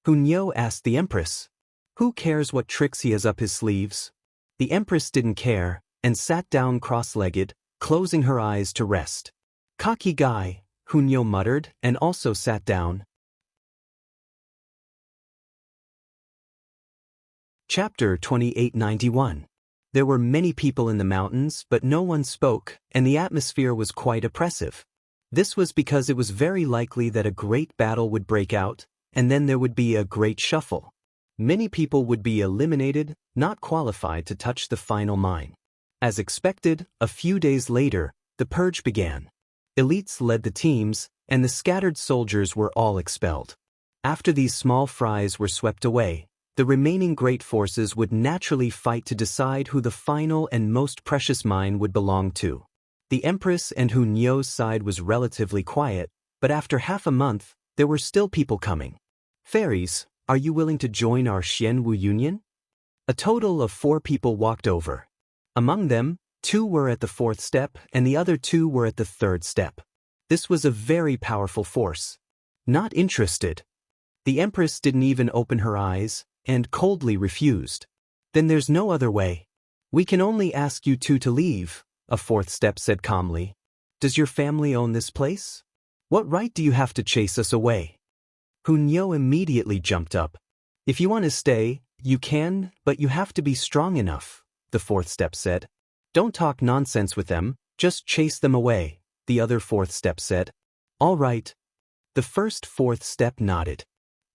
Speaker 1: Hunyo asked the Empress. Who cares what tricks he has up his sleeves? The Empress didn't care, and sat down cross-legged, closing her eyes to rest. Cocky guy, Hunyo muttered, and also sat down. Chapter 2891. There were many people in the mountains, but no one spoke, and the atmosphere was quite oppressive. This was because it was very likely that a great battle would break out, and then there would be a great shuffle. Many people would be eliminated, not qualified to touch the final mine. As expected, a few days later, the purge began. Elites led the teams, and the scattered soldiers were all expelled. After these small fries were swept away, the remaining great forces would naturally fight to decide who the final and most precious mine would belong to. The Empress and Hunyo's side was relatively quiet, but after half a month, there were still people coming. Fairies, are you willing to join our Xianwu Union? A total of 4 people walked over. Among them, 2 were at the 4th step and the other 2 were at the 3rd step. This was a very powerful force. Not interested. The Empress didn't even open her eyes, and coldly refused. Then there's no other way. We can only ask you 2 to leave, a 4th step said calmly. Does your family own this place? What right do you have to chase us away? Hunyo immediately jumped up. If you want to stay, you can, but you have to be strong enough, the 4th step said. Don't talk nonsense with them, just chase them away, the other 4th step said. All right. The first 4th step nodded.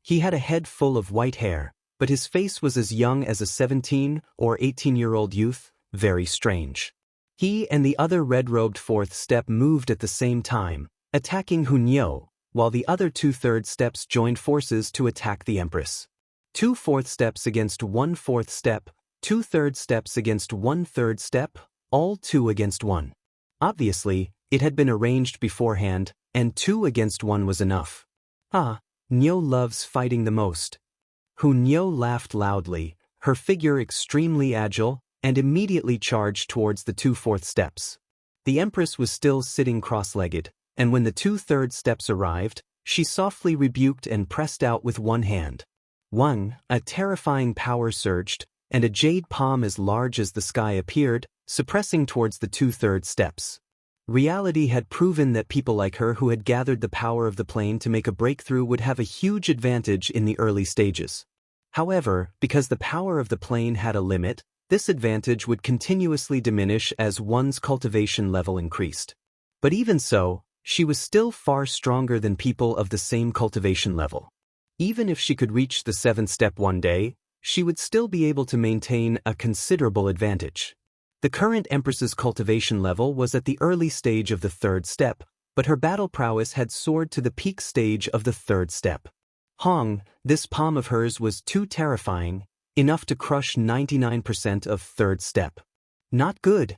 Speaker 1: He had a head full of white hair, but his face was as young as a 17 or 18-year-old youth, very strange. He and the other red-robed 4th step moved at the same time, attacking Hunyo, while the other 2 3rd steps joined forces to attack the Empress. 2 4th steps against 1 4th step, 2 3rd steps against 1 3rd step, all 2 against 1. Obviously, it had been arranged beforehand, and 2 against 1 was enough. Nyo loves fighting the most. Hunyo laughed loudly, her figure extremely agile, and immediately charged towards the 2 4th steps. The Empress was still sitting cross-legged, and when the 2 3rd steps arrived, she softly rebuked and pressed out with one hand. A terrifying power surged, and a jade palm as large as the sky appeared, suppressing towards the 2 3rd steps. Reality had proven that people like her who had gathered the power of the plane to make a breakthrough would have a huge advantage in the early stages. However, because the power of the plane had a limit, this advantage would continuously diminish as one's cultivation level increased. But even so, she was still far stronger than people of the same cultivation level. Even if she could reach the 7th step one day, she would still be able to maintain a considerable advantage. The current Empress's cultivation level was at the early stage of the 3rd step, but her battle prowess had soared to the peak stage of the 3rd step. This palm of hers was too terrifying, enough to crush 99% of 3rd step. Not good.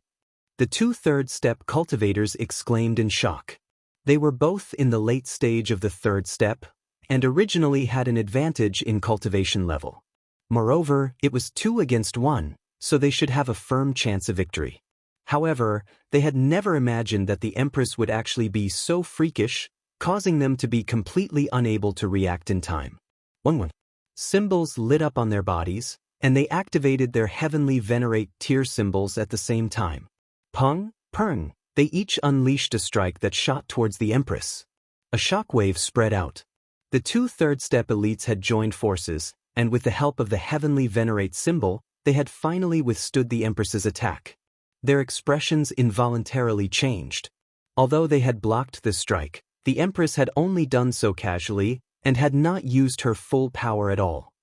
Speaker 1: The 2 3rd step cultivators exclaimed in shock. They were both in the late stage of the 3rd step, and originally had an advantage in cultivation level. Moreover, it was 2 against 1, so they should have a firm chance of victory. However, they had never imagined that the Empress would actually be so freakish, causing them to be completely unable to react in time. 1. Symbols lit up on their bodies, and they activated their heavenly venerate tier symbols at the same time. Pung, pung, they each unleashed a strike that shot towards the Empress. A shockwave spread out. The 2 3rd step elites had joined forces, and with the help of the heavenly venerate symbol, they had finally withstood the Empress's attack. Their expressions involuntarily changed. Although they had blocked this strike, the Empress had only done so casually, and had not used her full power at all.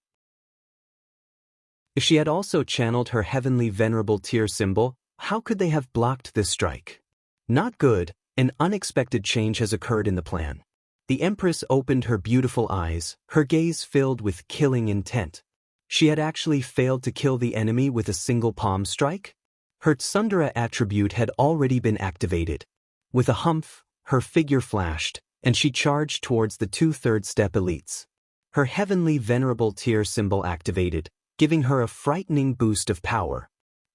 Speaker 1: If she had also channeled her heavenly venerable tier symbol, how could they have blocked this strike? Not good. An unexpected change has occurred in the plan. The Empress opened her beautiful eyes, her gaze filled with killing intent. She had actually failed to kill the enemy with a single palm strike? Her Tsundere attribute had already been activated. With a humph, her figure flashed, and she charged towards the 2/3 step elites. Her heavenly venerable tier symbol activated, giving her a frightening boost of power.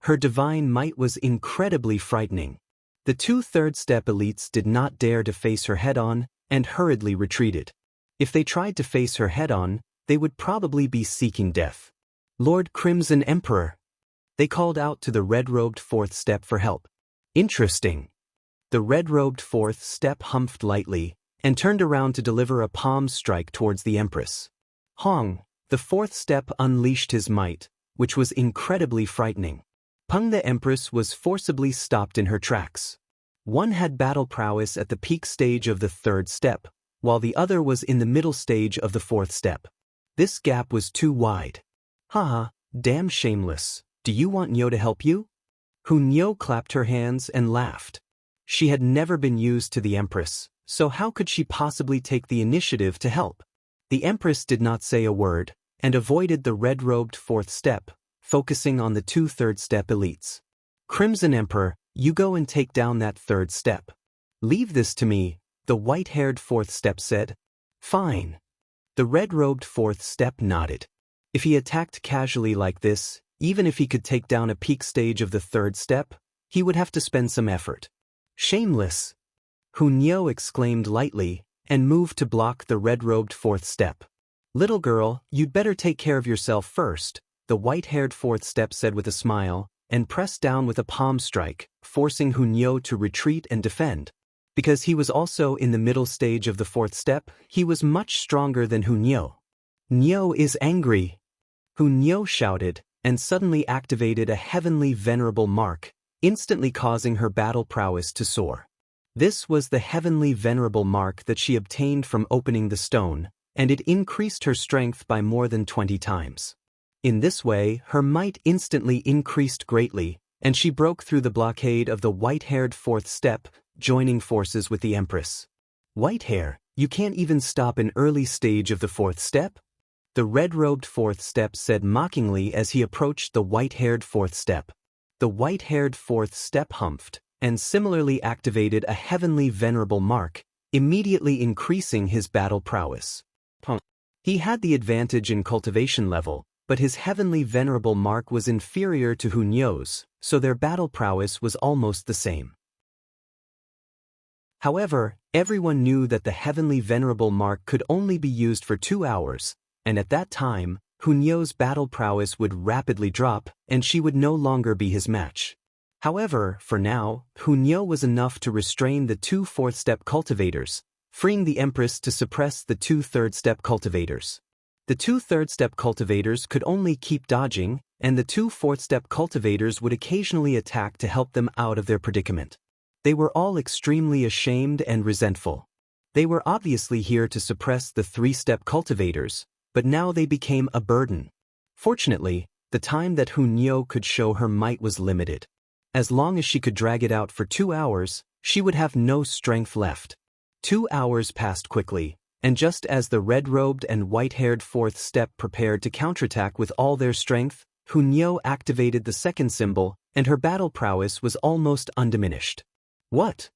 Speaker 1: Her divine might was incredibly frightening. The 2/3 step elites did not dare to face her head-on, and hurriedly retreated. If they tried to face her head-on, they would probably be seeking death. Lord Crimson Emperor! They called out to the red-robed 4th step for help. Interesting. The red-robed 4th step humphed lightly, and turned around to deliver a palm strike towards the Empress. Hong, the 4th step unleashed his might, which was incredibly frightening. Peng the Empress was forcibly stopped in her tracks. One had battle prowess at the peak stage of the 3rd step, while the other was in the middle stage of the 4th step. This gap was too wide. Haha, damn shameless. Do you want Nyo to help you? Nyo clapped her hands and laughed. She had never been used to the Empress, so how could she possibly take the initiative to help? The Empress did not say a word, and avoided the red-robed 4th step, focusing on the 2/3 step elites. Crimson Emperor, you go and take down that 3rd step. Leave this to me, the white-haired 4th step said. Fine. The red-robed 4th step nodded. If he attacked casually like this, even if he could take down a peak stage of the 3rd step, he would have to spend some effort. Shameless! Nyo exclaimed lightly, and moved to block the red-robed 4th step. Little girl, you'd better take care of yourself first, the white-haired 4th step said with a smile, and pressed down with a palm strike, forcing Nyo to retreat and defend. Because he was also in the middle stage of the 4th step, he was much stronger than Nyo. Nyo is angry! Nyo shouted, and suddenly activated a heavenly venerable mark, instantly causing her battle prowess to soar. This was the heavenly venerable mark that she obtained from opening the stone, and it increased her strength by more than 20 times. In this way, her might instantly increased greatly, and she broke through the blockade of the white-haired 4th step, joining forces with the Empress. White hair, you can't even stop an early stage of the 4th step? The red-robed 4th step said mockingly as he approached the white-haired 4th step. The white-haired 4th step humphed, and similarly activated a heavenly venerable mark, immediately increasing his battle prowess. He had the advantage in cultivation level, but his heavenly venerable mark was inferior to Nyo's, so their battle prowess was almost the same. However, everyone knew that the heavenly venerable mark could only be used for 2 hours, and at that time, Nyo's battle prowess would rapidly drop, and she would no longer be his match. However, for now, Nyo was enough to restrain the 2 4th step cultivators, freeing the Empress to suppress the 2 3rd step cultivators. The 2 3rd step cultivators could only keep dodging, and the 2 4th step cultivators would occasionally attack to help them out of their predicament. They were all extremely ashamed and resentful. They were obviously here to suppress the 3-step cultivators, but now they became a burden. Fortunately, the time that Nyo could show her might was limited. As long as she could drag it out for 2 hours, she would have no strength left. 2 hours passed quickly, and just as the red-robed and white-haired 4th step prepared to counterattack with all their strength, Nyo activated the 2nd symbol, and her battle prowess was almost undiminished. What?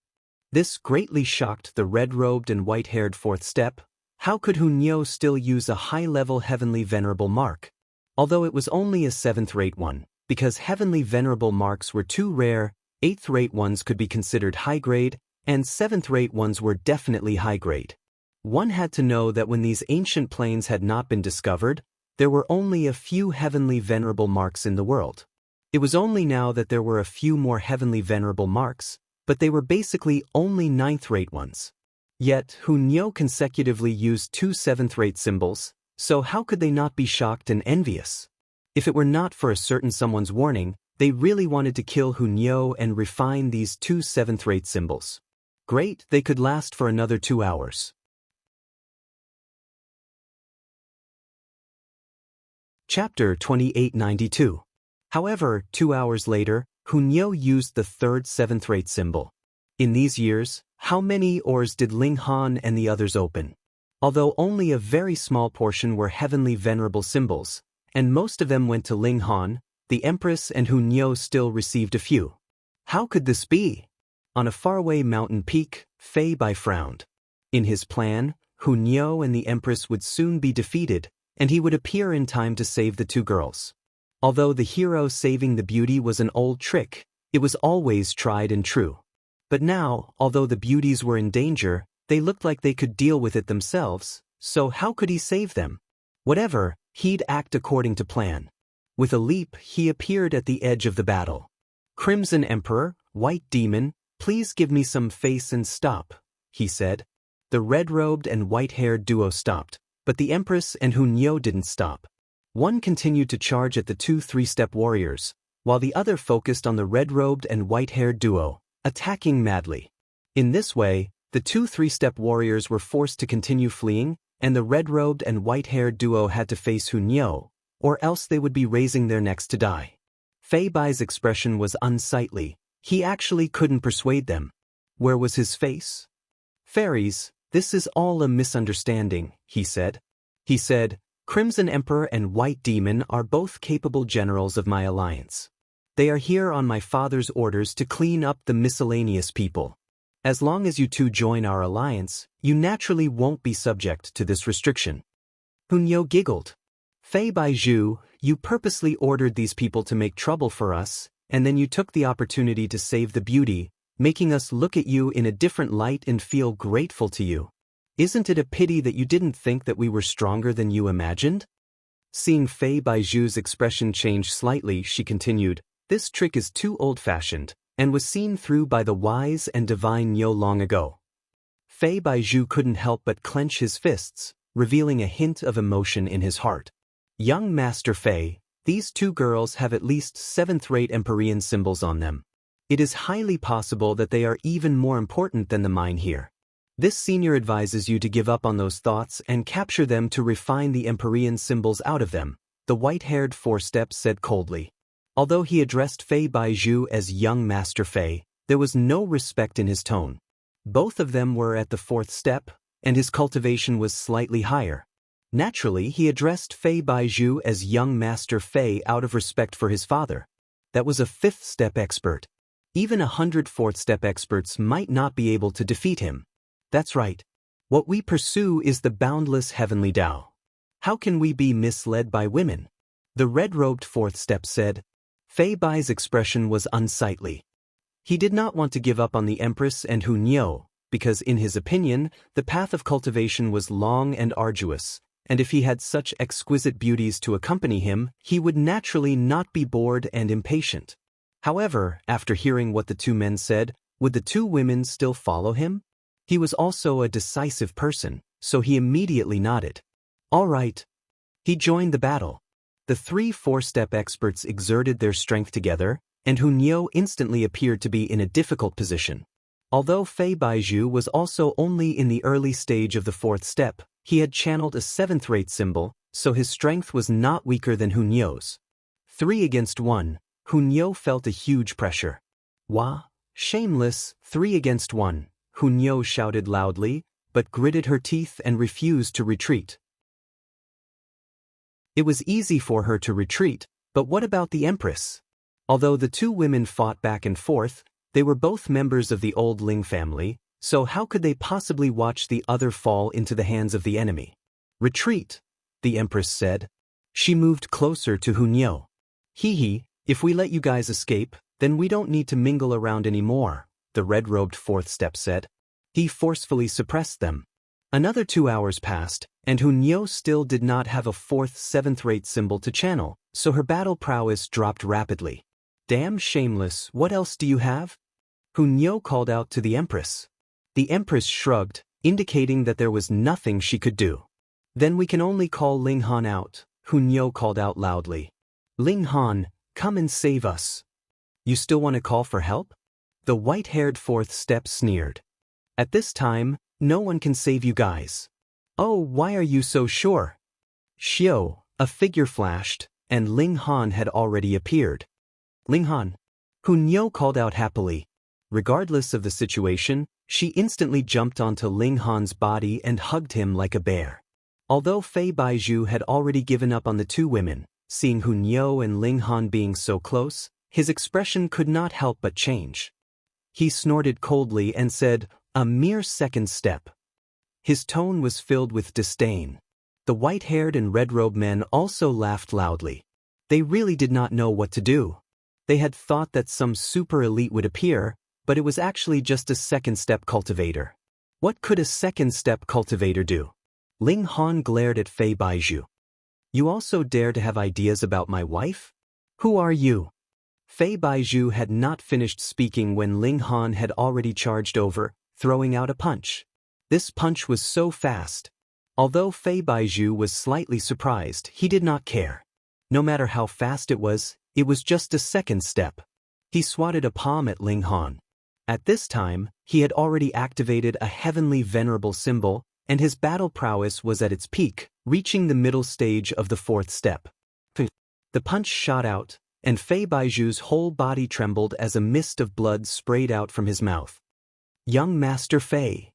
Speaker 1: This greatly shocked the red-robed and white-haired 4th step. How could Nyo still use a high-level heavenly venerable mark? Although it was only a 7th-rate one, because heavenly venerable marks were too rare, 8th-rate ones could be considered high-grade, and 7th-rate ones were definitely high-grade. One had to know that when these ancient planes had not been discovered, there were only a few heavenly venerable marks in the world. It was only now that there were a few more heavenly venerable marks, but they were basically only 9th-rate ones. Yet, Nyo consecutively used 2 7th-rate symbols, so how could they not be shocked and envious? If it were not for a certain someone's warning, they really wanted to kill Nyo and refine these 2 7th-rate symbols. Great, they could last for another 2 hours. Chapter 2892. However, 2 hours later, Nyo used the 3rd 7th-rate symbol. In these years, How many oars did Ling Han and the others open? Although only a very small portion were heavenly venerable symbols, and most of them went to Ling Han, the Empress and Hun Yo still received a few. How could this be? On a faraway mountain peak, Fei Bai frowned. In his plan, Hun Yo and the Empress would soon be defeated, and he would appear in time to save the two girls. Although the hero saving the beauty was an old trick, it was always tried and true. But now, although the beauties were in danger, they looked like they could deal with it themselves, so how could he save them? Whatever, he'd act according to plan. With a leap, he appeared at the edge of the battle. Crimson Emperor, White Demon, please give me some face and stop, he said. The red-robed and white-haired duo stopped, but the Empress and Hun Yo didn't stop. One continued to charge at the two three-step warriors, while the other focused on the red-robed and white-haired duo, attacking madly. In this way, the two three-step warriors were forced to continue fleeing, and the red-robed and white-haired duo had to face Hun Yo, or else they would be raising their necks to die. Fei Bai's expression was unsightly. He actually couldn't persuade them. Where was his face? Fairies, this is all a misunderstanding, he said. He said, Crimson Emperor and White Demon are both capable generals of my alliance. They are here on my father's orders to clean up the miscellaneous people. As long as you two join our alliance, you naturally won't be subject to this restriction. Hun Yo giggled. Fei Baizhu, you purposely ordered these people to make trouble for us, and then you took the opportunity to save the beauty, making us look at you in a different light and feel grateful to you. Isn't it a pity that you didn't think that we were stronger than you imagined? Seeing Fei Baizhu's expression change slightly, she continued, this trick is too old-fashioned, and was seen through by the wise and divine Yo long ago. Fei Baizhu couldn't help but clench his fists, revealing a hint of emotion in his heart. Young Master Fei, these two girls have at least seventh-rate Empyrean symbols on them. It is highly possible that they are even more important than the mine here. This senior advises you to give up on those thoughts and capture them to refine the Empyrean symbols out of them, the white-haired four-step said coldly. Although he addressed Fei Baizhu as young Master Fei, there was no respect in his tone. Both of them were at the fourth step, and his cultivation was slightly higher. Naturally, he addressed Fei Baizhu as young Master Fei out of respect for his father. That was a fifth-step expert. Even 100 fourth-step experts might not be able to defeat him. That's right. What we pursue is the boundless heavenly Tao. How can we be misled by women? The red-robed fourth step said. Fei Bai's expression was unsightly. He did not want to give up on the Empress and Hun Yo, because in his opinion, the path of cultivation was long and arduous, and if he had such exquisite beauties to accompany him, he would naturally not be bored and impatient. However, after hearing what the two men said, would the two women still follow him? He was also a decisive person, so he immediately nodded. All right. He joined the battle. The three four-step experts exerted their strength together, and Hun Yo instantly appeared to be in a difficult position. Although Fei Baizhu was also only in the early stage of the fourth step, he had channeled a seventh-rate symbol, so his strength was not weaker than Hun Yo's. 3 against 1, Hun Yo felt a huge pressure. Wah, shameless, 3 against 1, Hun Yo shouted loudly, but gritted her teeth and refused to retreat. It was easy for her to retreat, but what about the Empress? Although the two women fought back and forth, they were both members of the old Ling family, so how could they possibly watch the other fall into the hands of the enemy? Retreat, the Empress said. She moved closer to Hun Yo. Hee, if we let you guys escape, then we don't need to mingle around anymore, the red-robed fourth step said. He forcefully suppressed them. Another 2 hours passed, and Hun Yo still did not have a fourth seventh-rate symbol to channel, so her battle prowess dropped rapidly. Damn shameless, what else do you have? Hun Yo called out to the Empress. The Empress shrugged, indicating that there was nothing she could do. Then we can only call Ling Han out, Hun Yo called out loudly. Ling Han, come and save us. You still want to call for help? The white-haired fourth step sneered. At this time, no one can save you guys. Oh, why are you so sure? Xiao, a figure flashed, and Ling Han had already appeared. Ling Han. Hun Yo called out happily. Regardless of the situation, She instantly jumped onto Ling Han's body and hugged him like a bear. Although Fei Baizhu had already given up on the two women, seeing Hun Yo and Ling Han being so close, his expression could not help but change. He snorted coldly and said, "A mere second step." His tone was filled with disdain. The white-haired and red-robed men also laughed loudly. They really did not know what to do. They had thought that some super elite would appear, but it was actually just a second-step cultivator. What could a second-step cultivator do? Ling Han glared at Fei Baizhu. "You also dare to have ideas about my wife? Who are you?" Fei Baizhu had not finished speaking when Ling Han had already charged over, throwing out a punch. This punch was so fast. Although Fei Baizhu was slightly surprised, he did not care. No matter how fast it was just a second step. He swatted a palm at Ling Han. At this time, he had already activated a heavenly venerable symbol, and his battle prowess was at its peak, reaching the middle stage of the fourth step. The punch shot out, and Fei Baizhu's whole body trembled as a mist of blood sprayed out from his mouth. "Young Master Fei."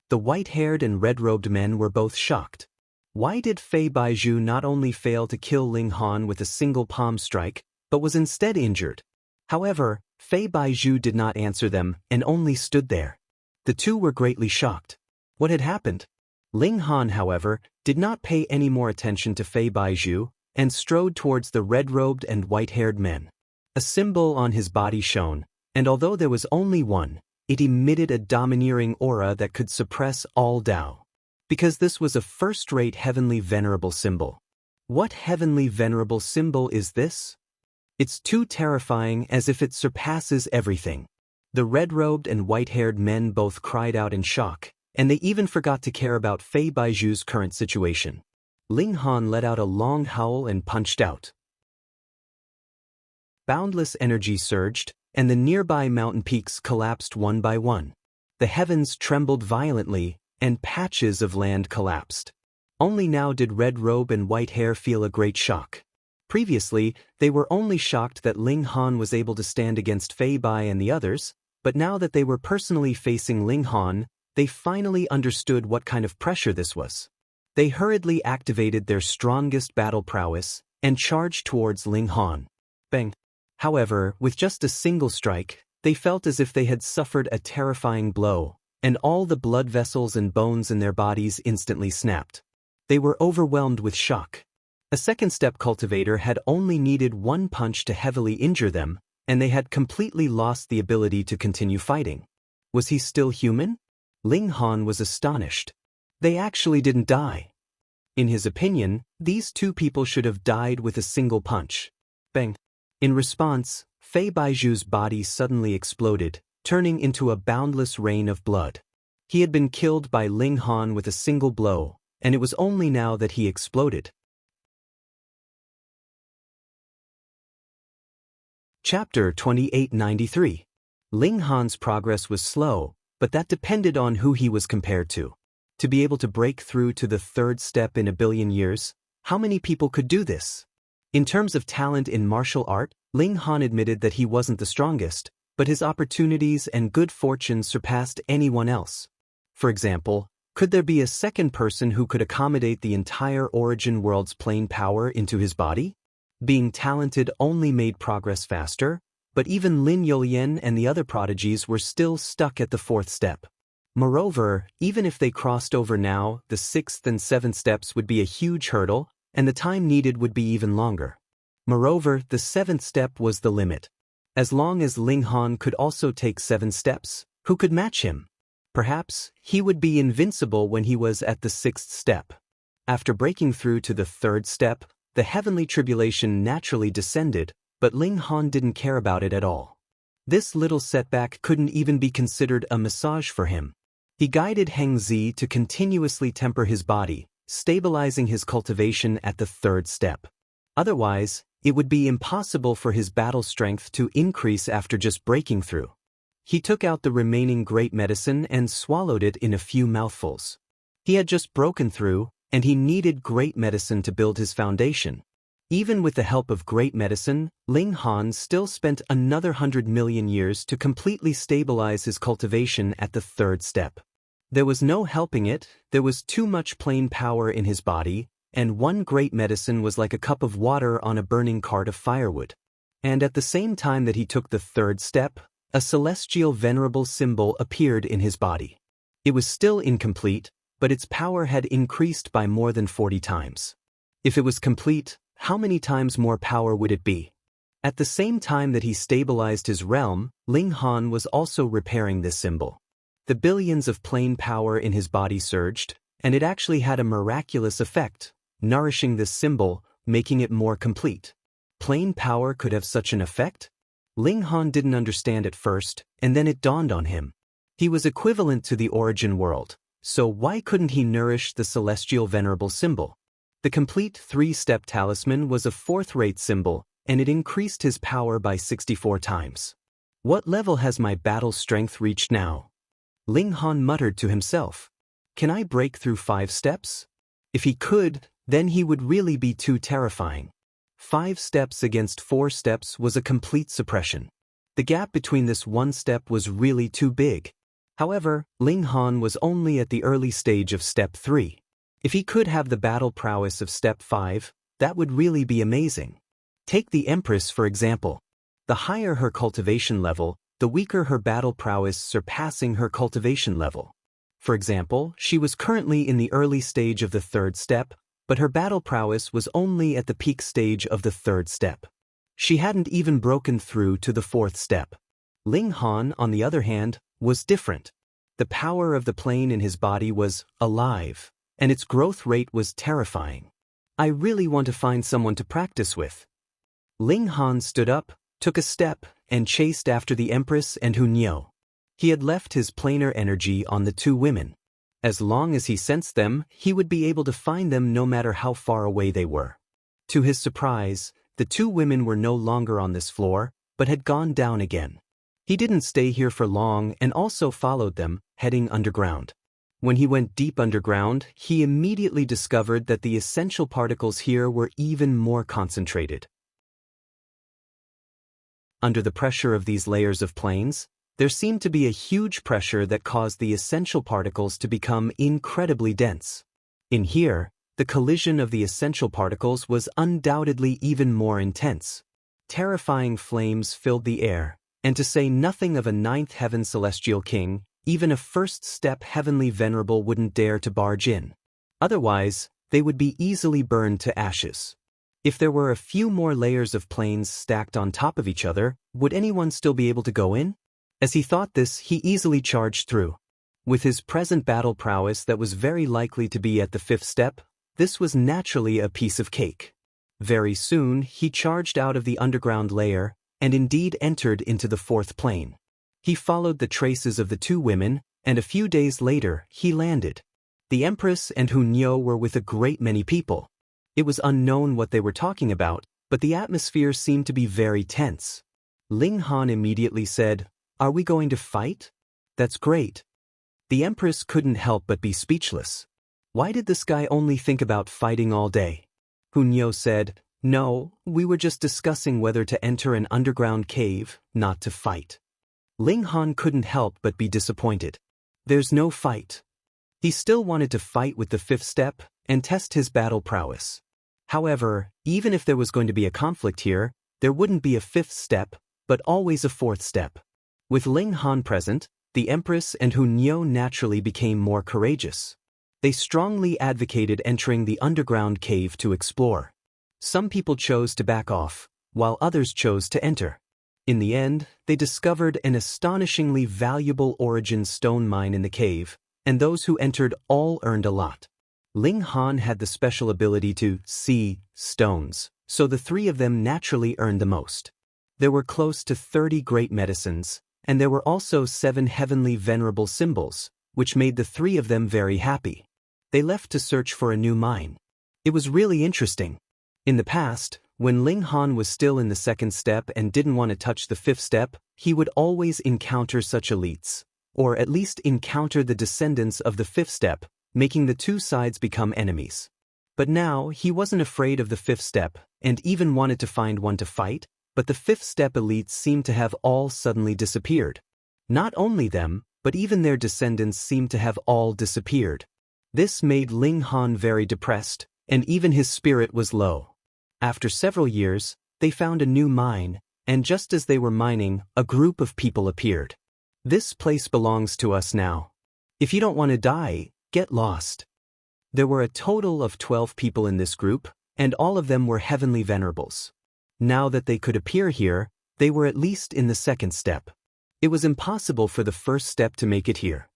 Speaker 1: The white-haired and red-robed men were both shocked. Why did Fei Baizhu not only fail to kill Ling Han with a single palm strike, but was instead injured? However, Fei Baizhu did not answer them and only stood there. The two were greatly shocked. What had happened? Ling Han, however, did not pay any more attention to Fei Baizhu and strode towards the red-robed and white-haired men. A symbol on his body shone, and although there was only one, it emitted a domineering aura that could suppress all Tao. Because this was a first-rate heavenly venerable symbol. What heavenly venerable symbol is this? It's too terrifying, as if it surpasses everything. The red-robed and white-haired men both cried out in shock, and they even forgot to care about Fei Baizhu's current situation. Ling Han let out a long howl and punched out. Boundless energy surged, and the nearby mountain peaks collapsed one by one. The heavens trembled violently, and patches of land collapsed. Only now did red robe and white hair feel a great shock. Previously, they were only shocked that Ling Han was able to stand against Fei Bai and the others, but now that they were personally facing Ling Han, they finally understood what kind of pressure this was. They hurriedly activated their strongest battle prowess and charged towards Ling Han. Bang! However, with just a single strike, they felt as if they had suffered a terrifying blow, and all the blood vessels and bones in their bodies instantly snapped. They were overwhelmed with shock. A second-step cultivator had only needed one punch to heavily injure them, and they had completely lost the ability to continue fighting. Was he still human? Ling Han was astonished. They actually didn't die. In his opinion, these two people should have died with a single punch. Bang! In response, Fei Baizhu's body suddenly exploded, turning into a boundless rain of blood. He had been killed by Ling Han with a single blow, and it was only now that he exploded. Chapter 2893. Ling Han's progress was slow, but that depended on who he was compared to. To be able to break through to the third step in a billion years, how many people could do this? In terms of talent in martial art, Ling Han admitted that he wasn't the strongest, but his opportunities and good fortune surpassed anyone else. For example, could there be a second person who could accommodate the entire origin world's plain power into his body? Being talented only made progress faster, but even Lin Youlian and the other prodigies were still stuck at the fourth step. Moreover, even if they crossed over now, the sixth and seventh steps would be a huge hurdle, and the time needed would be even longer. Moreover, the seventh step was the limit. As long as Ling Han could also take 7 steps, who could match him? Perhaps he would be invincible when he was at the 6th step. After breaking through to the 3rd step, the heavenly tribulation naturally descended, but Ling Han didn't care about it at all. This little setback couldn't even be considered a massage for him. He guided Heng Zi to continuously temper his body, stabilizing his cultivation at the 3rd step. Otherwise, it would be impossible for his battle strength to increase after just breaking through. He took out the remaining great medicine and swallowed it in a few mouthfuls. He had just broken through, and he needed great medicine to build his foundation. Even with the help of great medicine, Ling Han still spent another 100 million years to completely stabilize his cultivation at the third step. There was no helping it, there was too much plain power in his body, and one great medicine was like a cup of water on a burning cart of firewood. And at the same time that he took the third step, a celestial venerable symbol appeared in his body. It was still incomplete, but its power had increased by more than 40 times. If it was complete, how many times more power would it be? At the same time that he stabilized his realm, Ling Han was also repairing this symbol. The billions of plain power in his body surged, and it actually had a miraculous effect, nourishing this symbol, making it more complete. Plain power could have such an effect? Ling Han didn't understand at first, and then it dawned on him. He was equivalent to the origin world, so why couldn't he nourish the celestial venerable symbol? The complete three-step talisman was a fourth-rate symbol, and it increased his power by 64 times. What level has my battle strength reached now? Ling Han muttered to himself. Can I break through 5 steps? If he could, then he would really be too terrifying. 5 steps against 4 steps was a complete suppression. The gap between this one step was really too big. However, Ling Han was only at the early stage of step 3. If he could have the battle prowess of step 5, that would really be amazing. Take the Empress for example. The higher her cultivation level, the weaker her battle prowess, surpassing her cultivation level. For example, she was currently in the early stage of the third step, but her battle prowess was only at the peak stage of the third step. She hadn't even broken through to the fourth step. Ling Han, on the other hand, was different. The power of the plane in his body was alive, and its growth rate was terrifying. I really want to find someone to practice with. Ling Han stood up, took a step, and chased after the Empress and Hunyeo. He had left his planar energy on the 2 women. As long as he sensed them, he would be able to find them no matter how far away they were. To his surprise, the 2 women were no longer on this floor, but had gone down again. He didn't stay here for long and also followed them, heading underground. When he went deep underground, he immediately discovered that the essential particles here were even more concentrated. Under the pressure of these layers of planes, there seemed to be a huge pressure that caused the essential particles to become incredibly dense. In here, the collision of the essential particles was undoubtedly even more intense. Terrifying flames filled the air, and to say nothing of a 9th heaven celestial king, even a first-step heavenly venerable wouldn't dare to barge in. Otherwise, they would be easily burned to ashes. If there were a few more layers of planes stacked on top of each other, would anyone still be able to go in? As he thought this, he easily charged through. With his present battle prowess that was very likely to be at the 5th step, this was naturally a piece of cake. Very soon, he charged out of the underground layer, and indeed entered into the 4th plane. He followed the traces of the 2 women, and a few days later, he landed. The Empress and Hunyeo were with a great many people. It was unknown what they were talking about, but the atmosphere seemed to be very tense. Ling Han immediately said, "Are we going to fight?" "That's great." The Empress couldn't help but be speechless. Why did this guy only think about fighting all day? Hunyeo said, "No, we were just discussing whether to enter an underground cave, not to fight." Ling Han couldn't help but be disappointed. There's no fight. He still wanted to fight with the 5th step and test his battle prowess. However, even if there was going to be a conflict here, there wouldn't be a 5th step, but always a 4th step. With Ling Han present, the Empress and Hunyeo naturally became more courageous. They strongly advocated entering the underground cave to explore. Some people chose to back off, while others chose to enter. In the end, they discovered an astonishingly valuable origin stone mine in the cave, and those who entered all earned a lot. Ling Han had the special ability to see stones, so the 3 of them naturally earned the most. There were close to 30 great medicines, and there were also 7 heavenly venerable symbols, which made the 3 of them very happy. They left to search for a new mine. It was really interesting. In the past, when Ling Han was still in the 2nd step and didn't want to touch the 5th step, he would always encounter such elites, or at least encounter the descendants of the 5th step, making the 2 sides become enemies. But now, he wasn't afraid of the fifth step, and even wanted to find one to fight, but the fifth step elites seemed to have all suddenly disappeared. Not only them, but even their descendants seemed to have all disappeared. This made Ling Han very depressed, and even his spirit was low. After several years, they found a new mine, and just as they were mining, a group of people appeared. This place belongs to us now. If you don't want to die, get lost. There were a total of 12 people in this group, and all of them were heavenly venerables. Now that they could appear here, they were at least in the second step. It was impossible for the first step to make it here.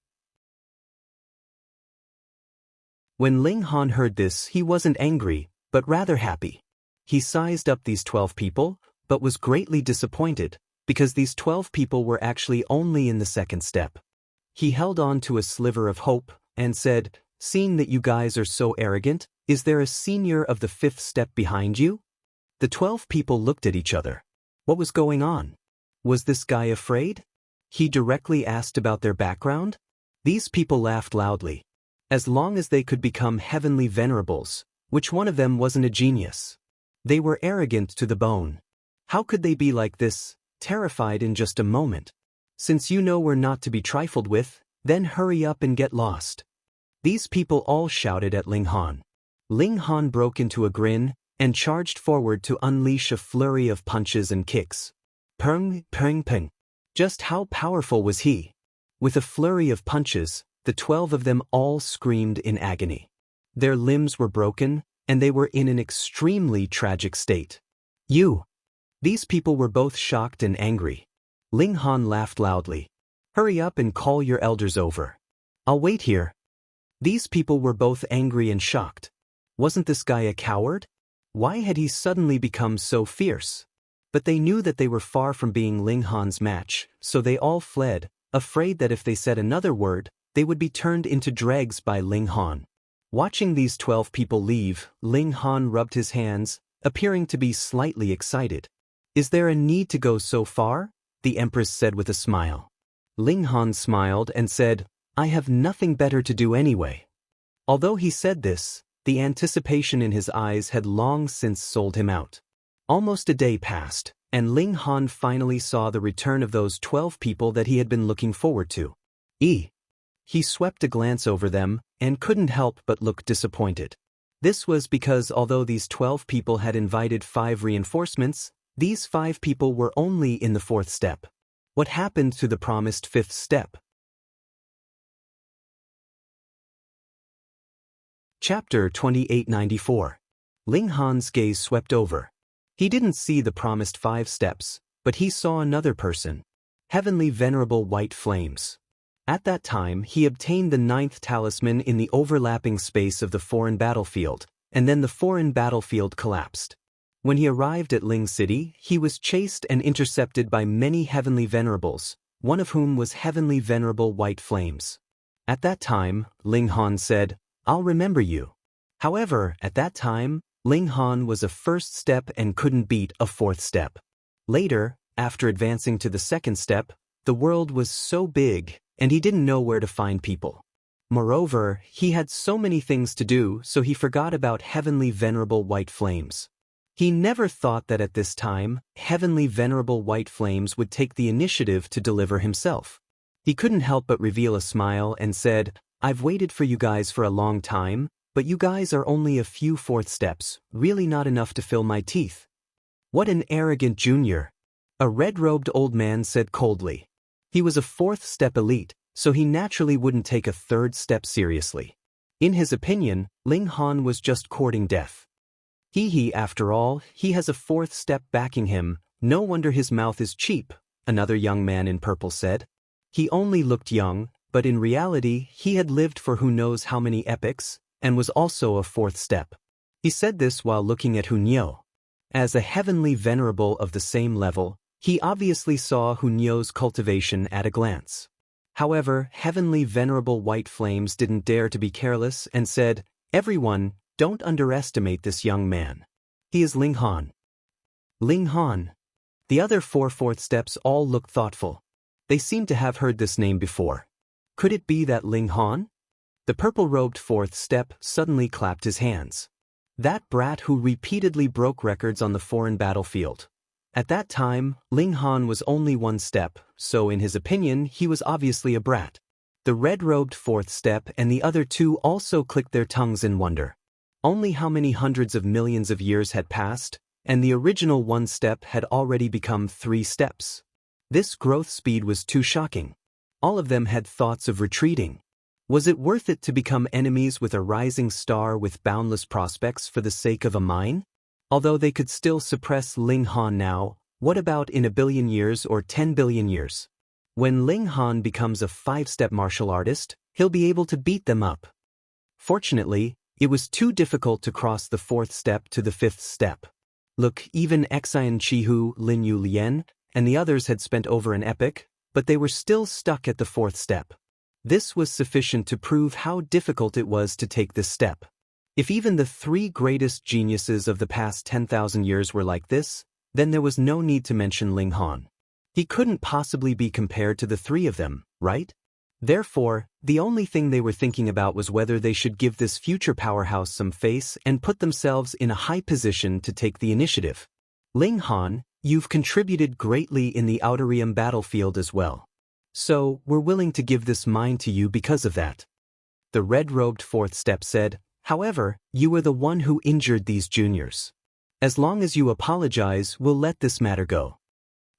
Speaker 1: When Ling Han heard this, he wasn't angry, but rather happy. He sized up these 12 people, but was greatly disappointed, because these 12 people were actually only in the second step. He held on to a sliver of hope, and said, "Seeing that you guys are so arrogant, is there a senior of the fifth step behind you?" The 12 people looked at each other. What was going on? Was this guy afraid? He directly asked about their background? These people laughed loudly. As long as they could become heavenly venerables, which one of them wasn't a genius? They were arrogant to the bone. How could they be like this, terrified in just a moment? Since you know we're not to be trifled with, then hurry up and get lost. These people all shouted at Ling Han. Ling Han broke into a grin, and charged forward to unleash a flurry of punches and kicks. Peng, peng, peng. Just how powerful was he? With a flurry of punches, the 12 of them all screamed in agony. Their limbs were broken, and they were in an extremely tragic state. You! These people were both shocked and angry. Ling Han laughed loudly. Hurry up and call your elders over. I'll wait here. These people were both angry and shocked. Wasn't this guy a coward? Why had he suddenly become so fierce? But they knew that they were far from being Ling Han's match, so they all fled, afraid that if they said another word, they would be turned into dregs by Ling Han. Watching these 12 people leave, Ling Han rubbed his hands, appearing to be slightly excited. Is there a need to go so far? The Empress said with a smile. Ling Han smiled and said, I have nothing better to do anyway. Although he said this, the anticipation in his eyes had long since sold him out. Almost a day passed, and Ling Han finally saw the return of those 12 people that he had been looking forward to. He swept a glance over them, and couldn't help but look disappointed. This was because although these 12 people had invited 5 reinforcements, these 5 people were only in the 4th step. What happened to the promised 5th step? Chapter 2894. Ling Han's gaze swept over. He didn't see the promised 5 steps, but he saw another person. Heavenly Venerable White Flames. At that time, he obtained the 9th talisman in the overlapping space of the foreign battlefield, and then the foreign battlefield collapsed. When he arrived at Ling City, he was chased and intercepted by many Heavenly Venerables, one of whom was Heavenly Venerable White Flames. At that time, Ling Han said, I'll remember you. However, at that time, Ling Han was a 1st step and couldn't beat a 4th step. Later, after advancing to the 2nd step, the world was so big, and he didn't know where to find people. Moreover, he had so many things to do, so he forgot about Heavenly Venerable White Flames. He never thought that at this time, Heavenly Venerable White Flames would take the initiative to deliver himself. He couldn't help but reveal a smile and said, I've waited for you guys for a long time, but you guys are only a few 4th steps, really not enough to fill my teeth. What an arrogant junior. A red-robed old man said coldly. He was a 4th step elite, so he naturally wouldn't take a 3rd step seriously. In his opinion, Ling Han was just courting death. After all, he has a 4th step backing him, no wonder his mouth is cheap, another young man in purple said. He only looked young, but in reality, he had lived for who knows how many epochs, and was also a 4th step. He said this while looking at Hunyo. As a heavenly venerable of the same level, he obviously saw Hunyo's cultivation at a glance. However, Heavenly Venerable White Flames didn't dare to be careless and said, Everyone, don't underestimate this young man. He is Ling Han. Ling Han. The other 4 4th steps all looked thoughtful. They seemed to have heard this name before. Could it be that Ling Han? The purple-robed 4th step suddenly clapped his hands. That brat who repeatedly broke records on the foreign battlefield. At that time, Ling Han was only one step, so in his opinion he was obviously a brat. The red-robed fourth step and the other two also clicked their tongues in wonder. Only how many hundreds of millions of years had passed, and the original one step had already become 3 steps. This growth speed was too shocking. All of them had thoughts of retreating. Was it worth it to become enemies with a rising star with boundless prospects for the sake of a mine? Although they could still suppress Ling Han now, what about in 1 billion years or 10 billion years? When Ling Han becomes a 5-step martial artist, he'll be able to beat them up. Fortunately, it was too difficult to cross the 4th step to the 5th step. Look, even Xian Chihu, Lin Yu Lian, and the others had spent over an epoch, but they were still stuck at the 4th step. This was sufficient to prove how difficult it was to take this step. If even the 3 greatest geniuses of the past 10,000 years were like this, then there was no need to mention Ling Han. He couldn't possibly be compared to the 3 of them, right? Therefore, the only thing they were thinking about was whether they should give this future powerhouse some face and put themselves in a high position to take the initiative. Ling Han, you've contributed greatly in the Outer Realm battlefield as well. So, we're willing to give this mine to you because of that. The red-robed 4th step said, however, you were the one who injured these juniors. As long as you apologize, we'll let this matter go.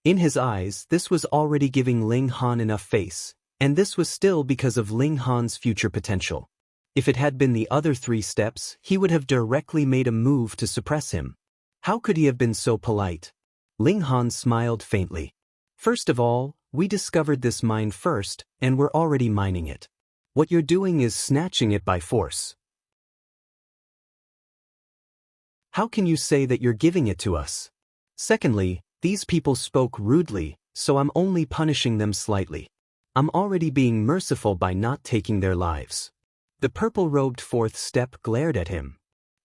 Speaker 1: In his eyes, this was already giving Ling Han enough face, and this was still because of Ling Han's future potential. If it had been the other 3 steps, he would have directly made a move to suppress him. How could he have been so polite? Ling Han smiled faintly. First of all, we discovered this mine first, and we're already mining it. What you're doing is snatching it by force. How can you say that you're giving it to us? Secondly, these people spoke rudely, so I'm only punishing them slightly. I'm already being merciful by not taking their lives. The purple-robed 4th step glared at him.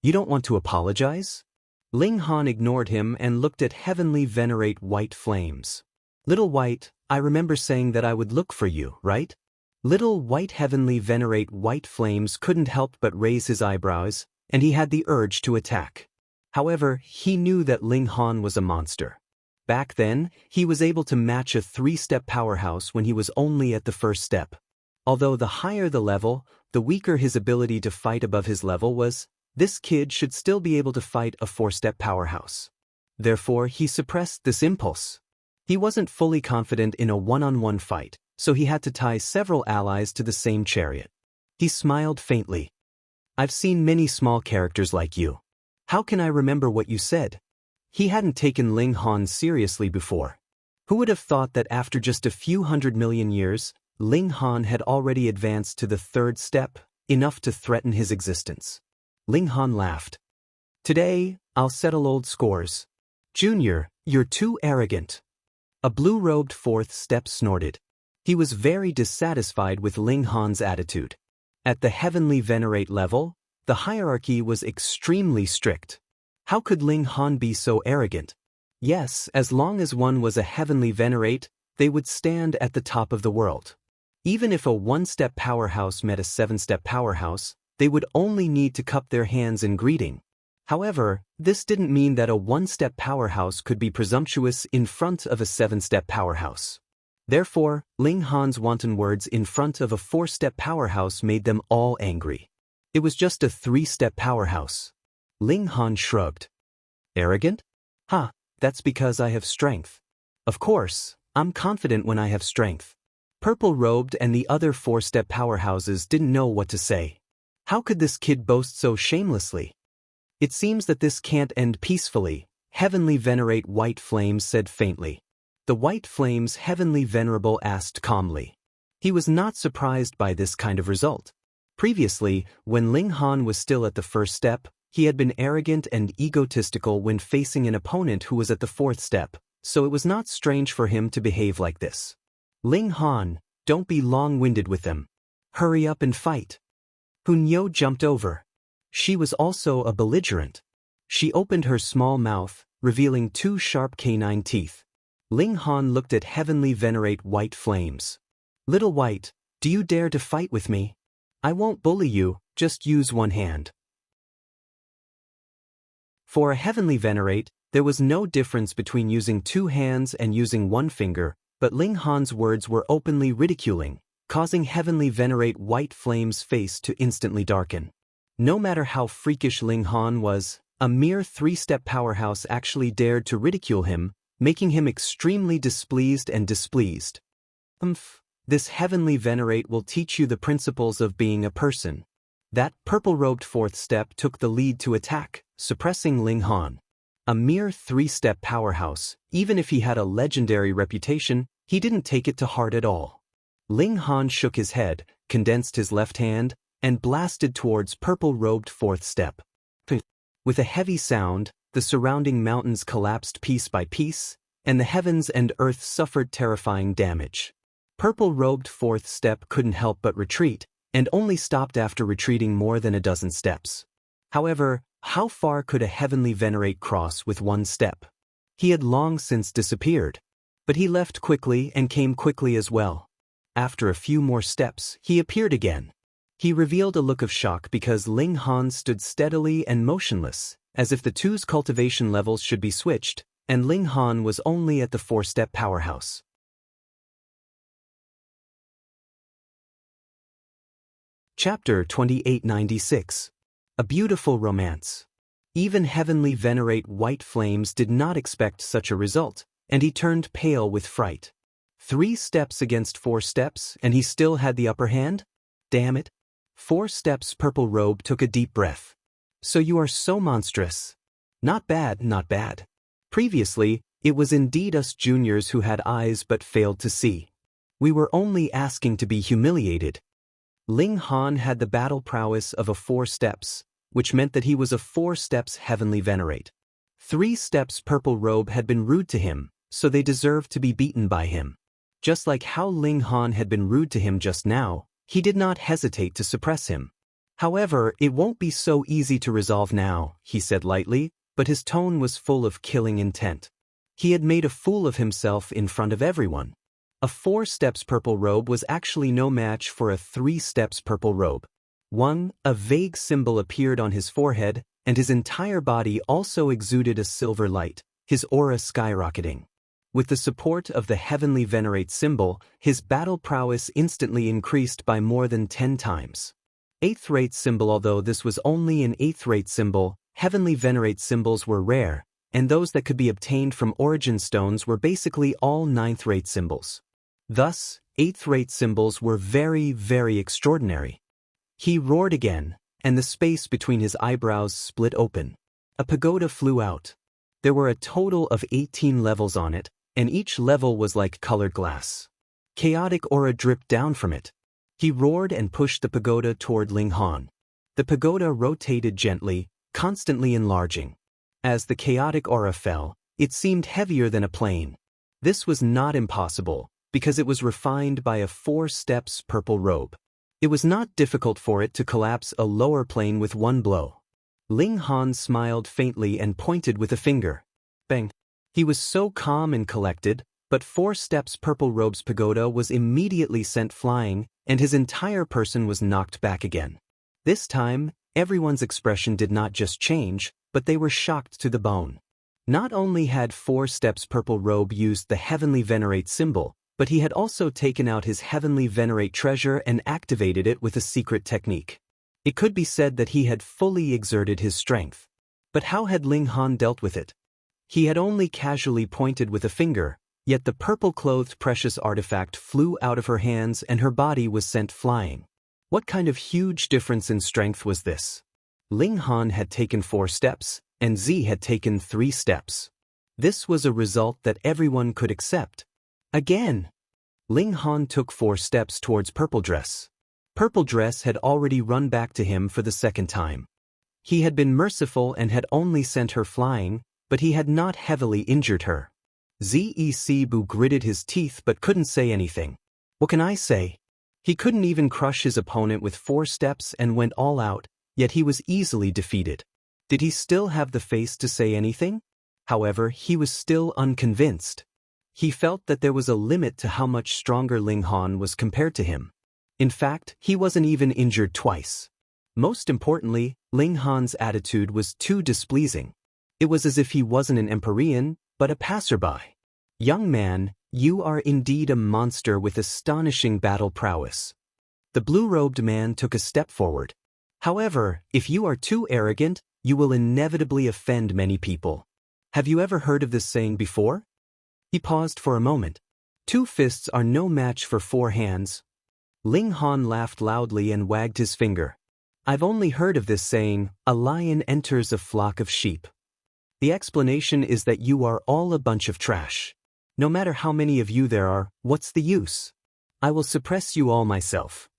Speaker 1: You don't want to apologize? Ling Han ignored him and looked at heavenly venerate white flames. Little white, I remember saying that I would look for you, right? Little white heavenly venerate white flames couldn't help but raise his eyebrows, and he had the urge to attack. However, he knew that Ling Han was a monster. Back then, he was able to match a 3-step powerhouse when he was only at the 1st step. Although the higher the level, the weaker his ability to fight above his level was, this kid should still be able to fight a 4-step powerhouse. Therefore, he suppressed this impulse. He wasn't fully confident in a one-on-one fight, so he had to tie several allies to the same chariot. He smiled faintly. I've seen many small characters like you. How can I remember what you said? He hadn't taken Ling Han seriously before. Who would have thought that after just a few 100 million years, Ling Han had already advanced to the 3rd step, enough to threaten his existence? Ling Han laughed. Today, I'll settle old scores. Junior, you're too arrogant. A blue-robed 4th step snorted. He was very dissatisfied with Ling Han's attitude. At the heavenly venerate level, the hierarchy was extremely strict. How could Ling Han be so arrogant? Yes, as long as one was a heavenly venerate, they would stand at the top of the world. Even if a 1-step powerhouse met a 7-step powerhouse, they would only need to cup their hands in greeting. However, this didn't mean that a 1-step powerhouse could be presumptuous in front of a 7-step powerhouse. Therefore, Ling Han's wanton words in front of a 4-step powerhouse made them all angry. It was just a 3-step powerhouse. Ling Han shrugged. Arrogant? Ha, that's because I have strength. Of course, I'm confident when I have strength. Purple-robed and the other 4-step powerhouses didn't know what to say. How could this kid boast so shamelessly? It seems that this can't end peacefully, heavenly venerate white flames said faintly. The white flames heavenly venerable asked calmly. He was not surprised by this kind of result. Previously, when Ling Han was still at the 1st step, he had been arrogant and egotistical when facing an opponent who was at the 4th step, so it was not strange for him to behave like this. Ling Han, don't be long-winded with them. Hurry up and fight. Hunyo jumped over. She was also a belligerent. She opened her small mouth, revealing 2 sharp canine teeth. Ling Han looked at heavenly venerate white flames. Little white, do you dare to fight with me? I won't bully you, just use one hand. For a heavenly venerate, there was no difference between using 2 hands and using 1 finger, but Ling Han's words were openly ridiculing, causing heavenly venerate White Flame's face to instantly darken. No matter how freakish Ling Han was, a mere 3-step powerhouse actually dared to ridicule him, making him extremely displeased and displeased. This heavenly venerate will teach you the principles of being a person. That purple-robed 4th step took the lead to attack, suppressing Ling Han. A mere 3-step powerhouse, even if he had a legendary reputation, he didn't take it to heart at all. Ling Han shook his head, condensed his left hand, and blasted towards purple-robed 4th step. With a heavy sound, the surrounding mountains collapsed piece by piece, and the heavens and earth suffered terrifying damage. Purple-robed 4th step couldn't help but retreat, and only stopped after retreating more than a dozen steps. However, how far could a heavenly venerate cross with 1 step? He had long since disappeared. But he left quickly and came quickly as well. After a few more steps, he appeared again. He revealed a look of shock because Ling Han stood steadily and motionless, as if the two's cultivation levels should be switched, and Ling Han was only at the 4-step powerhouse. Chapter 2896. A Beautiful Romance. Even heavenly venerate White Flames did not expect such a result, and he turned pale with fright. 3 steps against 4 steps, and he still had the upper hand? Damn it. 4 steps Purple Robe took a deep breath. So you are so monstrous. Not bad, not bad. Previously, it was indeed us juniors who had eyes but failed to see. We were only asking to be humiliated. Ling Han had the battle prowess of a 4 steps, which meant that he was a 4 steps heavenly venerate. 3 steps Purple Robe had been rude to him, so they deserved to be beaten by him. Just like how Ling Han had been rude to him just now, he did not hesitate to suppress him. However, it won't be so easy to resolve now, he said lightly, but his tone was full of killing intent. He had made a fool of himself in front of everyone. A 4 steps Purple Robe was actually no match for a 3 steps Purple Robe. A vague symbol appeared on his forehead, and his entire body also exuded a silver light, his aura skyrocketing. With the support of the heavenly venerate symbol, his battle prowess instantly increased by more than 10 times. 8th rate symbol. Although this was only an 8th rate symbol, heavenly venerate symbols were rare, and those that could be obtained from origin stones were basically all 9th rate symbols. Thus, 8th rate symbols were very, very extraordinary. He roared again, and the space between his eyebrows split open. A pagoda flew out. There were a total of 18 levels on it, and each level was like colored glass. Chaotic aura dripped down from it. He roared and pushed the pagoda toward Ling Han. The pagoda rotated gently, constantly enlarging. As the chaotic aura fell, it seemed heavier than a plane. This was not impossible, because it was refined by a 4 steps Purple Robe. It was not difficult for it to collapse a lower plane with 1 blow. Ling Han smiled faintly and pointed with a finger. Bang! He was so calm and collected, but 4 steps Purple Robe's pagoda was immediately sent flying, and his entire person was knocked back again. This time, everyone's expression did not just change, but they were shocked to the bone. Not only had 4 steps Purple Robe used the heavenly venerate symbol, but he had also taken out his heavenly venerate treasure and activated it with a secret technique. It could be said that he had fully exerted his strength. But how had Ling Han dealt with it? He had only casually pointed with a finger, yet the purple-clothed precious artifact flew out of her hands and her body was sent flying. What kind of huge difference in strength was this? Ling Han had taken 4 steps, and Z had taken 3 steps. This was a result that everyone could accept. Again! Ling Han took 4 steps towards Purple Dress. Purple Dress had already run back to him for the 2nd time. He had been merciful and had only sent her flying, but he had not heavily injured her. Zec gritted his teeth but couldn't say anything. What can I say? He couldn't even crush his opponent with 4 steps and went all out, yet he was easily defeated. Did he still have the face to say anything? However, he was still unconvinced. He felt that there was a limit to how much stronger Ling Han was compared to him. In fact, he wasn't even injured twice. Most importantly, Ling Han's attitude was too displeasing. It was as if he wasn't an Empyrean, but a passerby. Young man, you are indeed a monster with astonishing battle prowess. The blue-robed man took a step forward. However, if you are too arrogant, you will inevitably offend many people. Have you ever heard of this saying before? He paused for a moment. 2 fists are no match for 4 hands. Ling Han laughed loudly and wagged his finger. I've only heard of this saying, a lion enters a flock of sheep. The explanation is that you are all a bunch of trash. No matter how many of you there are, what's the use? I will suppress you all myself.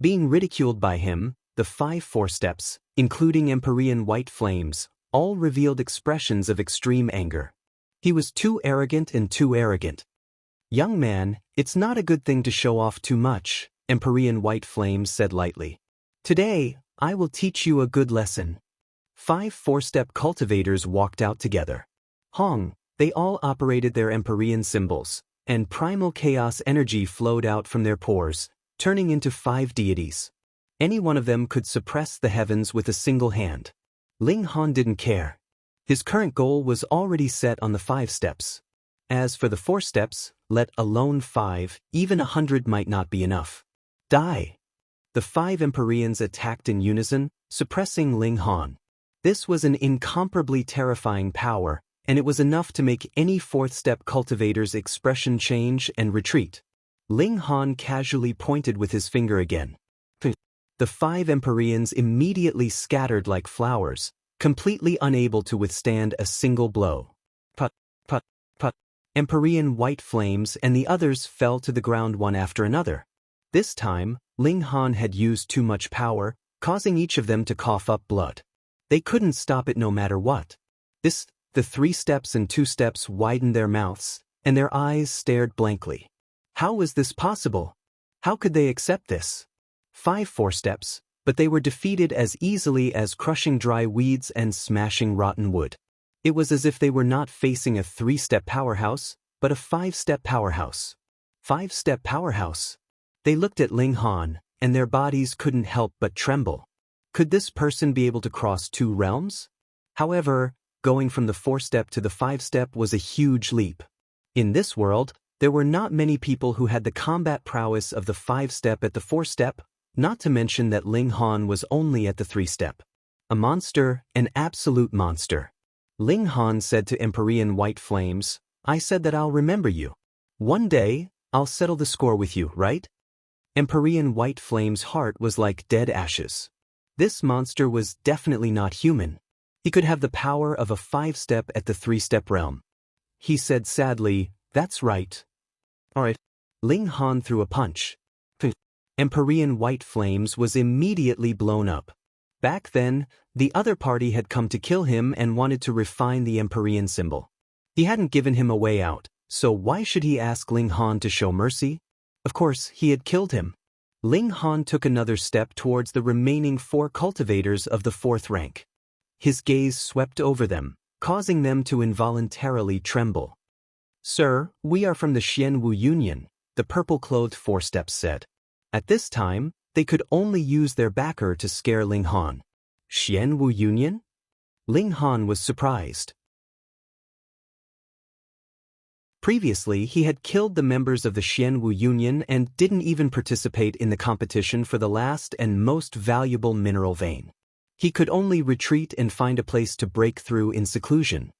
Speaker 1: Being ridiculed by him, the 5 four-steps, including Empyrean white flames, all revealed expressions of extreme anger. He was too arrogant and too arrogant. Young man, it's not a good thing to show off too much, Empyrean white flames said lightly. Today, I will teach you a good lesson. 5 four-step cultivators walked out together. Hong, they all operated their Empyrean symbols, and primal chaos energy flowed out from their pores, turning into 5 deities. Any one of them could suppress the heavens with a single hand. Ling Han didn't care. His current goal was already set on the 5 steps. As for the 4 steps, let alone 5, even 100 might not be enough. Die! The 5 Empyreans attacked in unison, suppressing Ling Han. This was an incomparably terrifying power, and it was enough to make any 4th-step cultivator's expression change and retreat. Ling Han casually pointed with his finger again. The 5 Empyreans immediately scattered like flowers, completely unable to withstand a single blow. Put, put, put. Empyrean white flames and the others fell to the ground one after another. This time, Ling Han had used too much power, causing each of them to cough up blood. They couldn't stop it no matter what. The 3 steps and 2 steps widened their mouths, and their eyes stared blankly. How was this possible? How could they accept this? 5 four-steps, but they were defeated as easily as crushing dry weeds and smashing rotten wood. It was as if they were not facing a 3-step powerhouse, but a 5-step powerhouse. 5-step powerhouse. They looked at Ling Han, and their bodies couldn't help but tremble. Could this person be able to cross 2 realms? However, going from the 4-step to the 5-step was a huge leap. In this world, there were not many people who had the combat prowess of the 5-step at the 4-step, not to mention that Ling Han was only at the 3-step. A monster, an absolute monster. Ling Han said to Empyrean white flames, I said that I'll remember you. One day, I'll settle the score with you, right? Empyrean white flame's heart was like dead ashes. This monster was definitely not human. He could have the power of a 5-step at the 3-step realm. He said sadly, that's right. Alright. Ling Han threw a punch. Empyrean white flames was immediately blown up. Back then, the other party had come to kill him and wanted to refine the Empyrean symbol. He hadn't given him a way out, so why should he ask Ling Han to show mercy? Of course, he had killed him. Ling Han took another step towards the remaining 4 cultivators of the 4th rank. His gaze swept over them, causing them to involuntarily tremble. Sir, we are from the Xianwu Union, the purple-clothed 4-steps said. At this time, they could only use their backer to scare Ling Han. Xianwu Union? Ling Han was surprised. Previously, he had killed the members of the Xianwu Union and didn't even participate in the competition for the last and most valuable mineral vein. He could only retreat and find a place to break through in seclusion.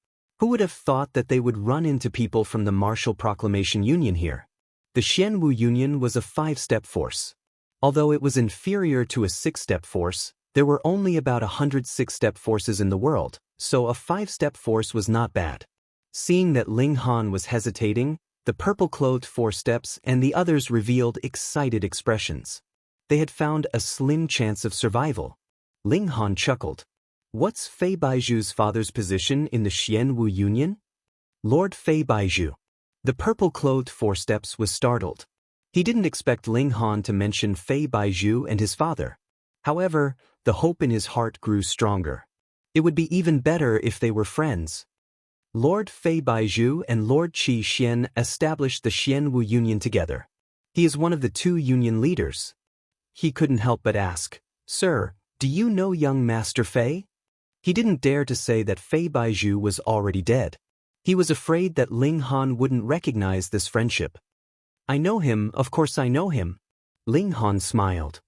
Speaker 1: Who would have thought that they would run into people from the Martial Proclamation Union here? The Xianwu Union was a 5-step force. Although it was inferior to a 6-step force, there were only about 100 6-step forces in the world, so a 5-step force was not bad. Seeing that Ling Han was hesitating, the purple-clothed 4-steps and the others revealed excited expressions. They had found a slim chance of survival. Ling Han chuckled. What's Fei Baiju's father's position in the Xianwu Union? Lord Fei Baiju. The purple-clothed 4-steps was startled. He didn't expect Ling Han to mention Fei Baiju and his father. However, the hope in his heart grew stronger. It would be even better if they were friends. Lord Fei Baiju and Lord Qi Xian established the Xianwu Union together. He is one of the 2 union leaders. He couldn't help but ask, Sir, "Do you know young Master Fei?" He didn't dare to say that Fei Baizhu was already dead. He was afraid that Ling Han wouldn't recognize this friendship. "I know him, of course I know him." Ling Han smiled.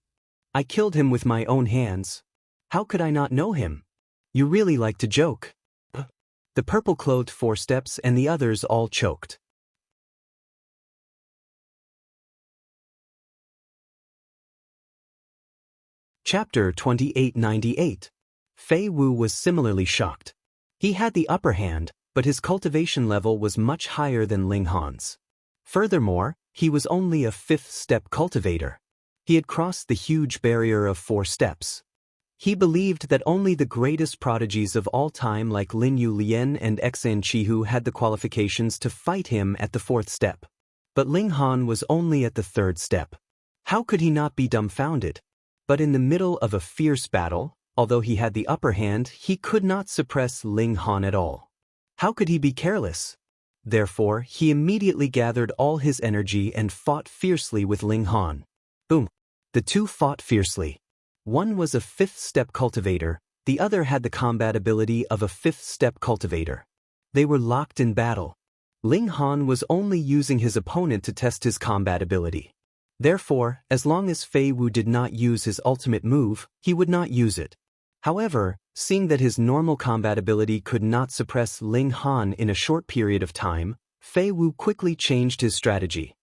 Speaker 1: "I killed him with my own hands. How could I not know him? You really like to joke." The purple-clothed four steps and the others all choked. Chapter 2898. Fei Wu was similarly shocked. He had the upper hand, but his cultivation level was much higher than Ling Han's. Furthermore, he was only a fifth-step cultivator. He had crossed the huge barrier of 4 steps. He believed that only the greatest prodigies of all time like Lin Yu Lian and Xan Chihu had the qualifications to fight him at the 4th step. But Ling Han was only at the 3rd step. How could he not be dumbfounded? But in the middle of a fierce battle, although he had the upper hand, he could not suppress Ling Han at all. How could he be careless? Therefore, he immediately gathered all his energy and fought fiercely with Ling Han. Boom! The two fought fiercely. One was a 5th-step cultivator, the other had the combat ability of a 5th-step cultivator. They were locked in battle. Ling Han was only using his opponent to test his combat ability. Therefore, as long as Fei Wu did not use his ultimate move, he would not use it. However, seeing that his normal combat ability could not suppress Ling Han in a short period of time, Fei Wu quickly changed his strategy.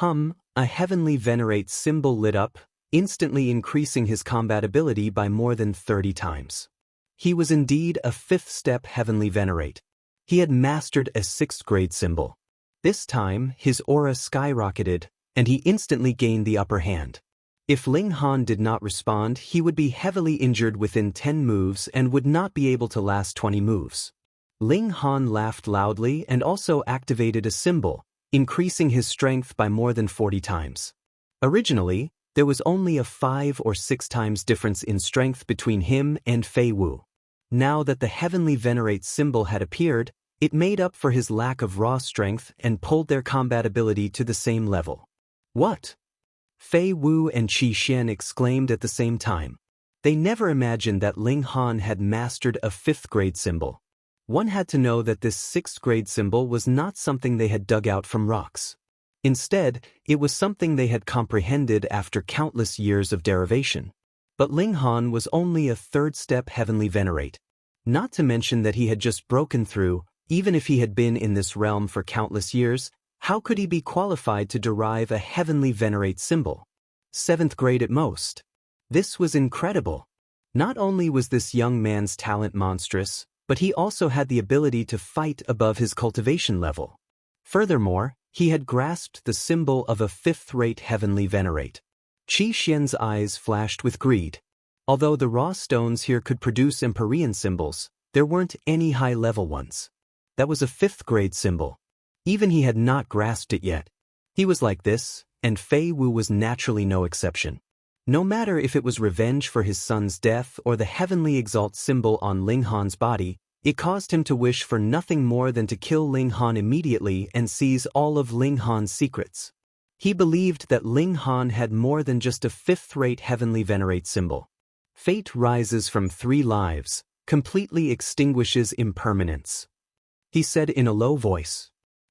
Speaker 1: A heavenly venerate symbol lit up, instantly increasing his combat ability by more than 30 times. He was indeed a 5th-step heavenly venerate. He had mastered a 6th-grade symbol. This time, his aura skyrocketed, and he instantly gained the upper hand. If Ling Han did not respond, he would be heavily injured within 10 moves and would not be able to last 20 moves. Ling Han laughed loudly and also activated a symbol, increasing his strength by more than 40 times. Originally, there was only a 5 or 6 times difference in strength between him and Fei Wu. Now that the heavenly venerate symbol had appeared, it made up for his lack of raw strength and pulled their combat ability to the same level. What? Fei Wu and Qi Xian exclaimed at the same time. They never imagined that Ling Han had mastered a 5th-grade symbol. One had to know that this 6th-grade symbol was not something they had dug out from rocks. Instead, it was something they had comprehended after countless years of derivation. But Ling Han was only a 3rd-step heavenly venerate. Not to mention that he had just broken through. Even if he had been in this realm for countless years, how could he be qualified to derive a heavenly venerate symbol? 7th grade at most. This was incredible. Not only was this young man's talent monstrous, but he also had the ability to fight above his cultivation level. Furthermore, he had grasped the symbol of a 5th-rate heavenly venerate. Qi Xian's eyes flashed with greed. Although the raw stones here could produce Empyrean symbols, there weren't any high-level ones. That was a 5th-grade symbol. Even he had not grasped it yet. He was like this, and Fei Wu was naturally no exception. No matter if it was revenge for his son's death or the heavenly exalt symbol on Ling Han's body, it caused him to wish for nothing more than to kill Ling Han immediately and seize all of Ling Han's secrets. He believed that Ling Han had more than just a 5th-rate heavenly venerate symbol. Fate rises from 3 lives, completely extinguishes impermanence. He said in a low voice.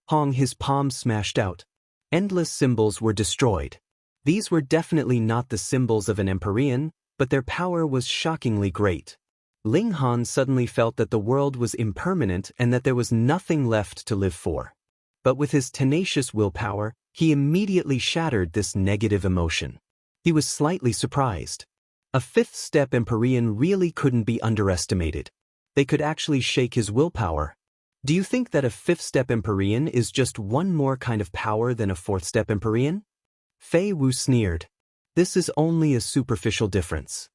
Speaker 1: Hong, his palm smashed out. Endless symbols were destroyed. These were definitely not the symbols of an Empyrean, but their power was shockingly great. Ling Han suddenly felt that the world was impermanent and that there was nothing left to live for. But with his tenacious willpower, he immediately shattered this negative emotion. He was slightly surprised. A 5th-step Empyrean really couldn't be underestimated. They could actually shake his willpower. Do you think that a 5th-step Empyrean is just one more kind of power than a 4th-step Empyrean? Fei Wu sneered. This is only a superficial difference.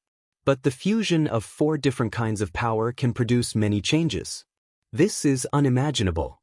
Speaker 1: But the fusion of 4 different kinds of power can produce many changes. This is unimaginable.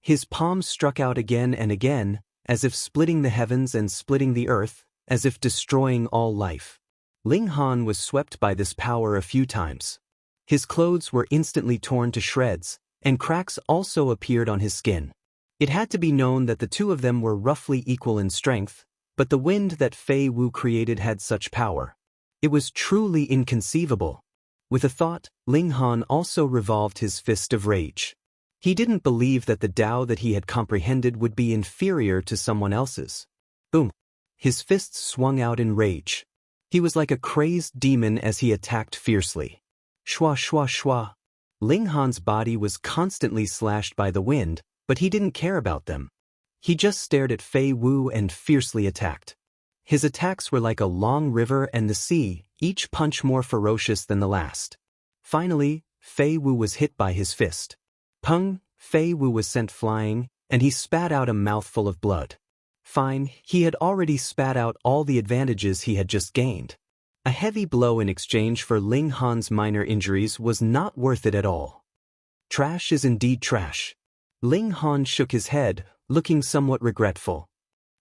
Speaker 1: His palm struck out again and again, as if splitting the heavens and splitting the earth, as if destroying all life. Ling Han was swept by this power a few times. His clothes were instantly torn to shreds, and cracks also appeared on his skin. It had to be known that the two of them were roughly equal in strength, But the wind that Fei Wu created had such power. It was truly inconceivable. With a thought, Ling Han also revolved his fist of rage. He didn't believe that the Tao that he had comprehended would be inferior to someone else's. Boom! His fists swung out in rage. He was like a crazed demon as he attacked fiercely. Shwa shwa shwa. Ling Han's body was constantly slashed by the wind, but he didn't care about them. He just stared at Fei Wu and fiercely attacked. His attacks were like a long river and the sea, each punch more ferocious than the last. Finally, Fei Wu was hit by his fist. Pung! Fei Wu was sent flying, and he spat out a mouthful of blood. Fine, he had already spat out all the advantages he had just gained. A heavy blow in exchange for Ling Han's minor injuries was not worth it at all. Trash is indeed trash. Ling Han shook his head, looking somewhat regretful.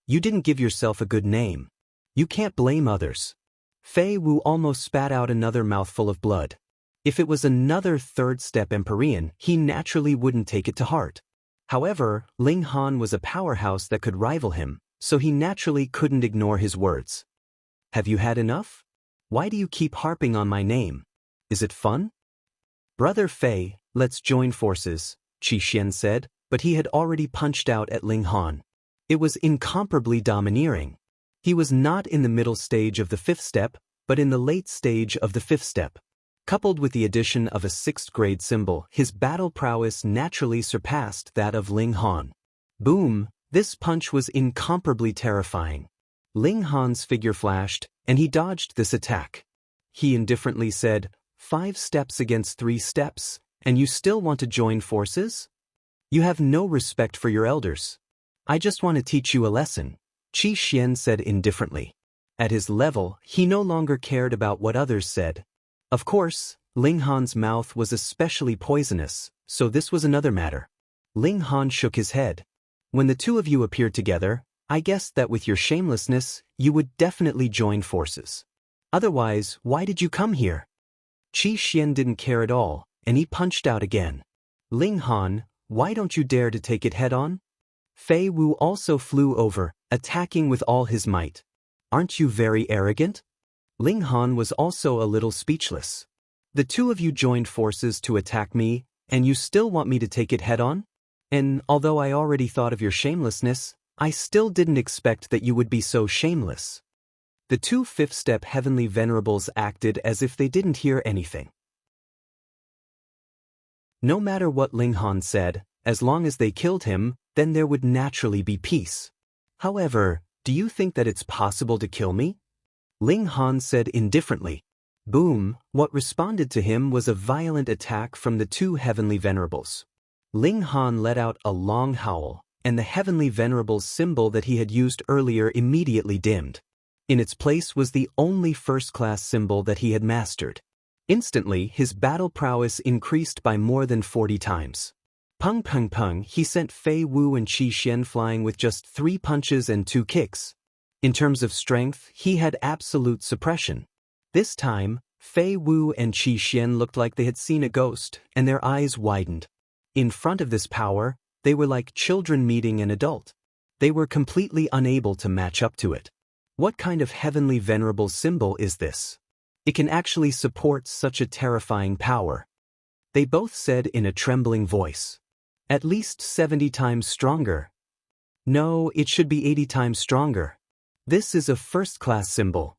Speaker 1: You didn't give yourself a good name. You can't blame others. Fei Wu almost spat out another mouthful of blood. If it was another third-step Empyrean, he naturally wouldn't take it to heart. However, Ling Han was a powerhouse that could rival him, so he naturally couldn't ignore his words. Have you had enough? Why do you keep harping on my name? Is it fun? Brother Fei, let's join forces, Qi Xian said, but he had already punched out at Ling Han. It was incomparably domineering. He was not in the middle stage of the fifth step, but in the late stage of the fifth step. Coupled with the addition of a 6th grade symbol, his battle prowess naturally surpassed that of Ling Han. Boom! This punch was incomparably terrifying. Ling Han's figure flashed, and he dodged this attack. He indifferently said, 5 steps against 3 steps, and you still want to join forces? You have no respect for your elders. I just want to teach you a lesson, Qi Xian said indifferently. At his level, he no longer cared about what others said. Of course, Ling Han's mouth was especially poisonous, so this was another matter. Ling Han shook his head. When the two of you appeared together, I guessed that with your shamelessness, you would definitely join forces. Otherwise, why did you come here? Qi Xian didn't care at all, and he punched out again. Ling Han, why don't you dare to take it head-on? Fei Wu also flew over, attacking with all his might. Aren't you very arrogant? Ling Han was also a little speechless. The two of you joined forces to attack me, and you still want me to take it head-on? And although I already thought of your shamelessness, I still didn't expect that you would be so shameless. The two fifth-step heavenly venerables acted as if they didn't hear anything. No matter what Ling Han said, as long as they killed him, then there would naturally be peace. However, do you think that it's possible to kill me? Ling Han said indifferently. Boom! What responded to him was a violent attack from the two heavenly venerables. Ling Han let out a long howl, and the heavenly venerable's symbol that he had used earlier immediately dimmed. In its place was the only first-class symbol that he had mastered. Instantly, his battle prowess increased by more than 40 times. Pung pung pung, he sent Fei Wu and Qi Xian flying with just 3 punches and 2 kicks. In terms of strength, he had absolute suppression. This time, Fei Wu and Qi Xian looked like they had seen a ghost, and their eyes widened. In front of this power, they were like children meeting an adult. They were completely unable to match up to it. What kind of heavenly venerable symbol is this? It can actually support such a terrifying power. They both said in a trembling voice. At least 70 times stronger. No, it should be 80 times stronger. This is a first-class symbol.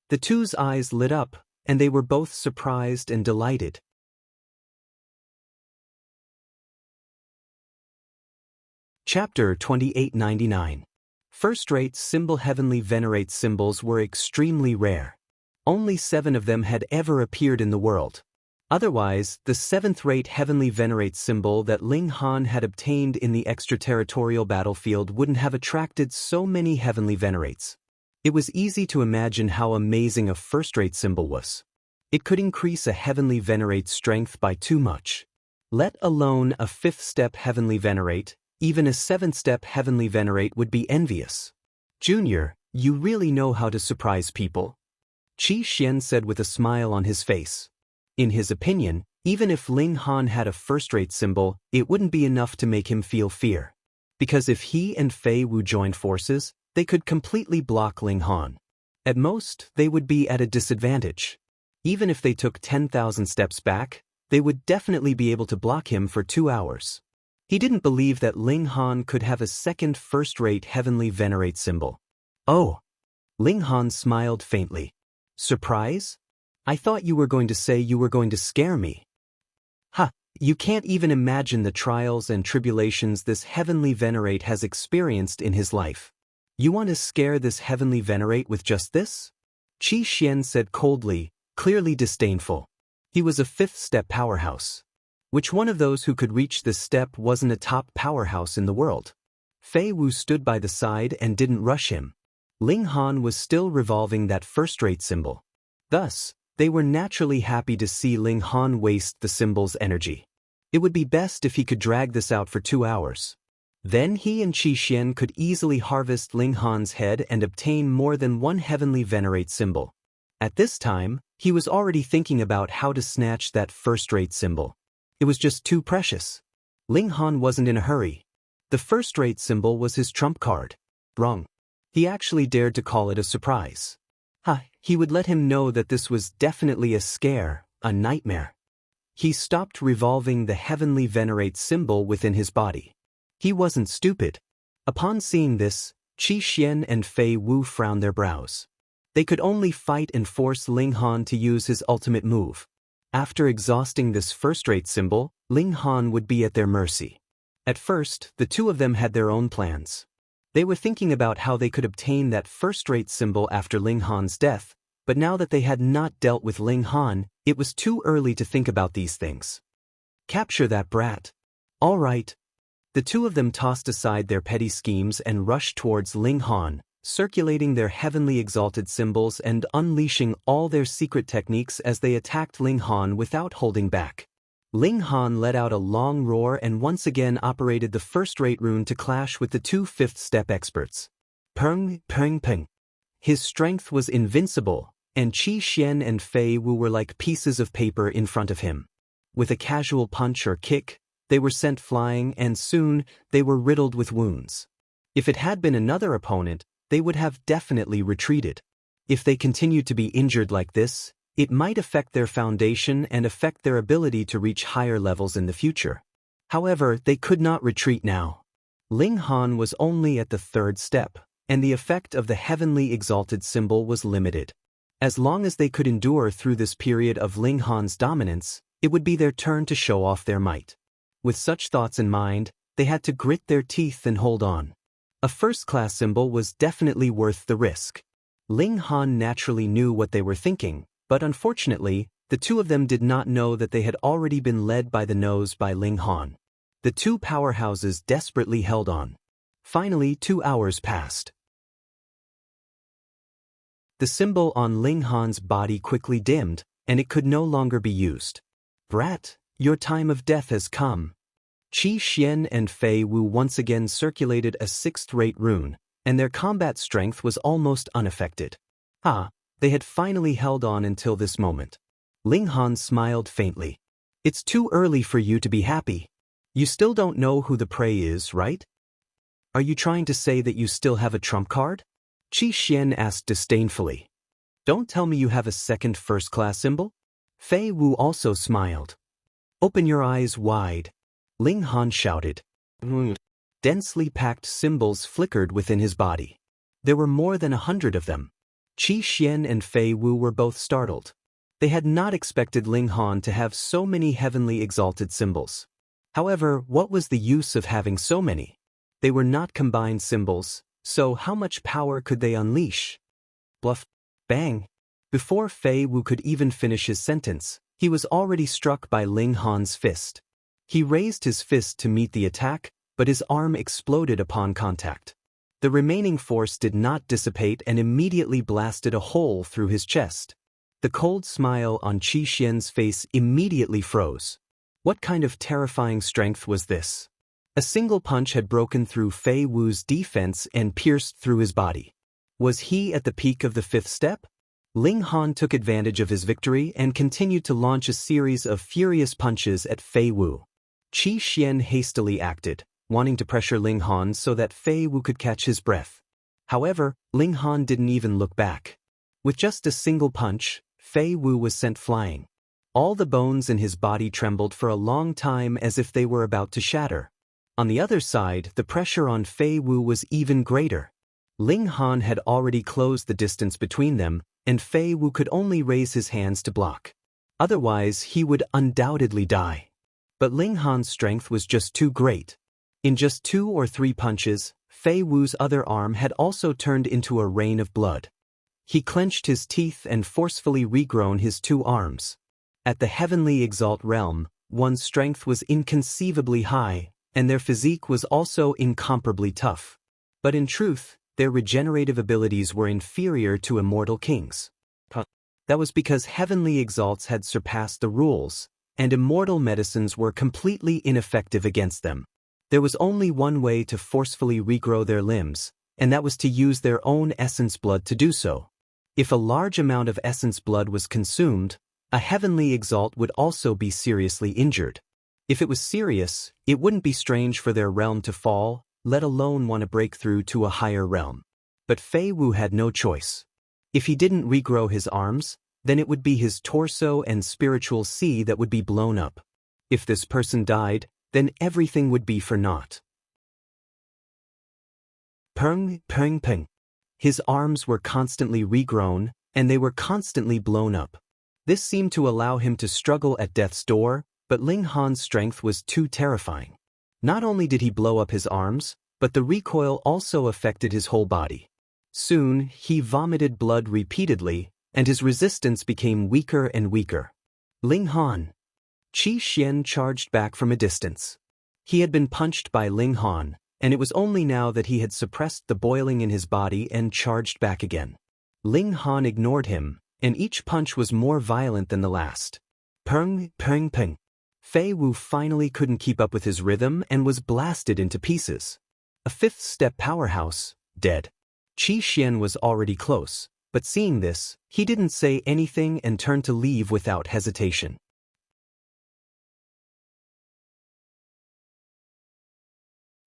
Speaker 1: The two's eyes lit up, and they were both surprised and delighted. Chapter 2899. First-rate symbol heavenly venerate symbols were extremely rare. Only 7 of them had ever appeared in the world. Otherwise, the 7th-rate heavenly venerate symbol that Ling Han had obtained in the extraterritorial battlefield wouldn't have attracted so many heavenly venerates. It was easy to imagine how amazing a first-rate symbol was. It could increase a heavenly venerate's strength by too much. Let alone a 5th-step heavenly venerate, even a 7th-step heavenly venerate would be envious. Junior, you really know how to surprise people. Qi Xian said with a smile on his face. In his opinion, even if Ling Han had a first-rate symbol, it wouldn't be enough to make him feel fear. Because if he and Fei Wu joined forces, They could completely block Ling Han. At most, they would be at a disadvantage. Even if they took 10,000 steps back, they would definitely be able to block him for 2 hours. He didn't believe that Ling Han could have a second first-rate heavenly venerate symbol. Oh! Ling Han smiled faintly. Surprise? I thought you were going to say you were going to scare me. Ha! You can't even imagine the trials and tribulations this heavenly venerate has experienced in his life. You want to scare this heavenly venerate with just this? Qi Xian said coldly, clearly disdainful. He was a fifth-step powerhouse. Which one of those who could reach this step wasn't a top powerhouse in the world? Fei Wu stood by the side and didn't rush him. Ling Han was still revolving that first-rate symbol. Thus, they were naturally happy to see Ling Han waste the symbol's energy. It would be best if he could drag this out for 2 hours. Then he and Qi Xian could easily harvest Ling Han's head and obtain more than one heavenly venerate symbol. At this time, he was already thinking about how to snatch that first-rate symbol. It was just too precious. Ling Han wasn't in a hurry. The first-rate symbol was his trump card. Wrong. He actually dared to call it a surprise. He would let him know that this was definitely a scare, a nightmare. He stopped revolving the heavenly venerate symbol within his body. He wasn't stupid. Upon seeing this, Qi Xian and Fei Wu frowned their brows. They could only fight and force Ling Han to use his ultimate move. After exhausting this first-rate symbol, Ling Han would be at their mercy. At first, the two of them had their own plans. They were thinking about how they could obtain that first-rate symbol after Ling Han's death, but now that they had not dealt with Ling Han, it was too early to think about these things. Capture that brat. All right. The two of them tossed aside their petty schemes and rushed towards Ling Han, circulating their heavenly exalted symbols and unleashing all their secret techniques as they attacked Ling Han without holding back. Ling Han let out a long roar and once again operated the first-rate rune to clash with the two fifth-step experts. Peng, peng, peng. His strength was invincible, and Qi Xian and Fei Wu were like pieces of paper in front of him. With a casual punch or kick, they were sent flying and soon they were riddled with wounds. If it had been another opponent, they would have definitely retreated. If they continued to be injured like this, it might affect their foundation and affect their ability to reach higher levels in the future. However, they could not retreat now. Ling Han was only at the third step, and the effect of the heavenly exalted symbol was limited. As long as they could endure through this period of Ling Han's dominance, it would be their turn to show off their might. With such thoughts in mind, they had to grit their teeth and hold on. A first-class symbol was definitely worth the risk. Ling Han naturally knew what they were thinking, but unfortunately, the two of them did not know that they had already been led by the nose by Ling Han. The two powerhouses desperately held on. Finally, 2 hours passed. The symbol on Ling Han's body quickly dimmed, and it could no longer be used. Brat, your time of death has come. Qi Xian and Fei Wu once again circulated a sixth-rate rune, and their combat strength was almost unaffected. They had finally held on until this moment. Ling Han smiled faintly. It's too early for you to be happy. You still don't know who the prey is, right? Are you trying to say that you still have a trump card? Qi Xian asked disdainfully. Don't tell me you have a second first-class symbol? Fei Wu also smiled. Open your eyes wide. Ling Han shouted. Densely packed symbols flickered within his body. There were more than 100 of them. Qi Xian and Fei Wu were both startled. They had not expected Ling Han to have so many heavenly exalted symbols. However, what was the use of having so many? They were not combined symbols, so how much power could they unleash? Bluff. Bang. Before Fei Wu could even finish his sentence, he was already struck by Ling Han's fist. He raised his fist to meet the attack, but his arm exploded upon contact. The remaining force did not dissipate and immediately blasted a hole through his chest. The cold smile on Qi Xian's face immediately froze. What kind of terrifying strength was this? A single punch had broken through Fei Wu's defense and pierced through his body. Was he at the peak of the fifth step? Ling Han took advantage of his victory and continued to launch a series of furious punches at Fei Wu. Qi Xian hastily acted, wanting to pressure Ling Han so that Fei Wu could catch his breath. However, Ling Han didn't even look back. With just a single punch, Fei Wu was sent flying. All the bones in his body trembled for a long time as if they were about to shatter. On the other side, the pressure on Fei Wu was even greater. Ling Han had already closed the distance between them, and Fei Wu could only raise his hands to block. Otherwise, he would undoubtedly die. But Ling Han's strength was just too great. In just 2 or 3 punches, Fei Wu's other arm had also turned into a rain of blood. He clenched his teeth and forcefully regrown his 2 arms. At the heavenly exalt realm, one's strength was inconceivably high, and their physique was also incomparably tough. But in truth, their regenerative abilities were inferior to immortal kings. That was because heavenly exalts had surpassed the rules, and immortal medicines were completely ineffective against them. There was only one way to forcefully regrow their limbs, and that was to use their own essence blood to do so. If a large amount of essence blood was consumed, a heavenly exalt would also be seriously injured. If it was serious, it wouldn't be strange for their realm to fall, let alone want to break through to a higher realm. But Fei Wu had no choice. If he didn't regrow his arms, then it would be his torso and spiritual sea that would be blown up. If this person died, then everything would be for naught. Peng, peng, peng. His arms were constantly regrown, and they were constantly blown up. This seemed to allow him to struggle at death's door, but Ling Han's strength was too terrifying. Not only did he blow up his arms, but the recoil also affected his whole body. Soon, he vomited blood repeatedly, and his resistance became weaker and weaker. Ling Han. Qi Xian charged back from a distance. He had been punched by Ling Han, and it was only now that he had suppressed the boiling in his body and charged back again. Ling Han ignored him, and each punch was more violent than the last. Peng, peng, peng. Fei Wu finally couldn't keep up with his rhythm and was blasted into pieces. A 5th-step powerhouse, dead. Qi Xian was already close, but seeing this, he didn't say anything and turned to leave without hesitation.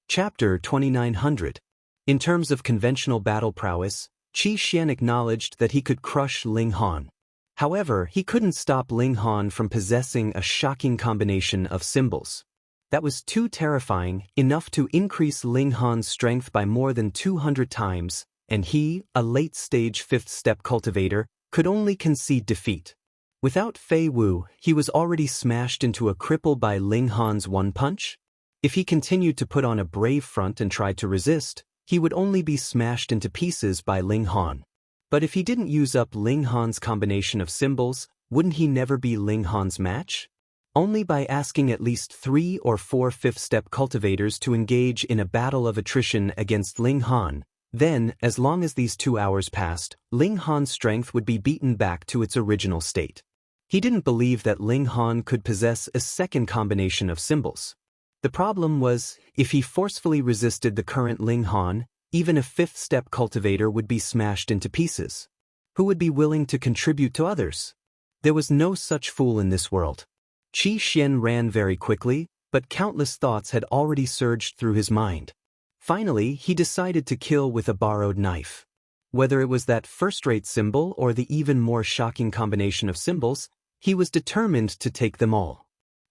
Speaker 1: Chapter 2900. In terms of conventional battle prowess, Qi Xian acknowledged that he could crush Ling Han. However, he couldn't stop Ling Han from possessing a shocking combination of symbols. That was too terrifying, enough to increase Ling Han's strength by more than 200 times, and he, a late-stage 5th-step cultivator, could only concede defeat. Without Fei Wu, he was already smashed into a cripple by Ling Han's one punch. If he continued to put on a brave front and tried to resist, he would only be smashed into pieces by Ling Han. But if he didn't use up Ling Han's combination of symbols, wouldn't he never be Ling Han's match? Only by asking at least 3 or 4 5th-step cultivators to engage in a battle of attrition against Ling Han. Then, as long as these 2 hours passed, Ling Han's strength would be beaten back to its original state. He didn't believe that Ling Han could possess a second combination of symbols. The problem was, if he forcefully resisted the current Ling Han, even a 5th-step cultivator would be smashed into pieces. Who would be willing to contribute to others? There was no such fool in this world. Qi Xian ran very quickly, but countless thoughts had already surged through his mind. Finally, he decided to kill with a borrowed knife. Whether it was that first-rate symbol or the even more shocking combination of symbols, he was determined to take them all.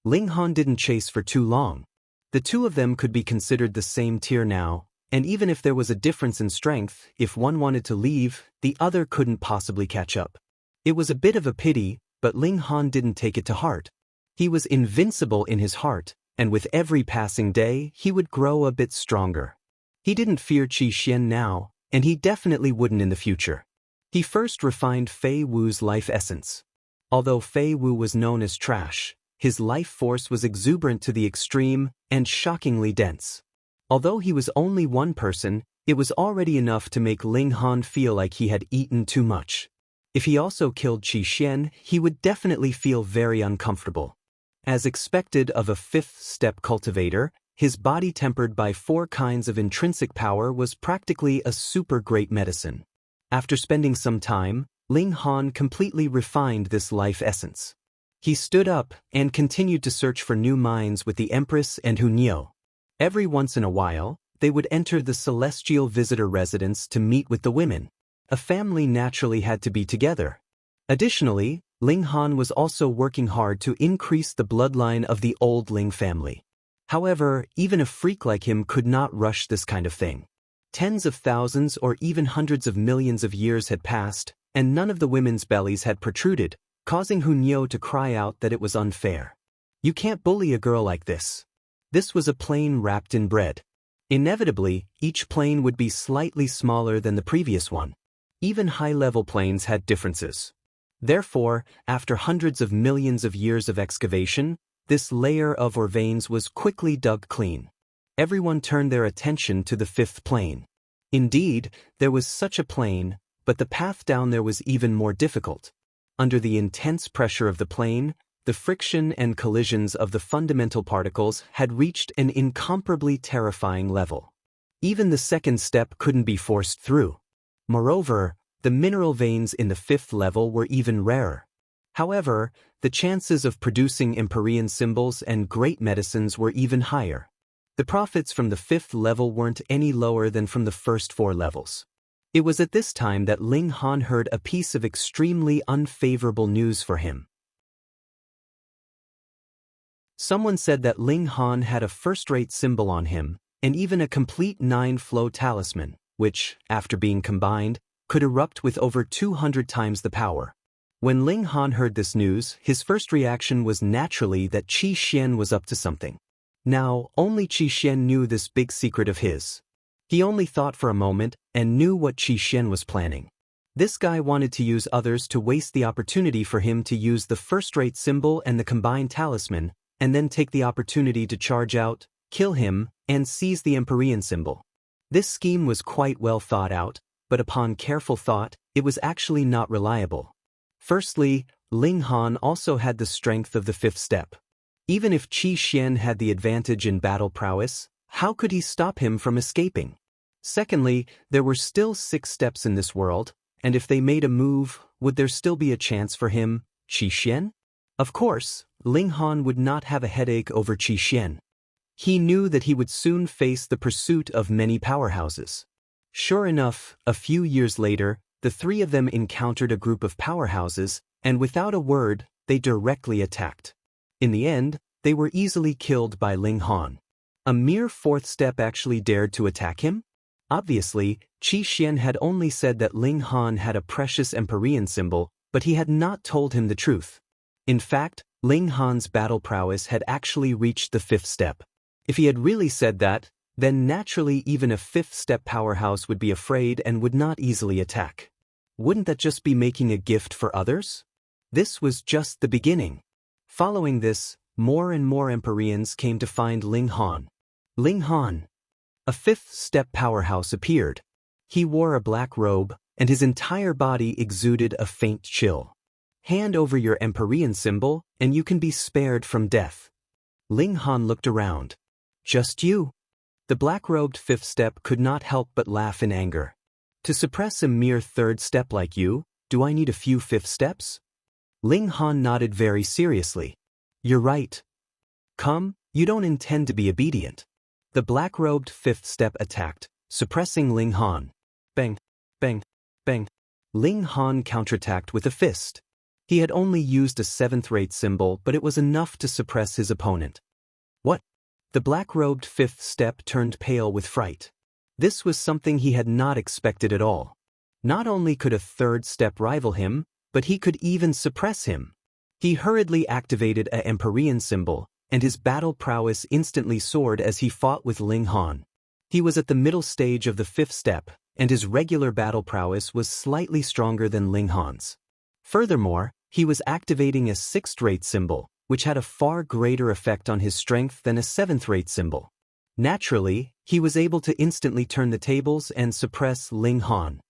Speaker 1: Ling Han didn't chase for too long. The 2 of them could be considered the same tier now, and even if there was a difference in strength, if one wanted to leave, the other couldn't possibly catch up. It was a bit of a pity, but Ling Han didn't take it to heart. He was invincible in his heart, and with every passing day, he would grow a bit stronger. He didn't fear Qi Xian now, and he definitely wouldn't in the future. He first refined Fei Wu's life essence. Although Fei Wu was known as trash, his life force was exuberant to the extreme and shockingly dense. Although he was only one person, it was already enough to make Ling Han feel like he had eaten too much. If he also killed Qi Xian, he would definitely feel very uncomfortable. As expected of a 5th-step cultivator, his body tempered by 4 kinds of intrinsic power was practically a super great medicine. After spending some time, Ling Han completely refined this life essence. He stood up and continued to search for new mines with the Empress and Hunyo. Every once in a while, they would enter the celestial visitor residence to meet with the women. A family naturally had to be together. Additionally, Ling Han was also working hard to increase the bloodline of the old Ling family. However, even a freak like him could not rush this kind of thing. Tens of thousands or even hundreds of millions of years had passed, and none of the women's bellies had protruded, causing Hunyo to cry out that it was unfair. You can't bully a girl like this. This was a plane wrapped in bread. Inevitably, each plane would be slightly smaller than the previous one. Even high-level planes had differences. Therefore, after hundreds of millions of years of excavation, this layer of or veins was quickly dug clean. Everyone turned their attention to the fifth plane. Indeed, there was such a plane, but the path down there was even more difficult. Under the intense pressure of the plane, the friction and collisions of the fundamental particles had reached an incomparably terrifying level. Even the second step couldn't be forced through. Moreover, the mineral veins in the fifth level were even rarer. However, the chances of producing Empyrean symbols and great medicines were even higher. The profits from the fifth level weren't any lower than from the first 4 levels. It was at this time that Ling Han heard a piece of extremely unfavorable news for him. Someone said that Ling Han had a first-rate symbol on him, and even a complete 9-flow talisman, which, after being combined, could erupt with over 200 times the power. When Ling Han heard this news, his first reaction was naturally that Qi Xian was up to something. Now, only Qi Xian knew this big secret of his. He only thought for a moment and knew what Qi Xian was planning. This guy wanted to use others to waste the opportunity for him to use the first-rate symbol and the combined talisman, and then take the opportunity to charge out, kill him, and seize the Empyrean symbol. This scheme was quite well thought out, but upon careful thought, it was actually not reliable. Firstly, Ling Han also had the strength of the fifth step. Even if Qi Xian had the advantage in battle prowess, how could he stop him from escaping? Secondly, there were still 6 steps in this world, and if they made a move, would there still be a chance for him, Qi Xian? Of course, Ling Han would not have a headache over Qi Xian. He knew that he would soon face the pursuit of many powerhouses. Sure enough, a few years later, the 3 of them encountered a group of powerhouses, and without a word, they directly attacked. In the end, they were easily killed by Ling Han. A mere 4th step actually dared to attack him? Obviously, Qi Xian had only said that Ling Han had a precious Empyrean symbol, but he had not told him the truth. In fact, Ling Han's battle prowess had actually reached the 5th step. If he had really said that, then naturally even a 5th step powerhouse would be afraid and would not easily attack. Wouldn't that just be making a gift for others? This was just the beginning. Following this, more and more Empyreans came to find Ling Han. Ling Han. A 5th step powerhouse appeared. He wore a black robe, and his entire body exuded a faint chill. Hand over your Empyrean symbol, and you can be spared from death. Ling Han looked around. Just you? The black-robed 5th step could not help but laugh in anger. To suppress a mere 3rd step like you, do I need a few 5th steps? Ling Han nodded very seriously. You're right. Come, you don't intend to be obedient. The black-robed 5th step attacked, suppressing Ling Han. Bang, bang, bang. Ling Han counterattacked with a fist. He had only used a 7th-rate symbol, but it was enough to suppress his opponent. What? The black-robed 5th step turned pale with fright. This was something he had not expected at all. Not only could a 3rd step rival him, but he could even suppress him. He hurriedly activated a Empyrean symbol, and his battle prowess instantly soared as he fought with Ling Han. He was at the middle stage of the 5th step, and his regular battle prowess was slightly stronger than Ling Han's. Furthermore, he was activating a 6th-rate symbol, which had a far greater effect on his strength than a 7th-rate symbol. Naturally, he was able to instantly turn the tables and suppress Ling Han.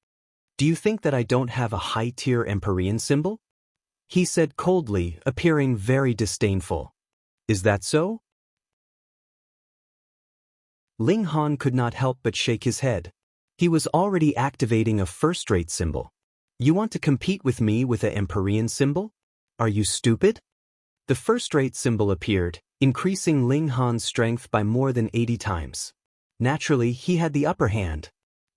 Speaker 1: Do you think that I don't have a high-tier Empyrean symbol? He said coldly, appearing very disdainful. Is that so? Ling Han could not help but shake his head. He was already activating a 1st-rate symbol. You want to compete with me with an Empyrean symbol? Are you stupid? The 1st-rate symbol appeared, increasing Ling Han's strength by more than 80 times. Naturally, he had the upper hand.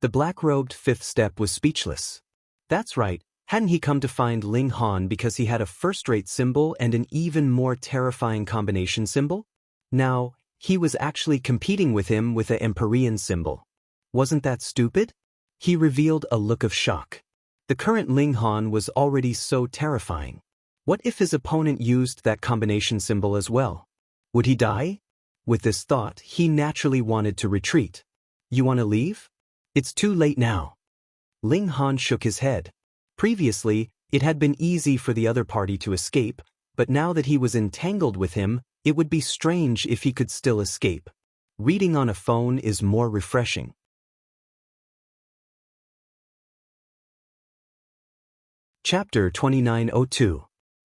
Speaker 1: The black-robed fifth step was speechless. That's right, hadn't he come to find Ling Han because he had a first-rate symbol and an even more terrifying combination symbol? Now, he was actually competing with him with a Empyrean symbol. Wasn't that stupid? He revealed a look of shock. The current Ling Han was already so terrifying. What if his opponent used that combination symbol as well? Would he die? With this thought, he naturally wanted to retreat. You want to leave? It's too late now. Ling Han shook his head. Previously, it had been easy for the other party to escape, but now that he was entangled with him, it would be strange if he could still escape. Reading on a phone is more refreshing. Chapter 2902.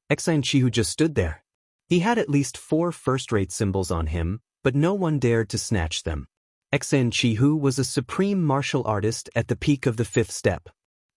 Speaker 1: Exan Chihu just stood there. He had at least 4 first-rate symbols on him, but no one dared to snatch them. Exan Chihu was a supreme martial artist at the peak of the 5th step.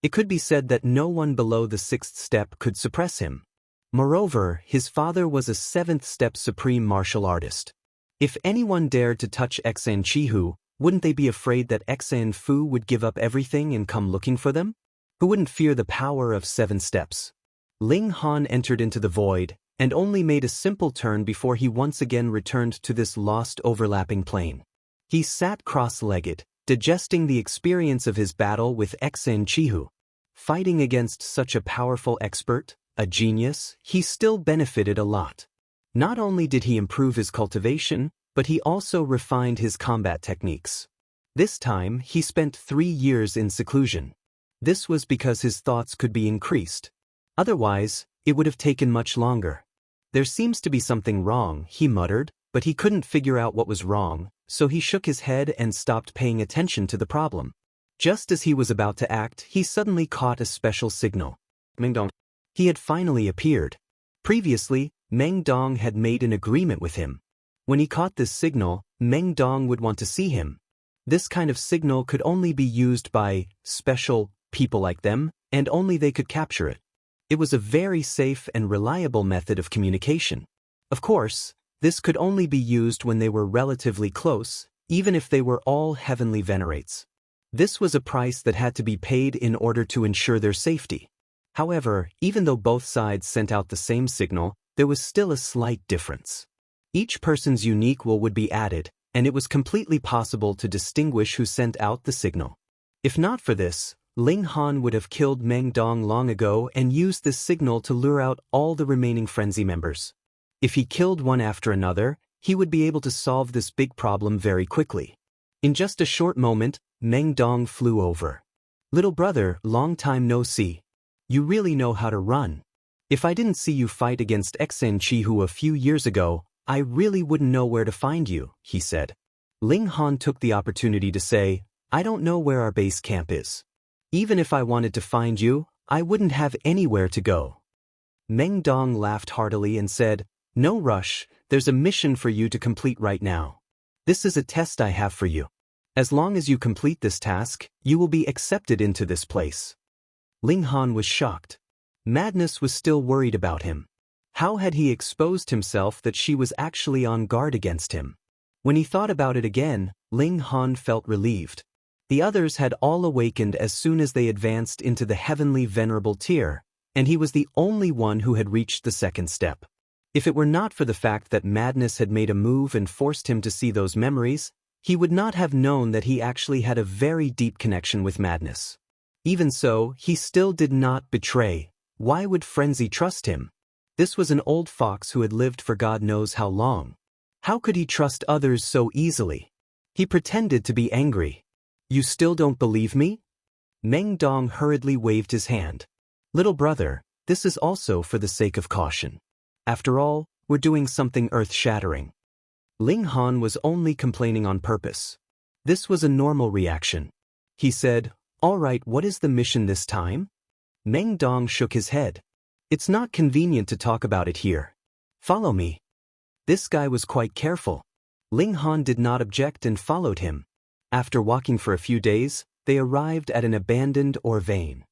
Speaker 1: It could be said that no one below the 6th step could suppress him. Moreover, his father was a 7th step supreme martial artist. If anyone dared to touch Exan Chihu, wouldn't they be afraid that Exan Fu would give up everything and come looking for them? Who wouldn't fear the power of 7 steps? Ling Han entered into the void, and only made a simple turn before he once again returned to this lost overlapping plane. He sat cross-legged, digesting the experience of his battle with Exan Chihu. Fighting against such a powerful expert, a genius, he still benefited a lot. Not only did he improve his cultivation, but he also refined his combat techniques. This time, he spent 3 years in seclusion. This was because his thoughts could be increased. Otherwise, it would have taken much longer. There seems to be something wrong, he muttered, but he couldn't figure out what was wrong, so he shook his head and stopped paying attention to the problem. Just as he was about to act, he suddenly caught a special signal. Meng Dong. He had finally appeared. Previously, Meng Dong had made an agreement with him. When he caught this signal, Meng Dong would want to see him. This kind of signal could only be used by special people like them, and only they could capture it. It was a very safe and reliable method of communication. Of course, this could only be used when they were relatively close, even if they were all heavenly venerates. This was a price that had to be paid in order to ensure their safety. However, even though both sides sent out the same signal, there was still a slight difference. Each person's unique will would be added, and it was completely possible to distinguish who sent out the signal. If not for this, Ling Han would have killed Meng Dong long ago and used this signal to lure out all the remaining frenzy members. If he killed one after another, he would be able to solve this big problem very quickly. In just a short moment, Meng Dong flew over. Little brother, long time no see. You really know how to run. If I didn't see you fight against Exan Chihu a few years ago, I really wouldn't know where to find you, he said. Ling Han took the opportunity to say, I don't know where our base camp is. Even if I wanted to find you, I wouldn't have anywhere to go. Meng Dong laughed heartily and said, No rush, there's a mission for you to complete right now. This is a test I have for you. As long as you complete this task, you will be accepted into this place. Ling Han was shocked. Madness was still worried about him. How had he exposed himself that she was actually on guard against him? When he thought about it again, Ling Han felt relieved. The others had all awakened as soon as they advanced into the heavenly venerable tier, and he was the only one who had reached the 2nd step. If it were not for the fact that madness had made a move and forced him to see those memories, he would not have known that he actually had a very deep connection with madness. Even so, he still did not betray. Why would Frenzy trust him? This was an old fox who had lived for God knows how long. How could he trust others so easily? He pretended to be angry. You still don't believe me? Meng Dong hurriedly waved his hand. Little brother, this is also for the sake of caution. After all, we're doing something earth-shattering. Ling Han was only complaining on purpose. This was a normal reaction. He said, All right, what is the mission this time? Meng Dong shook his head. It's not convenient to talk about it here. Follow me. This guy was quite careful. Ling Han did not object and followed him. After walking for a few days, they arrived at an abandoned vein.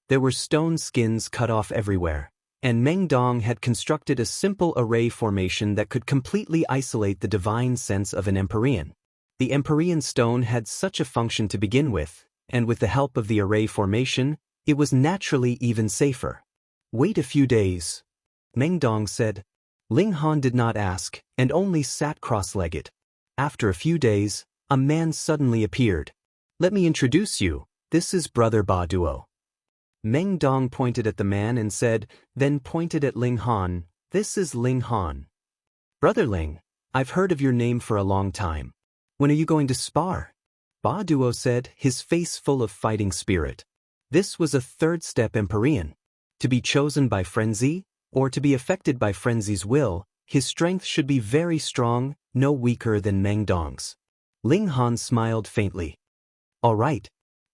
Speaker 1: There were stone skins cut off everywhere. and Meng Dong had constructed a simple array formation that could completely isolate the divine sense of an Empyrean. The Empyrean stone had such a function to begin with, and with the help of the array formation, it was naturally even safer. Wait a few days, Meng Dong said. Ling Han did not ask, and only sat cross-legged. After a few days, a man suddenly appeared. Let me introduce you, this is Brother Ba Duo. Meng Dong pointed at the man and said, then pointed at Ling Han, this is Ling Han. Brother Ling, I've heard of your name for a long time. When are you going to spar? Ba Duo said, his face full of fighting spirit. This was a third-step Empyrean. To be chosen by frenzy, or to be affected by frenzy's will, his strength should be very strong, no weaker than Meng Dong's. Ling Han smiled faintly. All right.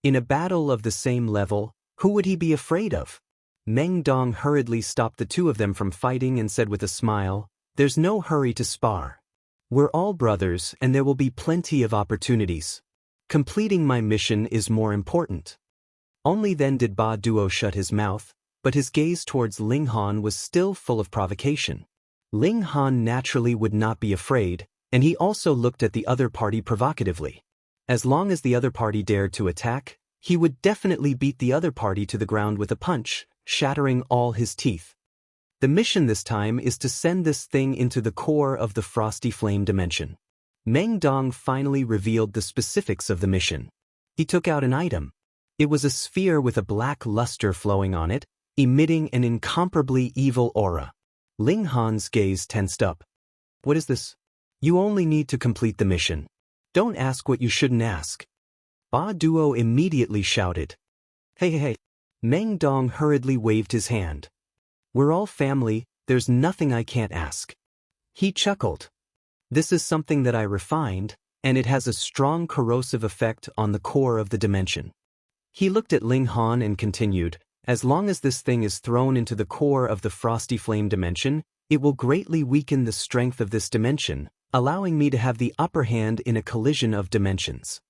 Speaker 1: In a battle of the same level, who would he be afraid of? Meng Dong hurriedly stopped the two of them from fighting and said with a smile, there's no hurry to spar. We're all brothers and there will be plenty of opportunities. Completing my mission is more important. Only then did Ba Duo shut his mouth, but his gaze towards Ling Han was still full of provocation. Ling Han naturally would not be afraid, and he also looked at the other party provocatively. As long as the other party dared to attack, he would definitely beat the other party to the ground with a punch, shattering all his teeth. The mission this time is to send this thing into the core of the Frosty Flame dimension. Meng Dong finally revealed the specifics of the mission. He took out an item. It was a sphere with a black luster flowing on it, emitting an incomparably evil aura. Ling Han's gaze tensed up. What is this? You only need to complete the mission. Don't ask what you shouldn't ask. Ba Duo immediately shouted. Hey. Meng Dong hurriedly waved his hand. We're all family, there's nothing I can't ask. He chuckled. This is something that I refined, and it has a strong corrosive effect on the core of the dimension. He looked at Ling Han and continued, as long as this thing is thrown into the core of the Frosty Flame dimension, it will greatly weaken the strength of this dimension, allowing me to have the upper hand in a collision of dimensions.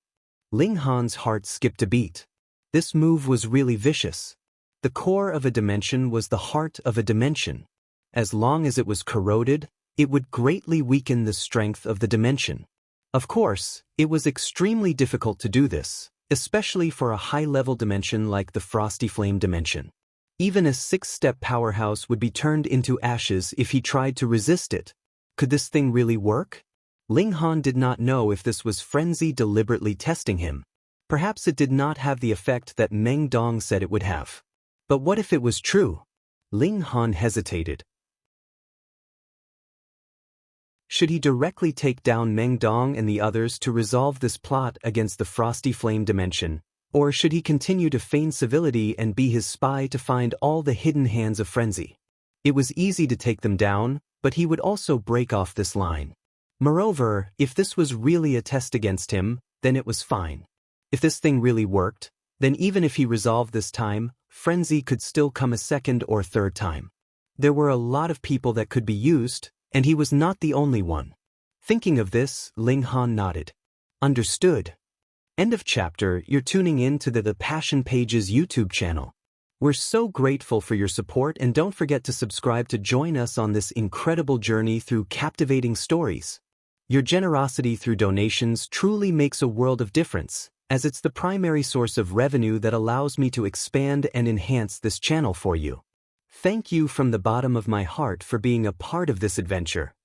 Speaker 1: Ling Han's heart skipped a beat. This move was really vicious. The core of a dimension was the heart of a dimension. As long as it was corroded, it would greatly weaken the strength of the dimension. Of course, it was extremely difficult to do this, especially for a high-level dimension like the Frosty Flame dimension. Even a 6-step powerhouse would be turned into ashes if he tried to resist it. Could this thing really work? Ling Han did not know if this was frenzy deliberately testing him. Perhaps it did not have the effect that Meng Dong said it would have. But what if it was true? Ling Han hesitated. Should he directly take down Meng Dong and the others to resolve this plot against the Frosty Flame dimension, or should he continue to feign civility and be his spy to find all the hidden hands of frenzy? It was easy to take them down, but he would also break off this line. Moreover, if this was really a test against him, then it was fine. If this thing really worked, then even if he resolved this time, frenzy could still come a second or third time. There were a lot of people that could be used, and he was not the only one. Thinking of this, Ling Han nodded. Understood. End of chapter. You're tuning in to the Passion Pages YouTube channel. We're so grateful for your support, and don't forget to subscribe to join us on this incredible journey through captivating stories. Your generosity through donations truly makes a world of difference, as it's the primary source of revenue that allows me to expand and enhance this channel for you. Thank you from the bottom of my heart for being a part of this adventure.